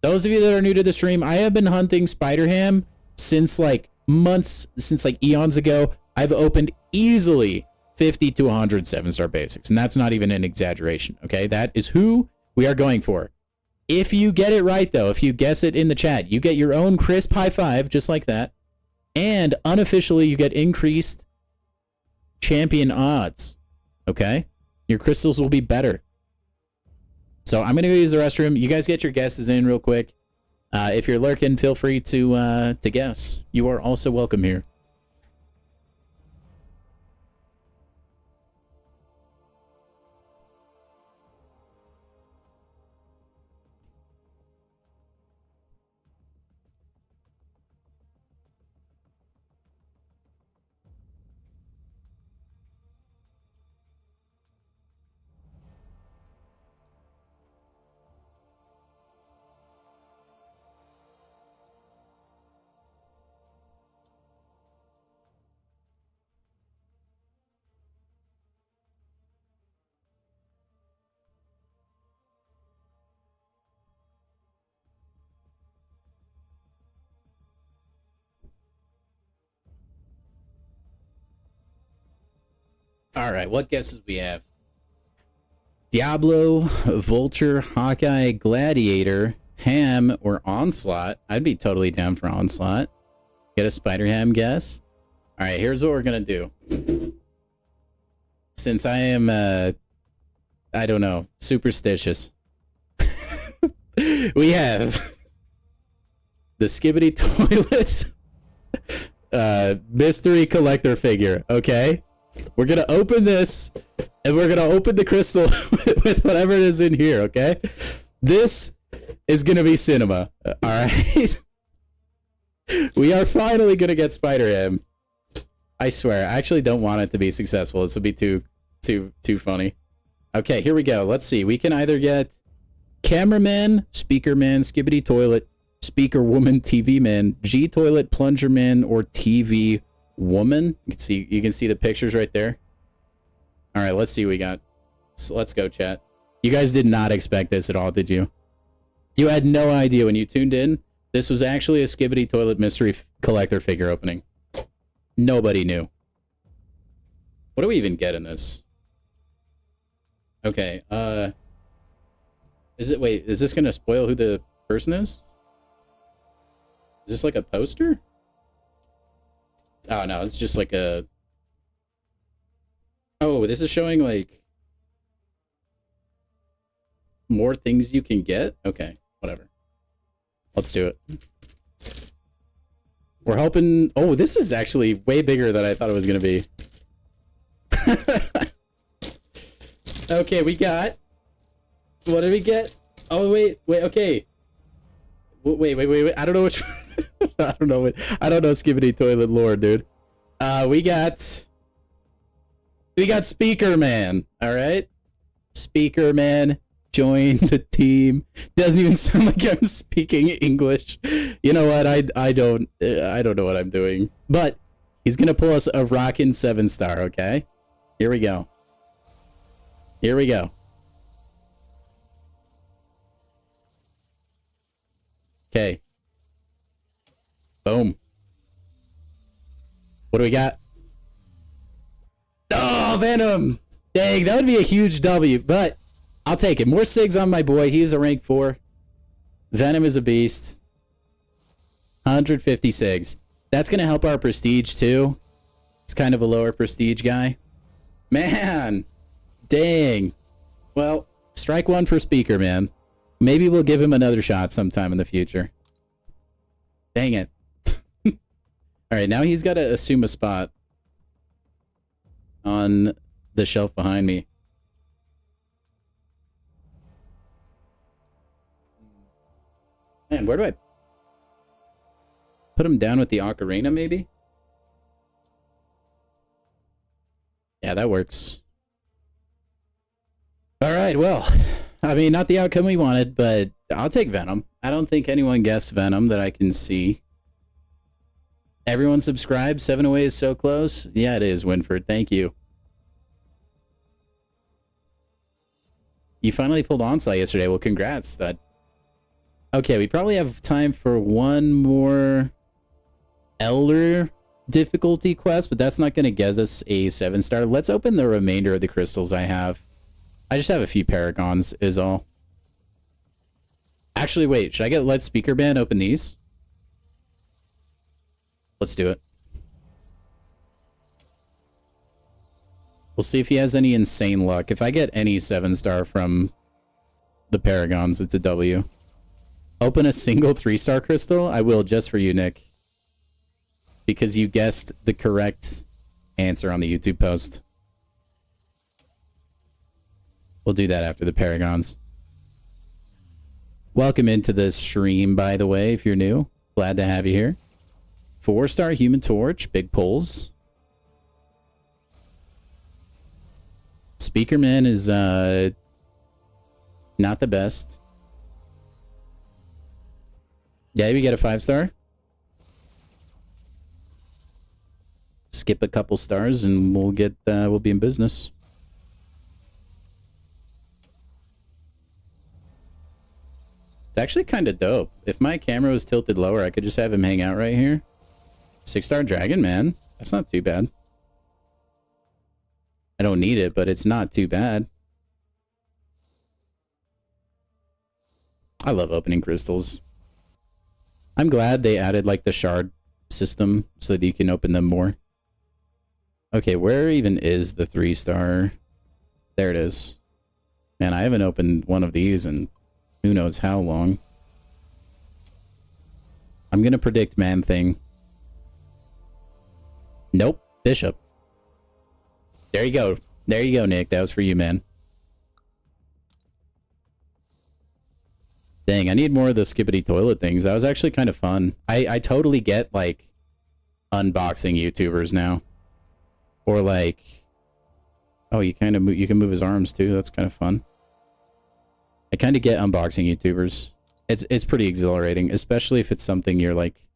Those of you that are new to the stream, I have been hunting Spider-Ham since like months, since like eons ago. I've opened easily 50 to 100 7-star basics, and that's not even an exaggeration, okay? That is who we are going for. If you get it right, though, if you guess it in the chat, you get your own crisp high five, just like that. And unofficially, you get increased champion odds, okay? Your crystals will be better. So I'm going to go use the restroom. You guys get your guesses in real quick. If you're lurking, feel free to guess. You are also welcome here. All right, what guesses we have? Diablo, Vulture, Hawkeye, Gladiator, Ham, or Onslaught. I'd be totally down for Onslaught. Get a Spider-Ham guess. All right, here's what we're going to do. Since I am, I don't know, superstitious. We have the Skibbity Toilet mystery collector figure, okay? We're going to open this, and we're going to open the crystal with whatever it is in here, okay? This is going to be cinema, all right? We are finally going to get Spider-Ham. I swear, I actually don't want it to be successful. This will be too funny. Okay, here we go. Let's see. We can either get Cameraman, Speaker Man, Skibbity Toilet, Speaker Woman, TV Man, G Toilet, Plunger Man, or TV Woman. You can see the pictures right there. All right, let's see what we got. So let's go, chat. You guys did not expect this at all, did you? You had no idea when you tuned in. This was actually a Skibbity Toilet mystery collector figure opening. Nobody knew. What do we even get in this? Okay, is this gonna spoil who the person is? Is this like a poster? Oh no, it's just like a... Oh, this is showing like more things you can get? Okay, whatever. Let's do it. We're hoping... Oh, this is actually way bigger than I thought it was gonna be. Okay, we got... What did we get? Oh, wait, okay. Wait. I don't know which... I don't know Skibbity Toilet lore, dude. We got Speaker Man, all right? Speaker Man, join the team. Doesn't even sound like I'm speaking English. You know what? I don't know what I'm doing. But he's gonna pull us a rockin' 7-star, okay? Here we go. Here we go. Okay. Boom. What do we got? Oh, Venom! Dang, that would be a huge W, but I'll take it. More SIGs on my boy. He is a rank 4. Venom is a beast. 150 SIGs. That's going to help our prestige, too. It's kind of a lower prestige guy. Man! Dang. Well, strike one for Speaker, man. Maybe we'll give him another shot sometime in the future. Dang it. Alright, now he's got to assume a spot on the shelf behind me. Man, where do I put him down with the ocarina, maybe? Yeah, that works. Alright, well, I mean, not the outcome we wanted, but I'll take Venom. I don't think anyone guessed Venom that I can see. Everyone subscribe. 7 away is so close. Yeah, it is, Winford. Thank you. You finally pulled Onslaught yesterday. Well, congrats. Okay, we probably have time for one more Elder difficulty quest, but that's not going to get us a 7-star. Let's open the remainder of the crystals I have. I just have a few Paragons, is all. Actually, wait. Should I let Speaker Band open these? Let's do it. We'll see if he has any insane luck. If I get any 7-star from the Paragons, it's a W. Open a single 3-star crystal? I will, just for you, Nick. Because you guessed the correct answer on the YouTube post. We'll do that after the Paragons. Welcome into this stream, by the way, if you're new. Glad to have you here. 4-star Human Torch, big pulls. Speakerman is not the best. Yeah, we get a 5-star. Skip a couple stars and we'll be in business. It's actually kind of dope. If my camera was tilted lower, I could just have him hang out right here. 6-star dragon, man. That's not too bad. I don't need it, but it's not too bad. I love opening crystals. I'm glad they added like the shard system so that you can open them more. Okay, where even is the 3-star? There it is. Man, I haven't opened one of these in who knows how long. I'm gonna predict Man-Thing. Nope, Bishop. There you go. There you go, Nick. That was for you, man. Dang, I need more of the skippity toilet things. That was actually kind of fun. I totally get, like, unboxing YouTubers now. Or, like... Oh, you can move his arms, too. That's kind of fun. I kind of get unboxing YouTubers. It's pretty exhilarating, especially if it's something you're, like,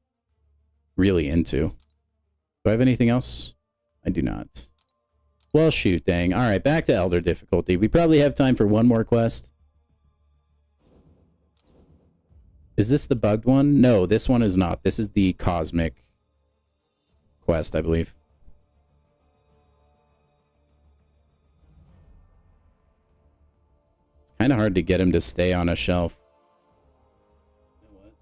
really into. Do I have anything else? I do not. Well, shoot, dang. Alright, back to Elder difficulty. We probably have time for one more quest. Is this the bugged one? No, this one is not. This is the cosmic quest, I believe. It's kind of hard to get him to stay on a shelf. You know what?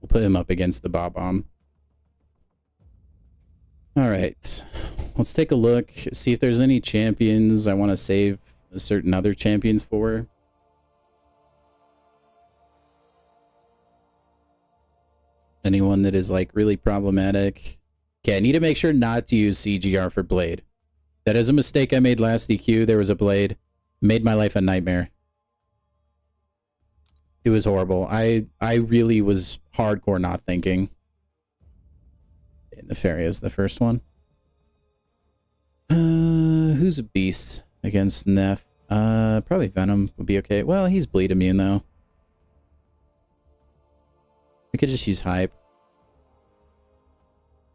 We'll put him up against the Bob-omb. Alright. Let's take a look. See if there's any champions I want to save certain other champions for. Anyone that is like really problematic. Okay, I need to make sure not to use CGR for Blade. That is a mistake I made last DQ. There was a Blade. Made my life a nightmare. It was horrible. I really was hardcore not thinking. Nefarious, the first one. Who's a beast against Nef? Probably Venom would be okay. Well, he's bleed immune though. We could just use Hype.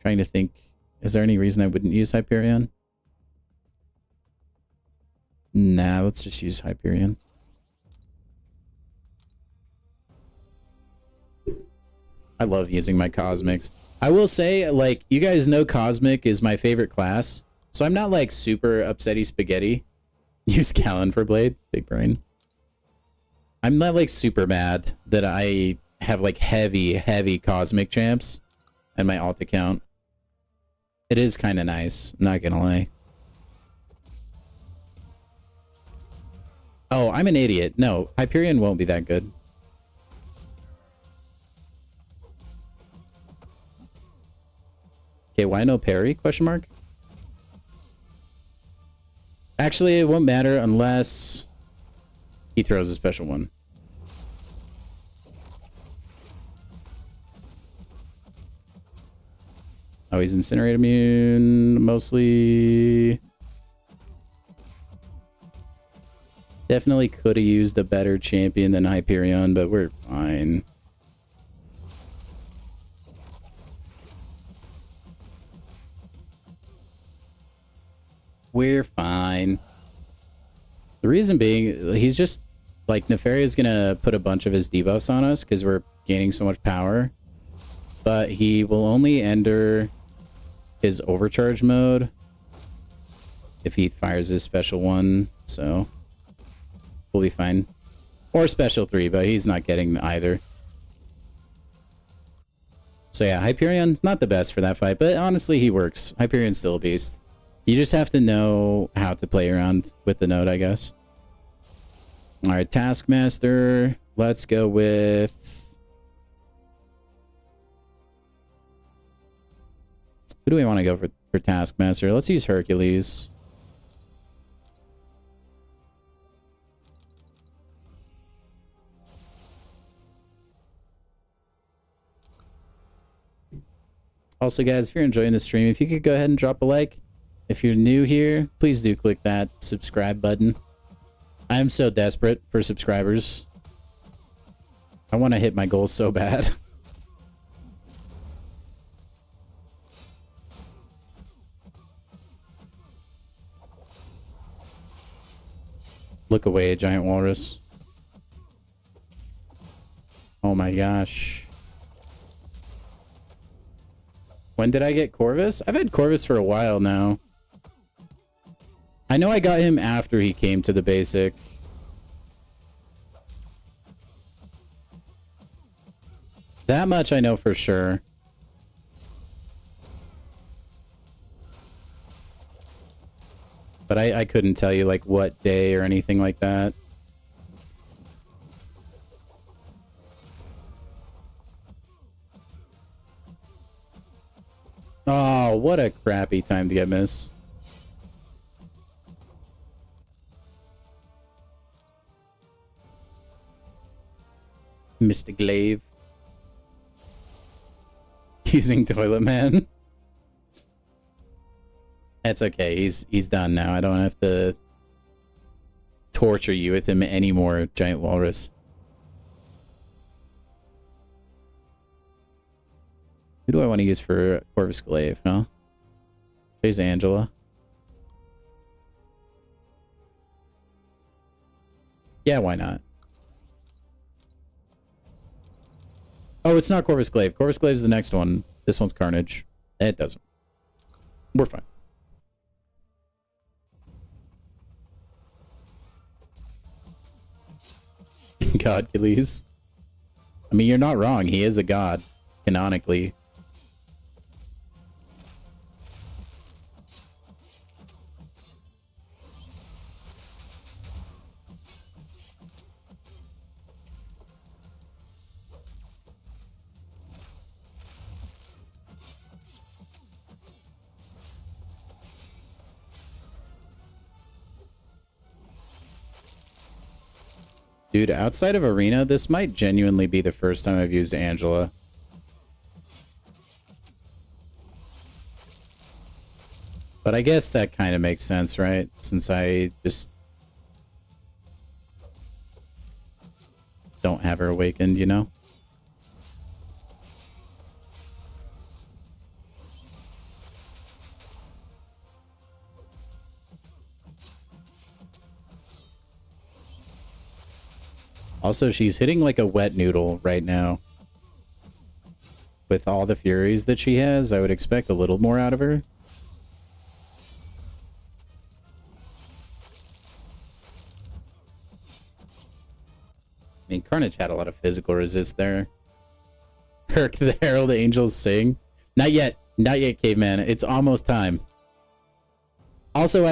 Trying to think, is there any reason I wouldn't use Hyperion? Nah, let's just use Hyperion. I love using my Cosmics. I will say, like, you guys know Cosmic is my favorite class, so I'm not, like, super upsetty spaghetti. Use Callan for Blade. Big brain. I'm not, like, super mad that I have, like, heavy Cosmic champs and my alt account. It is kind of nice, I'm not gonna lie. Oh, I'm an idiot. No, Hyperion won't be that good. Okay, why no parry? Question mark. Actually, it won't matter unless he throws a special one. Oh, he's Incinerate immune, mostly. Definitely could have used a better champion than Hyperion, but we're fine. We're fine. The reason being, he's just, like, Nefaria's gonna put a bunch of his debuffs on us because we're gaining so much power. But he will only enter his overcharge mode if he fires his special one, so we'll be fine. Or special 3, but he's not getting either. So yeah, Hyperion, not the best for that fight, but honestly, he works. Hyperion's still a beast. You just have to know how to play around with the node, I guess. Alright, Taskmaster. Let's go with... Who do we want to go for Taskmaster? Let's use Hercules. Also, guys, if you're enjoying the stream, if you could go ahead and drop a like. If you're new here, please do click that subscribe button. I am so desperate for subscribers. I want to hit my goals so bad. Look away, giant walrus. Oh my gosh. When did I get Corvus? I've had Corvus for a while now. I know I got him after he came to the basic. That much I know for sure. But I couldn't tell you, like, what day or anything like that. Oh, what a crappy time to get missed. Mr. Glaive. Using Toilet Man. That's okay. He's done now. I don't have to torture you with him anymore, giant walrus. Who do I want to use for Corvus Glaive, huh? Chase Angela. Yeah, why not? Oh, it's not Corvus Glaive. Corvus Glaive is the next one. This one's Carnage. It doesn't. We're fine. God, Achilles. I mean, you're not wrong. He is a god, canonically. Dude, outside of Arena, this might genuinely be the first time I've used Angela. But I guess that kind of makes sense, right? Since I just don't have her awakened, you know? Also, she's hitting like a wet noodle right now. with all the Furies that she has, I would expect a little more out of her. I mean, Carnage had a lot of physical resist there. Herc the Herald Angels sing. Not yet. Not yet, Caveman. It's almost time. Also,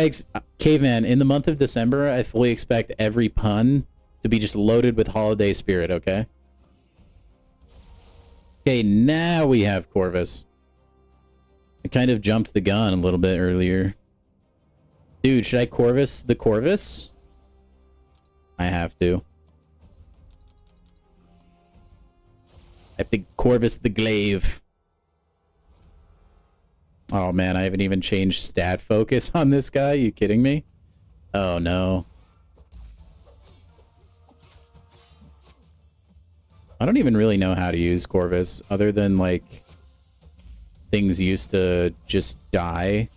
Caveman, in the month of December, I fully expect every pun to be just loaded with holiday spirit, okay? Okay, now we have Corvus. I kind of jumped the gun a little bit earlier. Dude, should I Corvus the Corvus? I have to. I have to Corvus the Glaive. Oh man, I haven't even changed stat focus on this guy. You kidding me? Oh no. I don't even really know how to use Corvus other than like things used to just die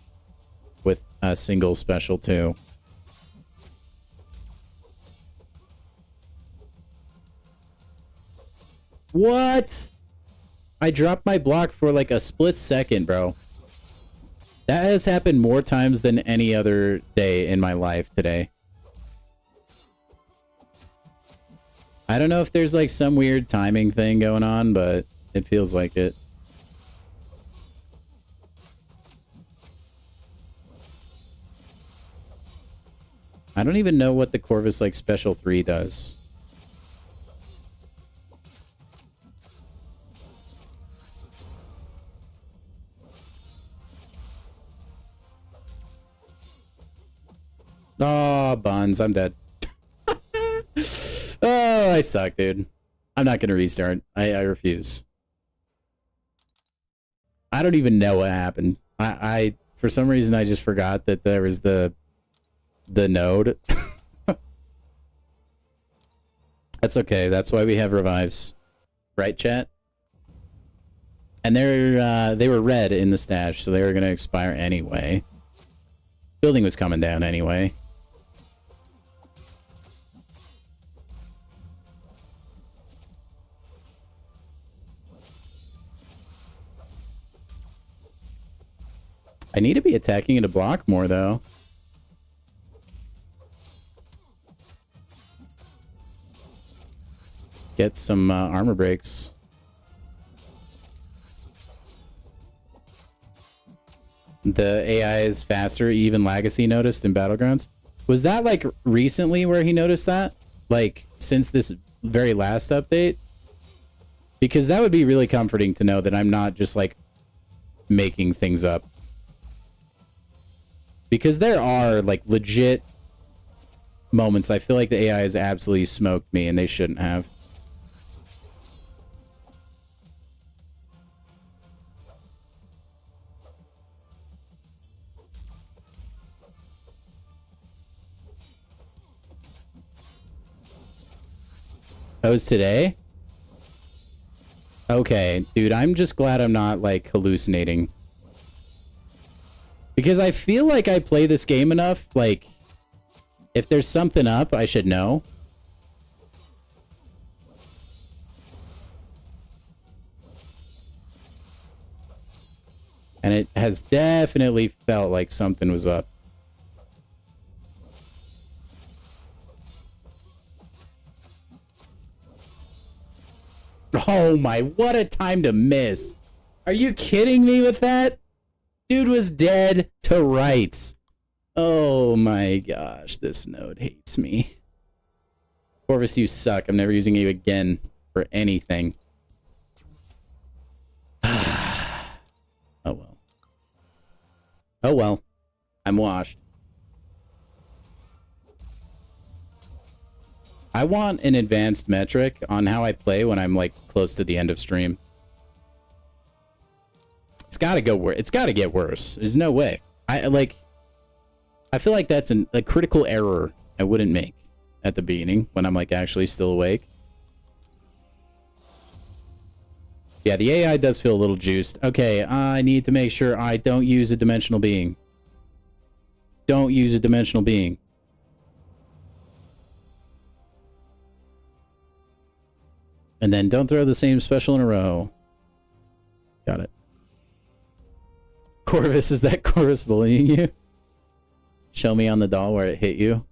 with a single special too. What? I dropped my block for like a split second, bro. That has happened more times than any other day in my life today. I don't know if there's like some weird timing thing going on, but it feels like it. I don't even know what the Corvus like special 3 does. Oh, Buns, I'm dead. Oh, I suck, dude. I'm not gonna restart. I refuse. I don't even know what happened. I for some reason I just forgot that there was the node. That's okay. That's why we have revives. Right, chat? And they were red in the stash, so they were gonna expire anyway. Building was coming down anyway. I need to be attacking it to block more, though. Get some armor breaks. The AI is faster, even Legacy noticed in Battlegrounds. Was that, like, recently where he noticed that? Like, since this very last update? Because that would be really comforting to know that I'm not just, like, making things up. Because there are, like, legit moments I feel like the AI has absolutely smoked me, and they shouldn't have. That was today? Okay, dude, I'm just glad I'm not, like, hallucinating. Because I feel like I play this game enough, like, if there's something up, I should know. And it has definitely felt like something was up. Oh my, what a time to miss. Are you kidding me with that? Dude was dead to rights. Oh my gosh, this node hates me. Corvus, you suck. I'm never using you again for anything. Oh well. Oh well. I'm washed. I want an advanced metric on how I play when I'm like close to the end of stream. It's gotta go worse. It's gotta get worse. There's no way. I feel like that's a critical error I wouldn't make at the beginning when I'm like actually still awake. Yeah, the AI does feel a little juiced. Okay, I need to make sure I don't use a dimensional being. Don't use a dimensional being. And then don't throw the same special in a row. Got it. Corvus, is that Corvus bullying you? Show me on the doll where it hit you.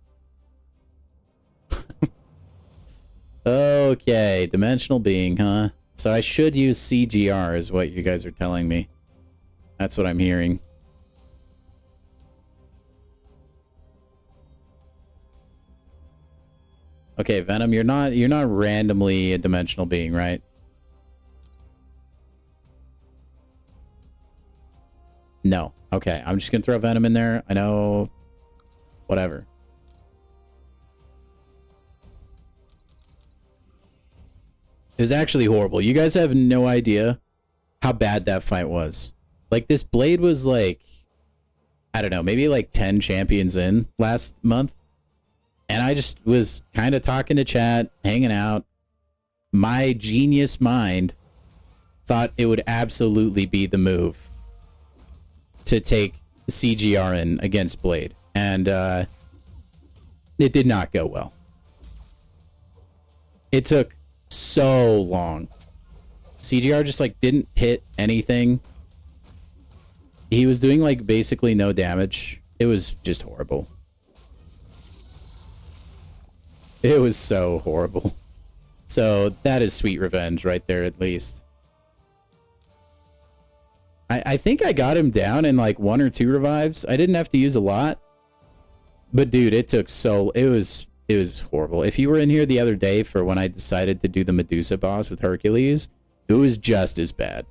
Okay, dimensional being, huh? So I should use CGR is what you guys are telling me. That's what I'm hearing. Okay, Venom, you're not randomly a dimensional being, right? No. Okay, I'm just gonna throw Venom in there. I know. Whatever. It was actually horrible. You guys have no idea how bad that fight was. Like, this blade was like, I don't know, maybe like 10 champions in last month. And I just was kind of talking to chat, hanging out. My genius mind thought it would absolutely be the move to take CGR in against Blade. And it did not go well. It took so long. CGR just like didn't hit anything. He was doing like basically no damage. It was just horrible. It was so horrible. So that is sweet revenge right there, at least. I think I got him down in like 1 or 2 revives. I didn't have to use a lot. But dude, it took so... It was horrible. If you were in here the other day for when I decided to do the Medusa boss with Hercules, it was just as bad.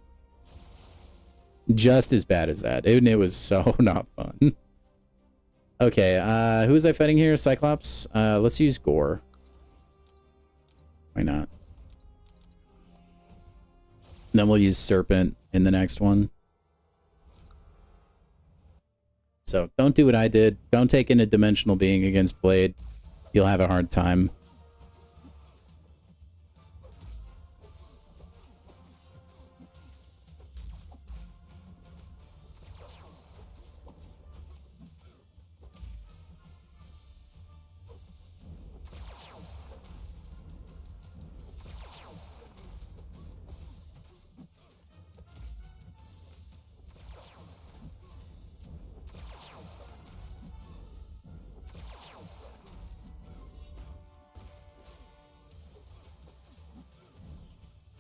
Just as bad as that. It was so not fun. Okay, who was I fighting here? Cyclops? Let's use Gore. Why not? Then we'll use Serpent in the next one. So, don't do what I did. Don't take in a dimensional being against Blade. You'll have a hard time.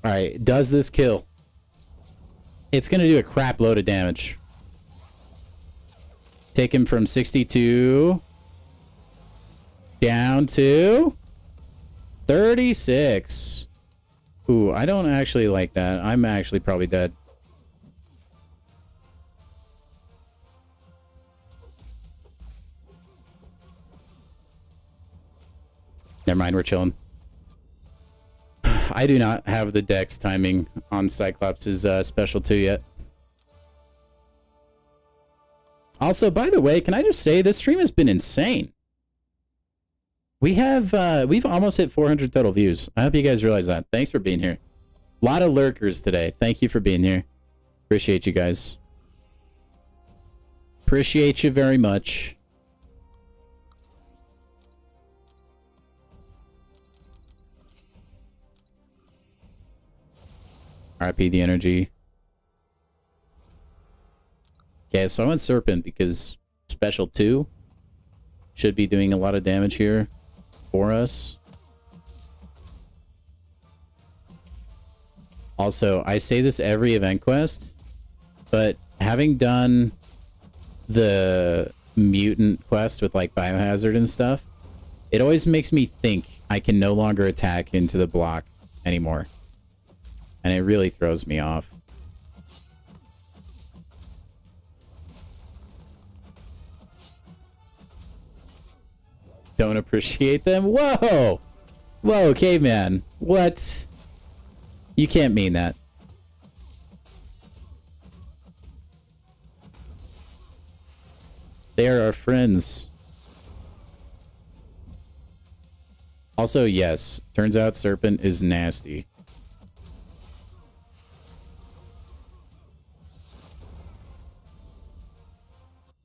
Alright, does this kill? It's gonna do a crap load of damage. Take him from 62 down to 36. Ooh, I don't actually like that. I'm actually probably dead. Never mind, we're chilling. I do not have the dex timing on Cyclops' special 2 yet. Also, by the way, can I just say this stream has been insane. We've almost hit 400 total views. I hope you guys realize that. Thanks for being here. A lot of lurkers today. Thank you for being here. Appreciate you guys. Appreciate you very much. RIP the energy. Okay, so I went Serpent because special 2 should be doing a lot of damage here for us. Also, I say this every event quest, but having done the mutant quest with like biohazard and stuff, it always makes me think I can no longer attack into the block anymore. And it really throws me off. Don't appreciate them? Whoa! Whoa, caveman. What? You can't mean that. They are our friends. Also, yes. Turns out Serpent is nasty.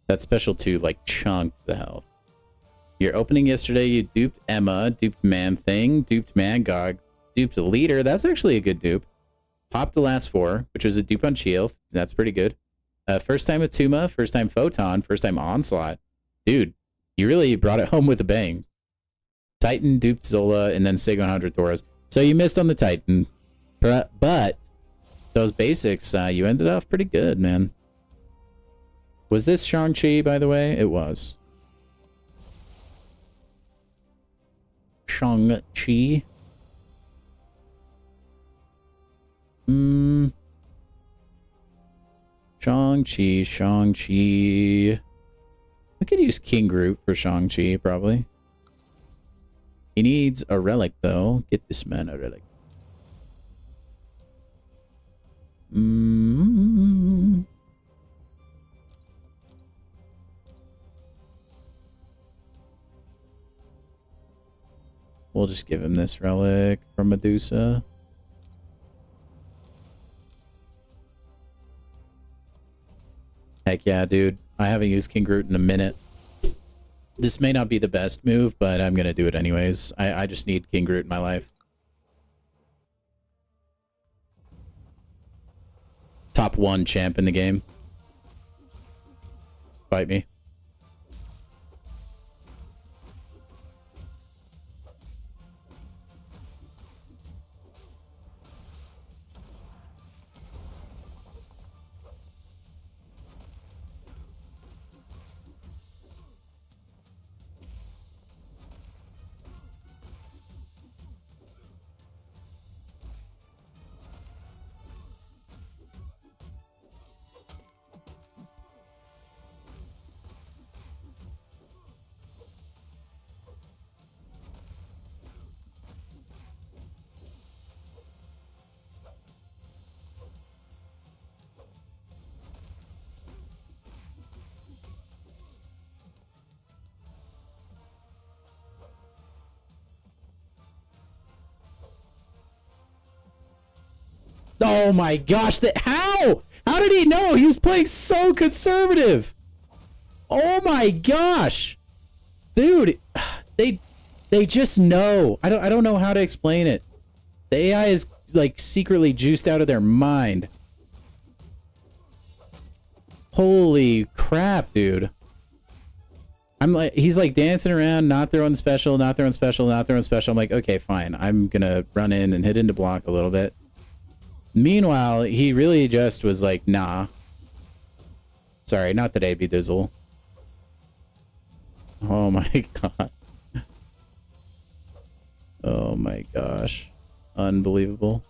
That special 2, like, chunked the health. Your opening yesterday, you duped Emma, duped Man-Thing, duped Mcoc, duped Leader. That's actually a good dupe. Popped the last 4, which was a dupe on shield. That's pretty good. First time Atuma, first time Photon, first time Onslaught. Dude, you really brought it home with a bang. Titan duped Zola and then Sig 100 Thoras. So you missed on the Titan. But those basics, you ended off pretty good, man. Was this Shang-Chi, by the way? It was. Shang-Chi. Shang-Chi. We could use King Groot for Shang-Chi, probably. He needs a relic, though. Get this man a relic. We'll just give him this relic from Medusa. Heck yeah, dude. I haven't used King Groot in a minute. This may not be the best move, but I'm gonna do it anyways. I just need King Groot in my life. Top 1 champ in the game. Fight me. Oh my gosh, how? How did he know? He was playing so conservative. Oh my gosh. Dude, they just know. I don't know how to explain it. The AI is like secretly juiced out of their mind. Holy crap, dude. I'm like, he's like dancing around, not throwing special, not throwing special, not throwing special. I'm like, okay, fine. I'm gonna run in and hit into block a little bit. Meanwhile, he really just was like, nah. Sorry, not today, Dizzle. Oh my god. Oh my gosh. Unbelievable.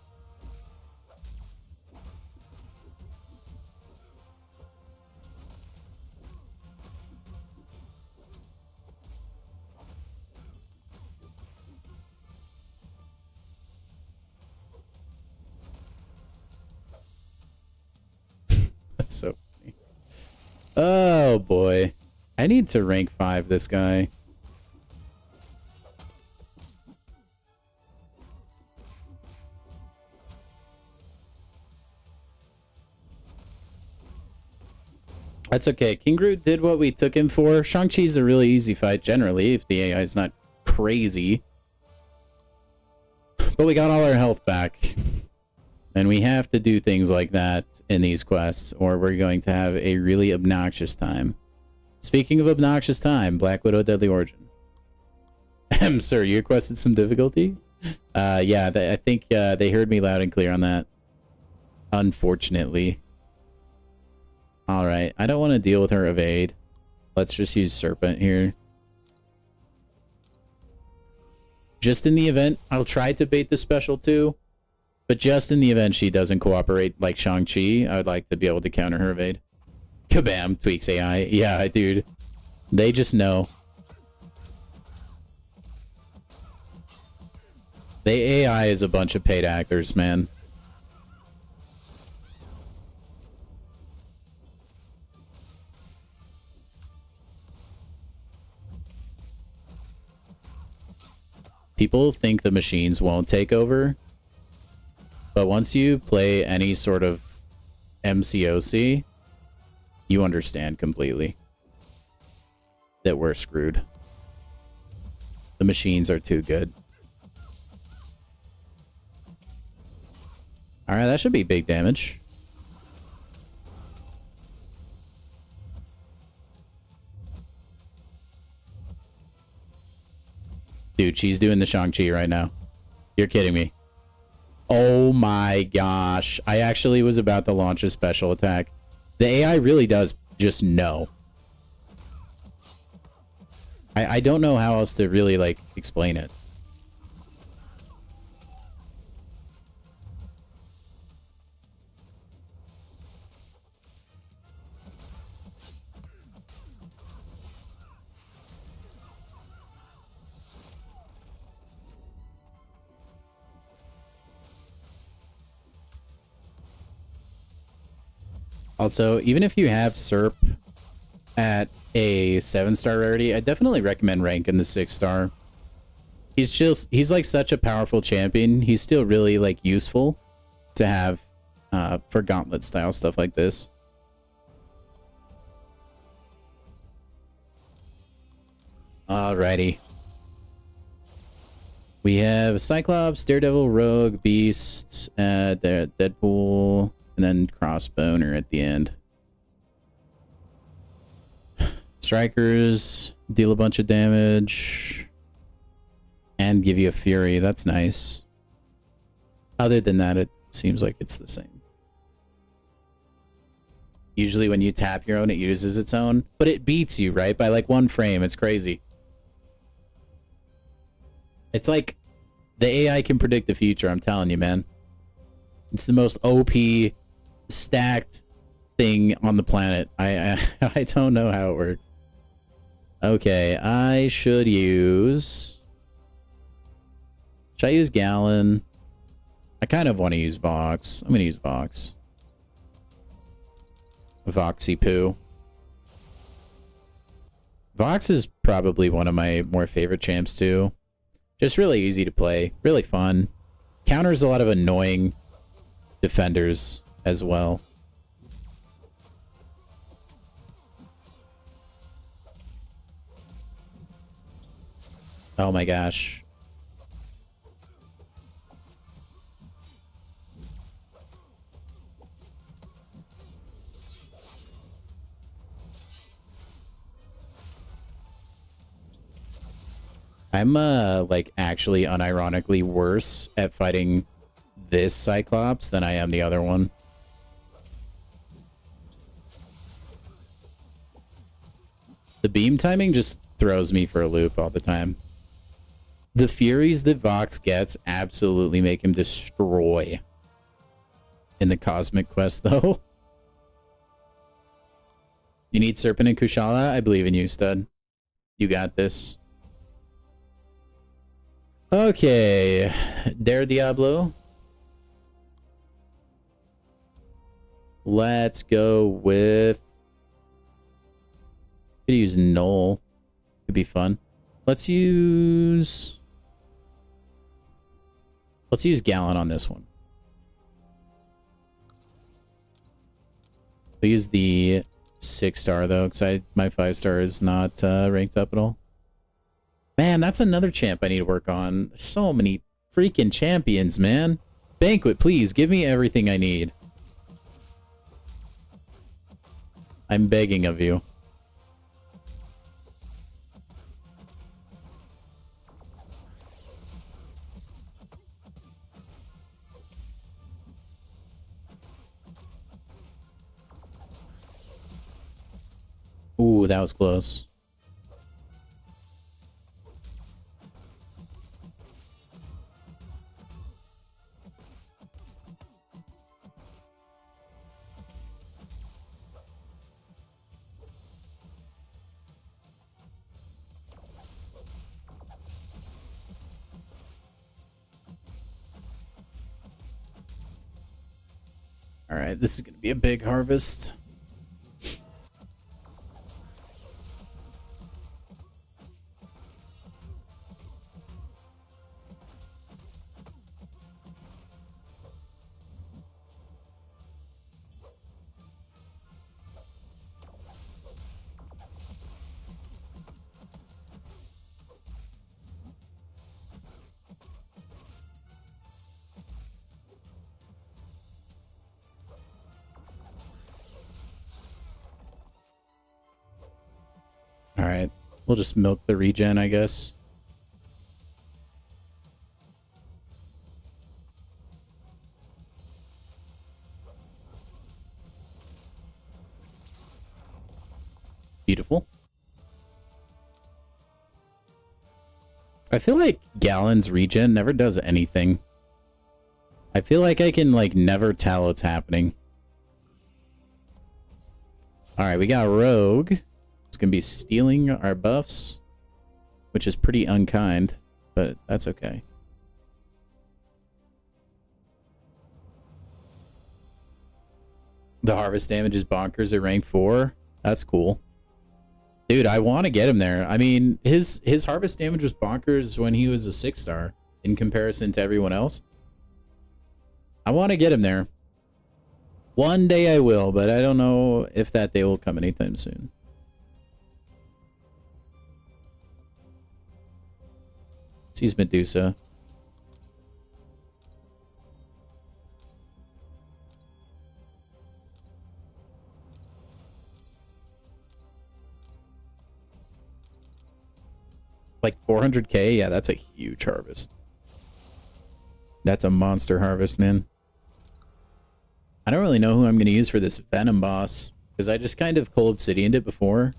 That's so funny. Oh boy. I need to rank 5 this guy. That's okay. King Groot did what we took him for. Shang-Chi's a really easy fight generally if the AI is not crazy. But we got all our health back. And we have to do things like that in these quests, or we're going to have a really obnoxious time. Speaking of obnoxious time, Black Widow Deadly Origin. Sir, you requested some difficulty? Yeah, I think they heard me loud and clear on that. Unfortunately. Alright, I don't want to deal with her evade. Let's just use Serpent here. Just in the event, I'll try to bait the special too. But just in the event she doesn't cooperate like Shang-Chi, I would like to be able to counter her evade. Kabam, tweaks AI. Yeah, dude. They just know. The AI is a bunch of paid actors, man. People think the machines won't take over. But once you play any sort of MCOC, you understand completely that we're screwed. The machines are too good. All right, that should be big damage. Dude, she's doing the Shang-Chi right now. You're kidding me. Oh my gosh. I actually was about to launch a special attack. The AI really does just know. I don't know how else to really, like, explain it. Also, even if you have Serp at a 7-star rarity, I definitely recommend rank in the 6-star. He's like such a powerful champion. He's still really like useful to have for gauntlet style stuff like this. Alrighty. We have Cyclops, Daredevil, Rogue, Beast, Deadpool, and then Crossboner at the end. Strikers deal a bunch of damage and give you a Fury. That's nice. Other than that, it seems like it's the same. Usually when you tap your own, it uses its own, but it beats you, right? By like 1 frame. It's crazy. It's like the AI can predict the future, I'm telling you, man. It's the most OP stacked thing on the planet. I don't know how it works. Okay, I should use... Should I use Gallon? I kind of want to use Vox. I'm going to use Vox. Voxy Poo. Vox is probably one of my more favorite champs, too. Just really easy to play. Really fun. Counters a lot of annoying defenders as well. Oh my gosh. I'm like actually unironically worse at fighting this Cyclops than I am the other one. The beam timing just throws me for a loop all the time. The Furies that Vox gets absolutely make him destroy in the Cosmic Quest, though. You need Serpent and Kushala? I believe in you, stud. You got this. Okay. Dare Diablo. Let's go with... Could use Null. Could be fun. Let's use Gallon on this one. We'll use the 6-star though, because my 5-star is not ranked up at all. Man, that's another champ I need to work on. There's so many freaking champions, man. Banquet, please give me everything I need. I'm begging of you. Ooh, that was close. All right, this is going to be a big harvest. Alright. We'll just milk the regen, I guess. Beautiful. I feel like Gallon's regen never does anything. I feel like I can, like, never tell what's happening. Alright, we got Rogue. It's gonna be stealing our buffs, which is pretty unkind, but that's okay. The harvest damage is bonkers at rank 4. That's cool. Dude, I want to get him there. I mean, his harvest damage was bonkers when he was a 6-star in comparison to everyone else. I want to get him there. One day I will, but I don't know if that day will come anytime soon. Sees Medusa. Like 400k? Yeah, that's a huge harvest. That's a monster harvest, man. I don't really know who I'm going to use for this Venom boss, because I just kind of cold obsidianed it before.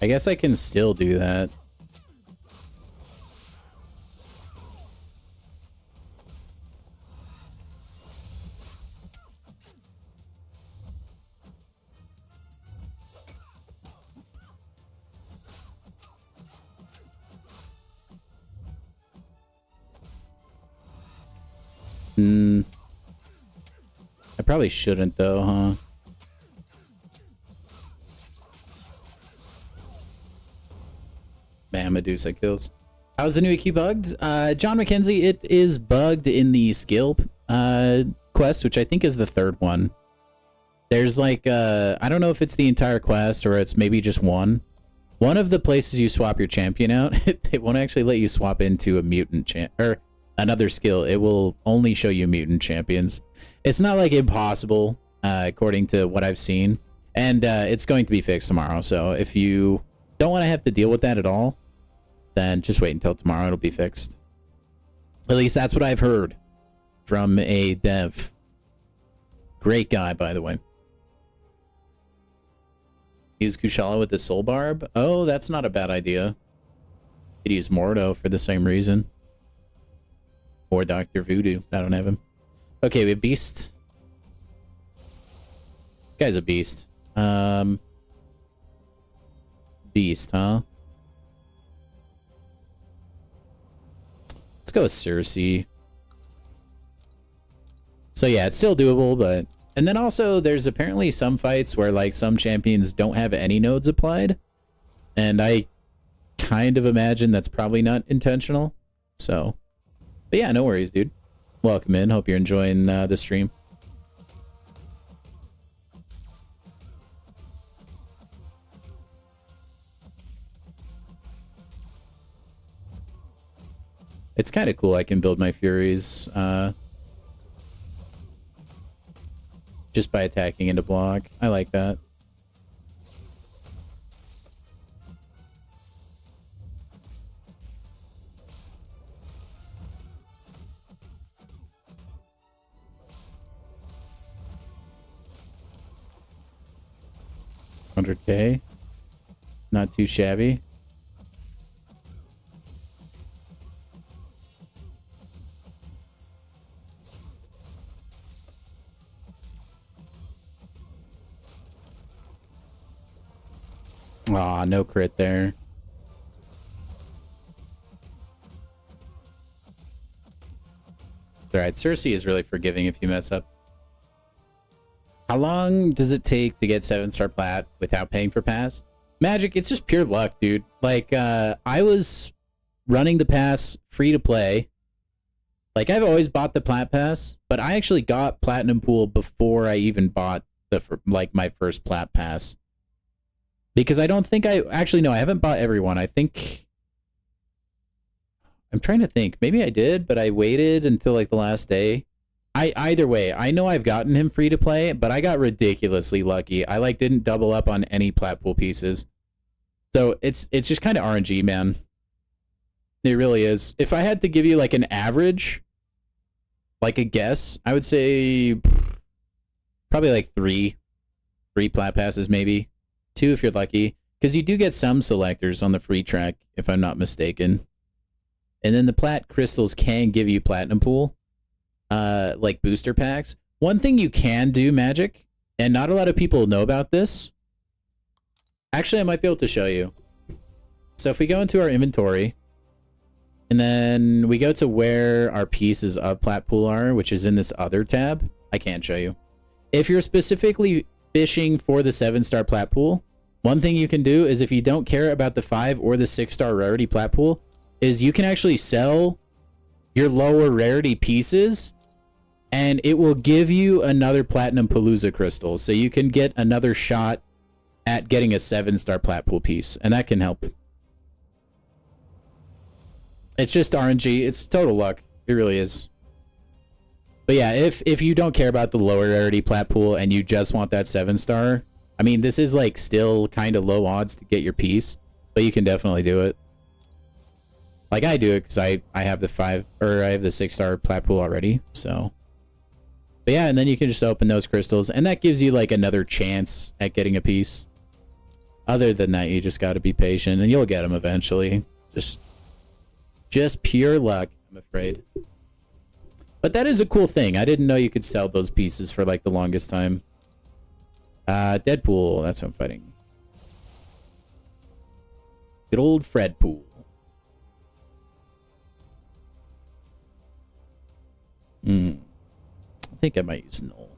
I guess I can still do that. I probably shouldn't though, huh? Man, Medusa kills. How's the new key bugged? John McKenzie, it is bugged in the skill quest, which I think is the 3rd one. There's like, I don't know if it's the entire quest or it's maybe just one. One of the places you swap your champion out, it won't actually let you swap into a mutant champ or another skill. It will only show you mutant champions. It's not like impossible, according to what I've seen. And it's going to be fixed tomorrow. So if you don't want to have to deal with that at all, then just wait until tomorrow. It'll be fixed. At least that's what I've heard from a dev. Great guy, by the way. Use Kushala with the Soul Barb. Oh, that's not a bad idea. Could use Mordo for the same reason. Or Dr. Voodoo. I don't have him. Okay, we have Beast. This guy's a beast. Beast, huh? Let's go with Cersei. So yeah, it's still doable, but... And then also, there's apparently some fights where, like, some champions don't have any nodes applied. And I kind of imagine that's probably not intentional. So... But yeah, no worries, dude. Welcome in. Hope you're enjoying the stream. It's kind of cool I can build my Furies just by attacking into block. I like that. $100K. Not too shabby. Aw, no crit there. Alright, Cersei is really forgiving if you mess up. How long does it take to get 7-star plat without paying for pass? Magic, it's just pure luck, dude. Like, I was running the pass free to play. Like, I've always bought the plat pass, but I actually got Platinum Pool before I even bought the my first plat pass. Because I don't think I... Actually, no, I haven't bought everyone. I think I'm trying to think. Maybe I did, but I waited until like the last day. Either way, I know I've gotten him free to play, but I got ridiculously lucky. I like didn't double up on any plat pool pieces. So it's just kind of RNG, man. It really is. If I had to give you like an average, like a guess, I would say probably like three plat passes, maybe 2 if you're lucky, because you do get some selectors on the free track, if I'm not mistaken. And then the plat crystals can give you platinum pool, like booster packs. One thing you can do, Magic, and not a lot of people know about this. Actually, I might be able to show you. So if we go into our inventory, and then we go to where our pieces of plat pool are, which is in this other tab, I can't show you. If you're specifically fishing for the 7-star plat pool, one thing you can do is, if you don't care about the 5 or the 6-star rarity plat pool, is you can actually sell your lower rarity pieces, and it will give you another platinum Palooza crystal. So you can get another shot at getting a 7-star plat pool piece, and that can help. It's just RNG. It's total luck. It really is. But yeah, if you don't care about the lower rarity plat pool and you just want that 7-star, I mean, this is like still kind of low odds to get your piece, but you can definitely do it. Like I do it because I have the 6-star plat pool already. So, but yeah, and then you can just open those crystals, and that gives you like another chance at getting a piece. Other than that, you just got to be patient, and you'll get them eventually. Just pure luck, I'm afraid. But that is a cool thing. I didn't know you could sell those pieces for like the longest time. Deadpool, that's what I'm fighting. Good old Fred Pool. I think I might use Null.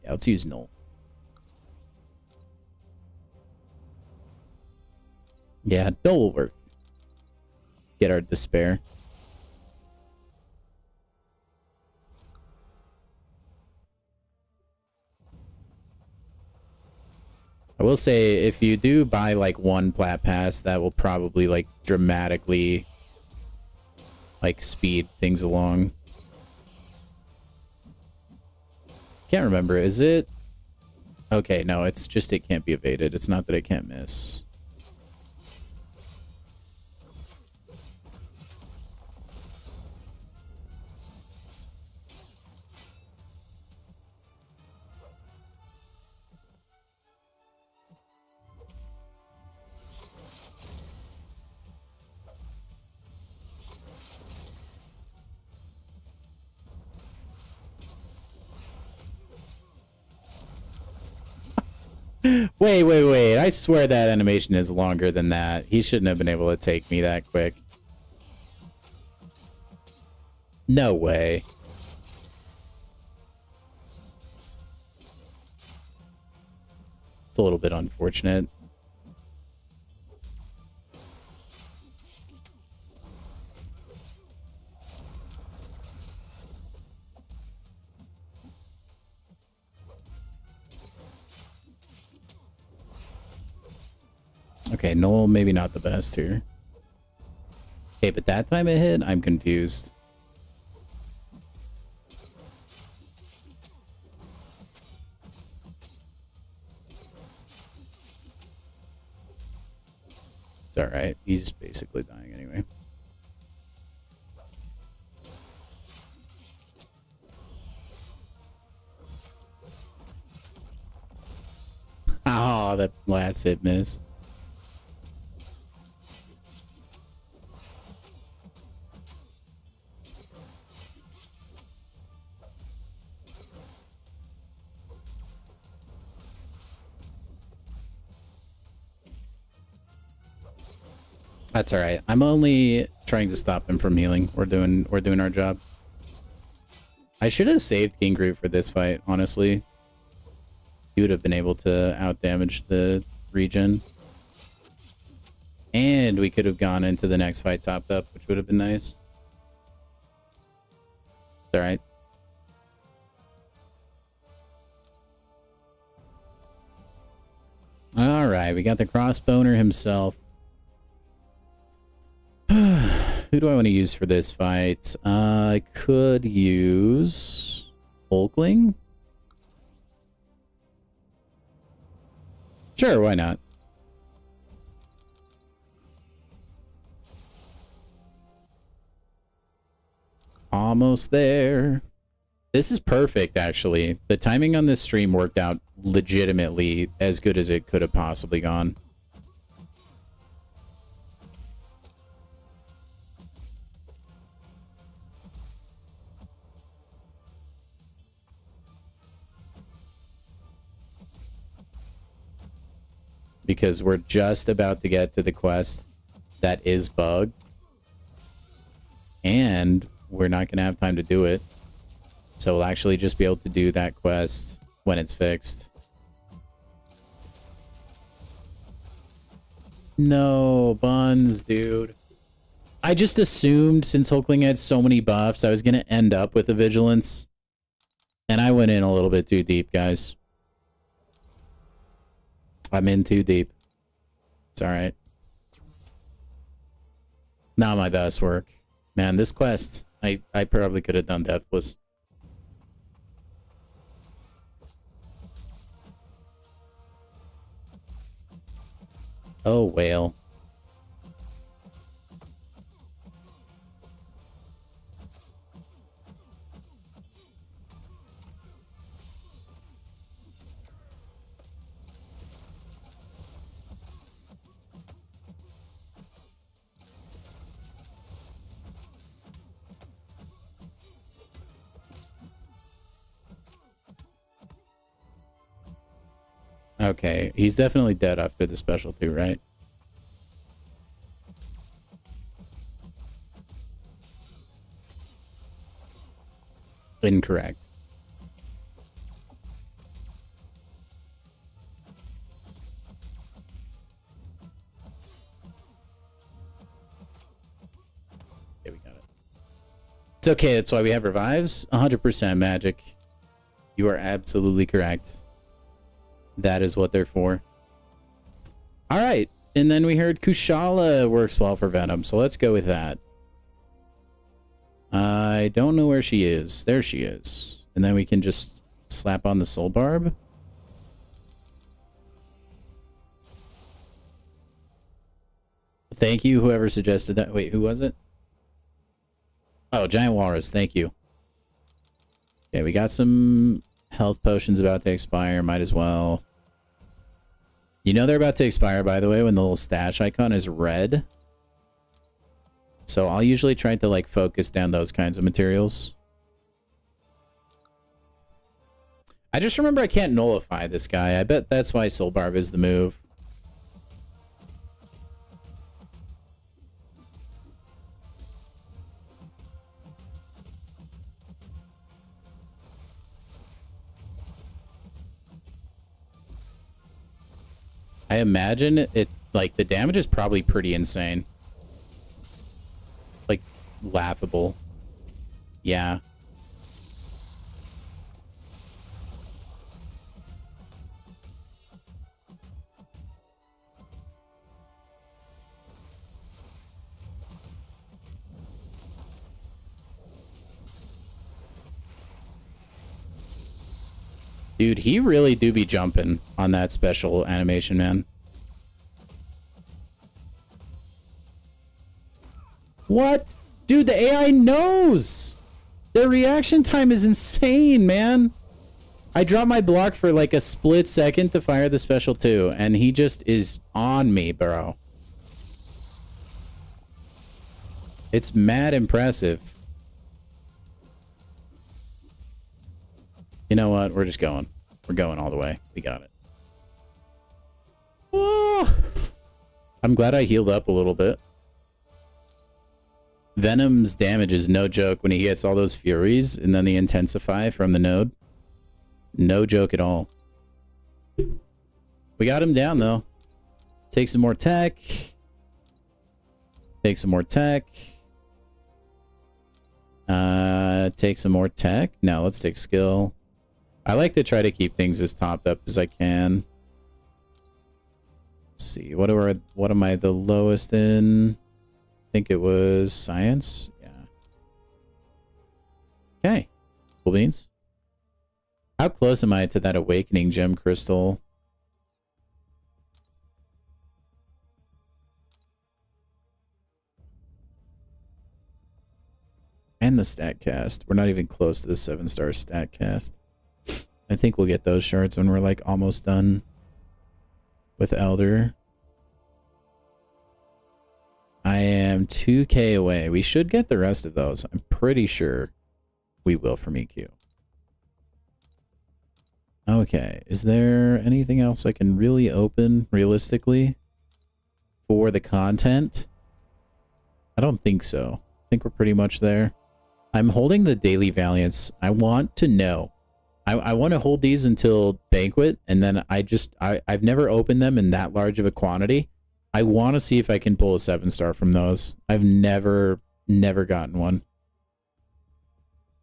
Yeah, let's use Null. Yeah, Null will work. Get our despair. I will say, if you do buy like one plat pass, that will probably like dramatically like speed things along. Can't remember, is it? Okay, no, it's just it can't be evaded. It's not that it can't miss. Wait. I swear that animation is longer than that. He shouldn't have been able to take me that quick. No way. It's a little bit unfortunate. Okay, Null maybe not the best here. Okay, but that time it hit, I'm confused. It's alright, he's basically dying anyway. Oh, that last hit missed. That's all right. I'm only trying to stop him from healing. We're doing our job. I should have saved King Groot for this fight, honestly. He would have been able to outdamage the regen. And we could have gone into the next fight topped up, which would have been nice. It's all right. All right, we got the crossboner himself. Who do I want to use for this fight? I could use Hulkling. Sure, why not? Almost there. This is perfect, actually. The timing on this stream worked out legitimately as good as it could have possibly gone. Because we're just about to get to the quest that is bugged. And we're not going to have time to do it. So we'll actually just be able to do that quest when it's fixed. No, buns, dude. I just assumed since Hulkling had so many buffs, I was going to end up with a Vigilance. And I went in a little bit too deep, guys. I'm in too deep. It's alright. Not my best work. Man, this quest, I probably could have done Deathless. Oh, whale. Okay, he's definitely dead after the special too, right? Incorrect. Okay, we got it. It's okay, that's why we have revives. 100% magic. You are absolutely correct. That is what they're for. All right. And then we heard Kushala works well for Venom. So let's go with that. I don't know where she is. There she is. And then we can just slap on the Soul Barb. Thank you, whoever suggested that. Wait, who was it? Oh, Giant Walrus. Thank you. Okay, we got some health potions about to expire. Might as well. You know they're about to expire, by the way, when the little stash icon is red. So I'll usually try to, like, focus down those kinds of materials. I just remember I can't nullify this guy. I bet that's why Soul Barb is the move. I imagine it, like, the damage is probably pretty insane. Like, laughable. Yeah. Dude, he really do be jumping on that special animation, man. What? Dude, the AI knows! Their reaction time is insane, man. I dropped my block for like a split second to fire the special too, and he just is on me, bro. It's mad impressive. You know what? We're just going. We're going all the way. We got it. Oh, I'm glad I healed up a little bit. Venom's damage is no joke when he gets all those furies and then the intensify from the node. No joke at all. We got him down though. Take some more tech. Take some more tech. Take some more tech. No, let's take skill. I like to try to keep things as topped up as I can. Let's see, what am I the lowest in? I think it was science. Yeah. Okay. Cool beans. How close am I to that awakening gem crystal? And the stat cast. We're not even close to the 7-star stat cast. I think we'll get those shards when we're like almost done with Elder. I am 2k away. We should get the rest of those. I'm pretty sure we will from EQ. Okay, is there anything else I can really open realistically for the content? I don't think so. I think we're pretty much there. I'm holding the daily valiants. I want to know. I want to hold these until banquet, and then I've never opened them in that large of a quantity. I want to see if I can pull a 7-star from those. I've never gotten one.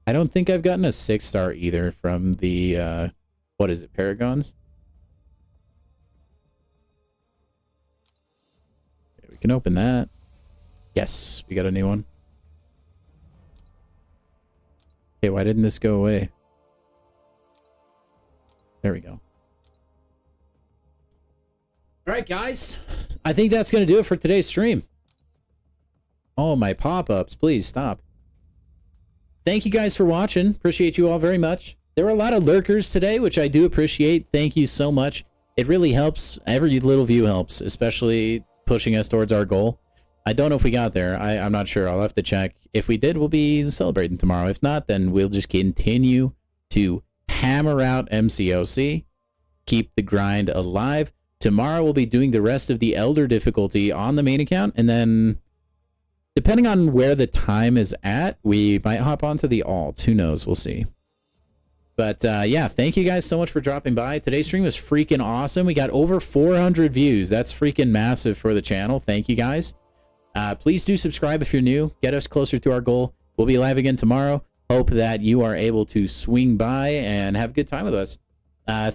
I don't think I've gotten a 6-star either from the what is it, Paragons? Okay, we can open that. Yes, we got a new one. Okay, why didn't this go away? There we go. All right, guys. I think that's going to do it for today's stream. Oh, my pop-ups. Please stop. Thank you guys for watching. Appreciate you all very much. There were a lot of lurkers today, which I do appreciate. Thank you so much. It really helps. Every little view helps, especially pushing us towards our goal. I don't know if we got there. I'm not sure. I'll have to check. If we did, we'll be celebrating tomorrow. If not, then we'll just continue to hammer out MCOC. Keep the grind alive. Tomorrow we'll be doing the rest of the Elder difficulty on the main account, and then depending on where the time is at, we might hop onto the alt. Who knows? We'll see. But yeah, thank you guys so much for dropping by. Today's stream was freaking awesome. We got over 400 views. That's freaking massive for the channel. Thank you guys. Please do subscribe if you're new. Get us closer to our goal. We'll be live again tomorrow. Hope that you are able to swing by and have a good time with us.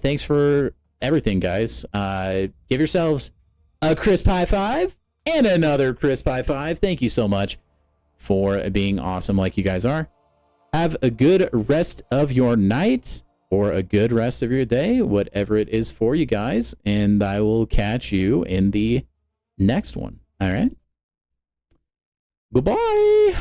Thanks for everything, guys. Give yourselves a crisp high five and another crisp high five. Thank you so much for being awesome like you guys are. Have a good rest of your night or a good rest of your day, whatever it is for you guys. And I will catch you in the next one. All right. Goodbye.